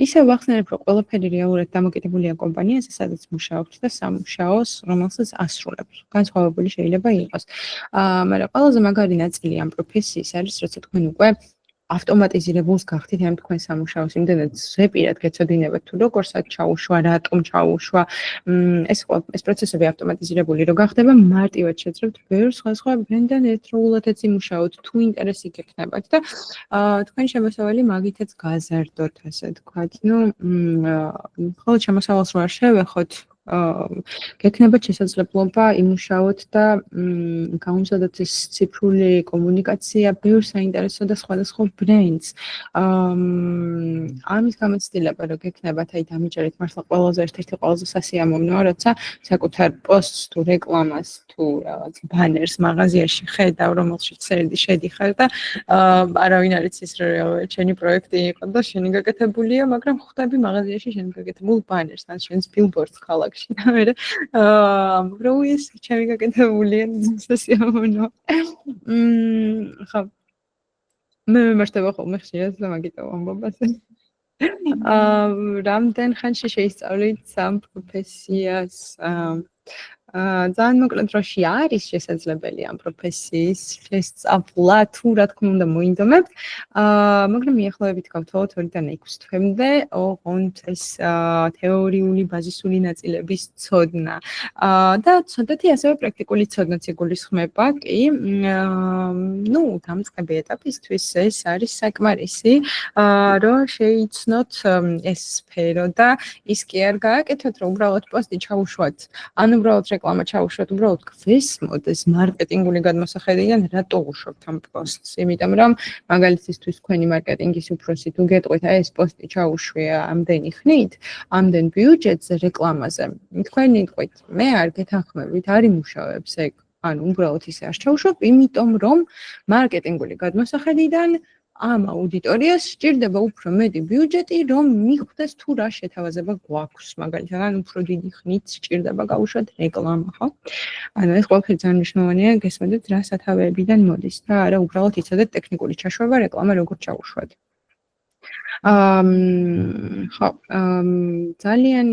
ისე ვახსენებ, რომ ყველაფერი რეალურად დამოკიდებულია კომპანიაზე, სადაც მუშაობთ და სამუშაოს, რომელსაც ასრულებთ. განსხვავებული შეიძლება იყოს. მაგრამ ყველაზე მაგარი ნაწილი ამ პროფესიის არის, როცა თქვენ უკვე ავტომატიზირებულს გახდით ამ თქვენ სამუშაოს, იმდენად ზეპირად გეცოდინებათ თუ როგორცაც ჩაუშვა, რატომ ჩაუშვა, ეს პროცესები ავტომატიზირებული რო გახდება, მარტივად შეძლებთ ბევრ სხვა ბრენდთან ერთდროულად იმუშაოთ, თუ ინტერესი გექნებათ და თქვენ შემოსავალი მაგითაც გაზარდოთ, ასე თქვათ. ნუ ხოლმე შემოსავალს რო არ შევეხოთ, გექნებათ შესაძლებლობა იმუშაოთ და გაუმზადოთ ეს ციფრული კომუნიკაცია ბევრ საინტერესო და სხვადასხვა ბრენდს. ამის გამოცდილება რომ გექნებათ, აი დამიჯერეთ მართლა ყველაზე ერთ-ერთი ყველაზე სასიამოვნოა, როცა საკუთარ პოსტს თუ რეკლამას თუ რაღაც ბანერს მაღაზიაში ხედავ, რომელშიც შედიხარ და არავინ არ იცის რომ ჩემი პროექტი იყო და შენი გაკეთებულია, მაგრამ ხვდები მაღაზიაში შენ გაკეთებულ ბანერს, ან შენს ბილბორდს ქალაქში. და რო ის ჩემი გაკეთებულია სასიამოვნო. ხო. მე მარტო ხოლმე ხშირად და მაგიტო ამბობას. რამდენ ხანში შეისწავლით სამ პროფესიას? ძალიან მოკლე დროში არის შესაძლებელი ამ პროფესიის შესწავლა, თუ რა თქმა უნდა მოინდომებთ, მაგრამ მიახლოებით გავთვალოთ 2-დან 6 თვემდე, ოღონდ ეს თეორიული ბაზისური ნაწილების ცოდნა და ცოდნათი ასევე პრაქტიკული ცოდნაც იგულისხმება, კი, ნუ დამწყები ეტაპისთვის ეს არის საკმარისი, რომ შეიცნოთ ეს სფერო და ის კი არ გააკეთოთ, რომ უბრალოდ პოსტი ჩაუშვათ, ან უბრალოდ რეკლამა ჩაუშვათ, უბრალოდ გვესმოთ ეს მარკეტინგული გადმოსახედიდან რატო უშვებთ ამ პოსტს, იმიტომ რომ მაგალითისთვის თქვენი მარკეტინგის უფროსი თუ გეტყვით, აი ეს პოსტი ჩაუშვია ამდენი ხნით, ამდენ ბიუჯეტზე რეკლამაზე, თქვენ იტყვით, მე არ გეთანხმებით, არ იმუშავებს ეგ. ანუ უბრალოდ ისე არ ჩაუშვებ, იმიტომ რომ მარკეტინგული გადმოსახედიდან ამ აუდიტორიას სჭირდება უფრო მეტი ბიუჯეტი, რომ მიხვდეს თუ რა შეთავაზება გვაქვს, მაგალითად, ან უფრო დიდი ხნით სჭირდება გავუშვათ რეკლამა, ხო? ანუ ეს ყველაფერი ძალიან მნიშვნელოვანია, გესმოდეთ რა სათავეებიდან მოდის და არა უბრალოდ იცოდეთ ტექნიკური ჩაშვება რეკლამა როგორ ჩაუშვათ. ხო, ძალიან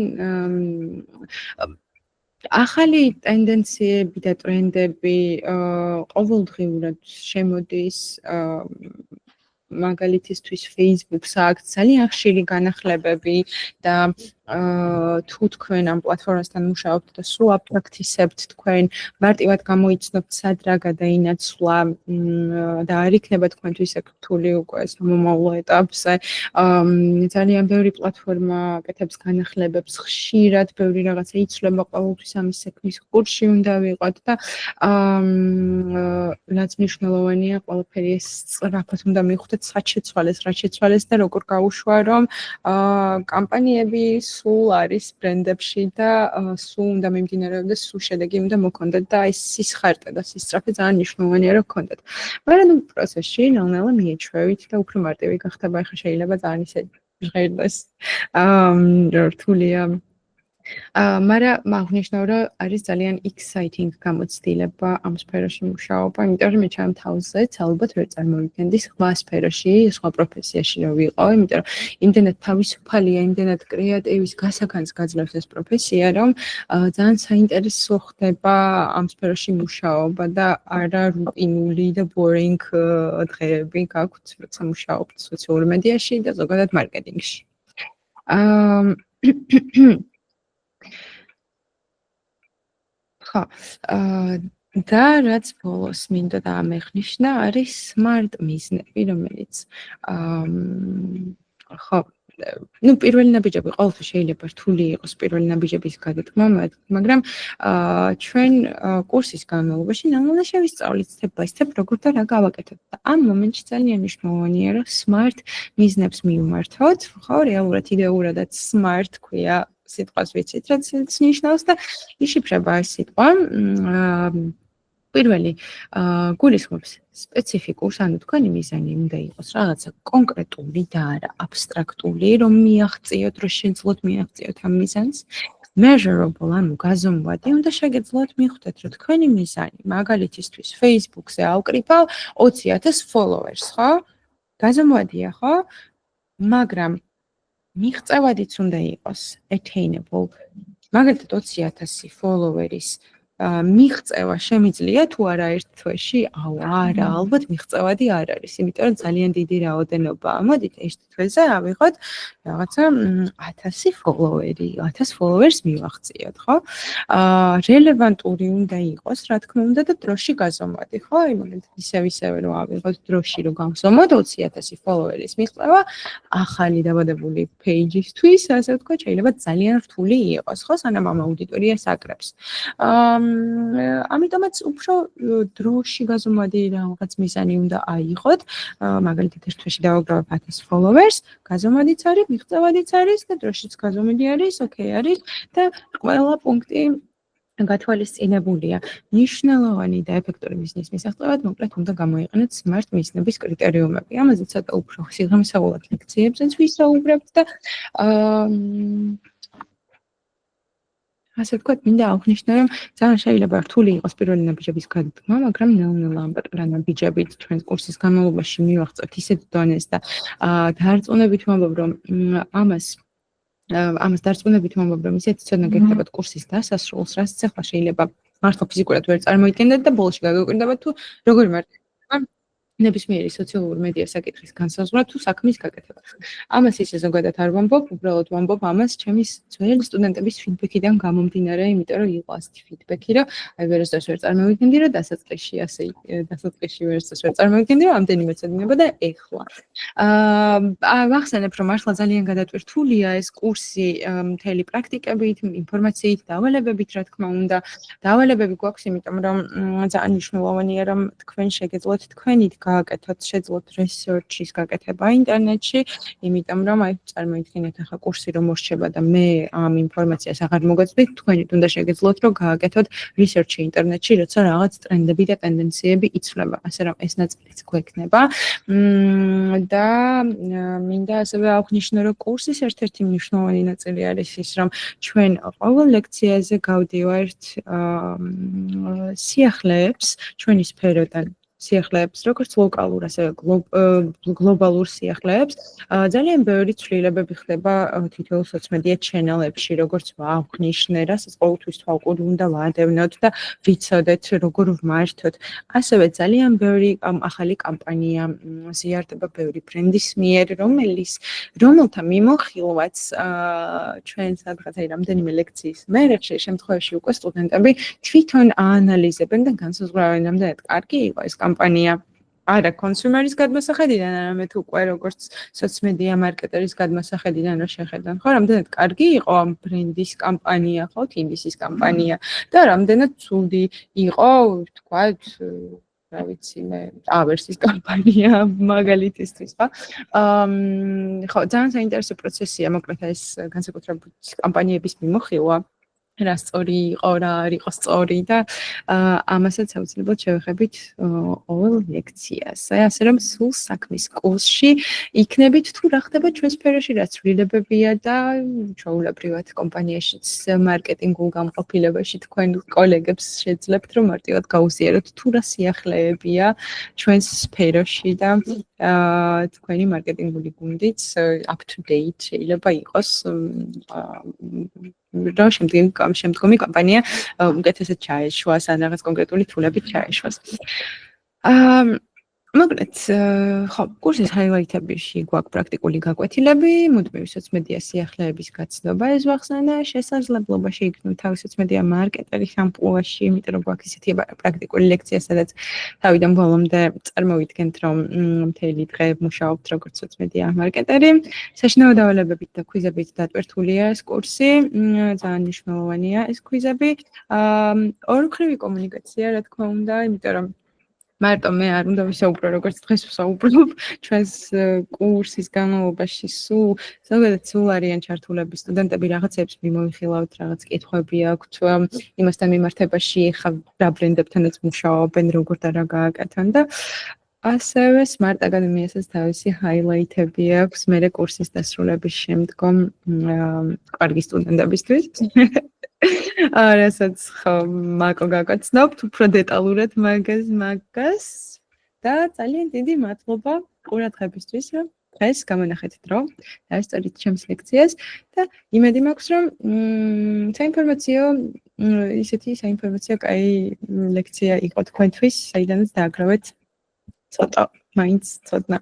ახალი ტენდენციები და ტრენდები ყოველდღიურად შემოდის მაგალითისთვის Facebook-ს აქვს ძალიან ხშირი განახლებები და თუ თქვენ ამ პლატფორმასთან მუშაობთ და სულ აპრაქტისებთ თქვენ მარტივად გამოიცნობთ სად რა გადაინაცვლა და არ იქნება თქვენთვის რთული უკვე მომავალ ეტაპზე ძალიან ბევრი პლატფორმა აკეთებს განახლებებს ხშირად ბევრი რაღაცა იცვლება ყოველთვის ამის საქმის კურსში უნდა ვიყოთ და რაც მნიშვნელოვანია ყველაფერი ეს სწრაფად უნდა მიხვდეთ სად შეცვალეს და როგორ გაუშვა რომ კამპანიები სულ არის ბრენდებში და სულ უნდა მიმდინარეობდეს, სულ შედეგი უნდა მოქონდეთ და ეს სისხარტე და სისწრაფე ძალიან მნიშვნელოვანია რომ გქონდეთ. მაგრამ პროცესში ნელ-ნელა მიეჩვევით და უფრო მარტივი გახდება, ახლა შეიძლება ძალიან ისე ჟღერდეს. რთულია. მაგრამ აღნიშნავ რომ არის ძალიან exciting გამოცდილება ამ სფეროში მუშაობა, იმიტომ რომ მე ჩემ თავზეც ალბათ ვერ წარმოვიდგენდი სხვა სფეროში, სხვა პროფესიაში რომ ვიყო, იმიტომ რომ იმდენად თავისუფალია, იმდენად კრეატივის გასაგანს გაძლევს ეს პროფესია, რომ ძალიან საინტერესო ხდება ამ სფეროში მუშაობა და არა რუტინული და boring დღეები გაქვთ, როცა მუშაობთ სოციალურ მედიაში და ზოგადად მარკეტინგში. ხო, და რაც ბოლოს მინდა დაამეღნიშნა, არის smart მიზნები, რომელიც ხო, ну პირველი ნაბიჯები ყოველთვის შეიძლება რთული იყოს პირველი ნაბიჯების გადადგმა, მაგრამ ჩვენ კურსის განმავლობაში ნამდვილად შევისწავლით step-by-step როგორ და რა გავაკეთოთ და ამ მომენტში ძალიან მნიშვნელოვანია რომ smart მიზნებს მივმართოთ, ხო, რეალურად იდეურადაც smart ქვია სიტყვას ვიცით, რაც ნიშნავს და იშიფრება ეს სიტყვა. პირველი გულისხმობს სპეციფიკურს, ანუ თქვენი მიზანი უნდა იყოს რაღაცა კონკრეტული და არა აბსტრაქტული, რომ მიაღწიოთ, რომ შეძლოთ მიაღწიოთ ამ მიზანს. Measurable, ანუ გაზომვადი, უნდა შეგეძლოთ მიხვდეთ, რომ თქვენი მიზანი, მაგალითისთვის Facebook-ზე ავკრიფავ 20,000 followers, ხო? გაზომვადია, ხო? მაგრამ მიღწევადიც უნდა იყოს attainable. მაგალითად 20,000 followeris მიღწევა შემიძლია თუ არა ერთ თვეში? არა, ალბათ მიღწევადი არ არის, იმიტომ რომ ძალიან დიდი რაოდენობაა. მოდით ერთ თვეზე ავიღოთ რაღაცა 1000 followeri, 1000 followers მივაღწიოთ, ხო? რელევანტური უნდა იყოს, რა თქმა უნდა და დროში გაზომვადი, ხო? იმალეთ ისევე რომ ავიღოთ დროში რომ გავზომოთ 20,000 followeris მიღწევა ახალი დაბადებული page-ისთვის, ასე ვთქვათ, შეიძლება ძალიან რთული იყოს, ხო? სანამ ამ აუდიტორიას აკრებს. ამიტომაც უფრო დროში გაზომვადი რაღაც მიზანი უნდა აიღოთ. მაგალითად ერთ თვეში დავაგროვებ 1000 followers, გაზომვადიც არის, მიღწევადიც არის და დროშიც გაზომილი არის, ოკეი არის და ყველა პუნქტი გათვალისწინებულია. მნიშვნელოვანი და ეფექტური მიზნის მისაღწევად მოკლედ უნდა გამოიყენოთ smart მიზნების კრიტერიუმები. ამაზე ცოტა უფრო სიღრმისეულად ლექციებზეც ვისაუბრებთ და ასე ვთქვათ, მინდა აღნიშნო, რომ ძალიან შეიძლება რთული იყოს პირველი ნაბიჯების გადადგმა, მაგრამ ნელ-ნელა ამ ნაბიჯებით ჩვენ კურსის განმავლობაში მივაღწევთ ისეთ დონეს და დარწმუნებით ვამბობ, რომ ამას დარწმუნებით ვამბობ, რომ ისეთი ცოდნა გექნებათ კურსის დასასრულს, რაც ახლა შეიძლება მართლა ფიზიკურად ვერ წარმოიდგენდეთ და ბოლოში გაგეკვირდებათ თუ როგორი მარტივია ნებისმიერი სოციალური მედია საკითხის განსაზღვრა თუ საქმის გაკეთება. ამას ისე ზოგადად არ ვამბობ, უბრალოდ ვამბობ ამას ჩემი ძველი სტუდენტების ფიდბექიდან გამომდინარე, იმიტომ რომ იყო ასეთი ფიდბექი, რომ აი ვერასდროს ვერ წარმოვიდგენდი, რომ დასაწყისში ვერასდროს ვერ წარმოვიდგენდი, რომ ამდენიმე ცოდინება და ეხლა. ვახსენებ, რომ მართლა ძალიან გადატვირთულია ეს კურსი მთელი პრაქტიკებით, ინფორმაციით, დავალებებით, რა თქმა უნდა. დავალებები გვაქვს, იმიტომ რომ ძალიან მნიშვნელოვანია, რომ თქვენ შეგეძლოთ თქვენით გააკეთოთ, შეძლოთ research-ის გაკეთება ინტერნეტში, იმიტომ რომ აი წარმოიდგინეთ ახლა კურსი რომ მოსჩება და მე ამ ინფორმაციას აღარ მოგეწვით, თქვენი თუნდა შეგეძლოთ რომ გააკეთოთ research-ი ინტერნეტში, როცა რაღაც ტრენდები და ტენდენციები იცვლება, ასე რომ ეს ნაწილიც გვექნება. და მინდა ასევე აღნიშნო, რომ კურსის ერთ-ერთი მნიშვნელოვანი ნაწილი არის ის, რომ ჩვენ ყოველ ლექციაზე გავდივართ სიახლეებს ჩვენი სფეროდან. სიახლეებს, როგორც ლოკალურ, ასევე გლობალურ სიახლეებს. ძალიან ბევრი ცვლილებები ხდება თითოეულ სოციომედია ჩენელებში, როგორც ვაღვნიშნე, რასაც ყოველთვის თვალყური უნდა ვადევნოთ და ვიცოდეთ, როგორ ვმართოთ. ასევე ძალიან ბევრი ახალი კამპანია ზიარდება ბევრი ბრენდის მიერ, რომელთა მიმოხილვაც ჩვენ სადღაც აი რამდენიმე ლექციის მერე ხშირ შემთხვევაში უკვე სტუდენტები თვითონ აანალიზებენ და განსაზღვრავენ, რამდენად კარგი იყო ეს კამპანია. არა კონსიუმერის გადმოსახედიდან, არამედ უკვე როგორც სოციომედია მარკეტერის გადმოსახედიდან რო შეხედან, ხო, რამდენად კარგი იყო ამ ბრენდის კამპანია, ხო, თინდისის კამპანია და რამდენად ცუდი იყო, თქვათ, რა ვიცი მე, ავერსის კამპანია მაგალითისთვის, ხო? ხო, ძალიან საინტერესო პროცესია, მოკლედ ეს განსაკუთრებით კამპანიების მიმოხილვა. რა სწორი იყო, რა არ იყო სწორი და ამასაც აუცილებლად შევეხებით ყოველ ლექციას. ასე რომ სულ საქმის კურსში იქნებით თუ რა ხდება ჩვენ სფეროში, რა ცვლილებებია და ჩვეულებრივად კომპანიაშიც მარკეტინგულ გამყოფილებაში თქვენ კოლეგებს შეძლებთ რომ მარტივად გაუზიაროთ თუ რა სიახლეებია ჩვენს სფეროში და თქვენი მარკეტინგული გუნდიც up to date შეიძლება იყოს რა შემდგომი კამპანია უკეთესად ჩაეშვას ან რაღაც კონკრეტული თულებით ჩაეშვას. მოკლედ, ხო, კურსის ჰაილაითებში გვაქვს პრაქტიკული გაკვეთილები, მუდმივი სოციომედია სიახლეების გაცნობა ეს ვახსენე, შესაძლებლობა შეიქმნათ თავის სოციომედია მარკეტერის ამპლუაში, იმიტომ რომ გვაქვს ისეთი პრაქტიკული ლექცია, სადაც თავიდან ბოლომდე წარმოვიდგენთ, რომ მთელი დღე მუშაობთ როგორც სოციომედია მარკეტერი. საშინაო დავალებებით და კვიზებით დატვირთულია ეს კურსი, ძალიან მნიშვნელოვანია ეს კვიზები. ორმხრივი კომუნიკაცია, რა თქმა უნდა, იმიტომ რომ მარტო მე არ უნდა ვისაუბრო, როგორც დღეს ვსაუბრობ, ჩვენს კურსის განმავლობაში სულ არიან ჩართულები სტუდენტები, რაღაცებს მიმოიხილავთ, რაღაც კითხვები აქვთ, იმასთან მიმართებაში ხა რა ბრენდებთანაც მუშაობენ, როგორ და რა გააკეთონ და ასევე Smart Academy-ასაც თავისი ჰაილაითები აქვს მერე კურსის დასრულების შემდგომ კარგი სტუდენტებისთვის. რასაც მაკო გაგაცნობთ უფრო დეტალურად მაგას და ძალიან დიდი მადლობა ყურადღებისთვის, რომ დღეს გამონახეთ დრო და ესწორით ჩემს ლექციას და იმედი მაქვს, რომ ისეთი საინფორმაციო კაი ლექცია იყო თქვენთვის, საიდანაც დააგროვეთ ცოტა მაინც ცოდნა.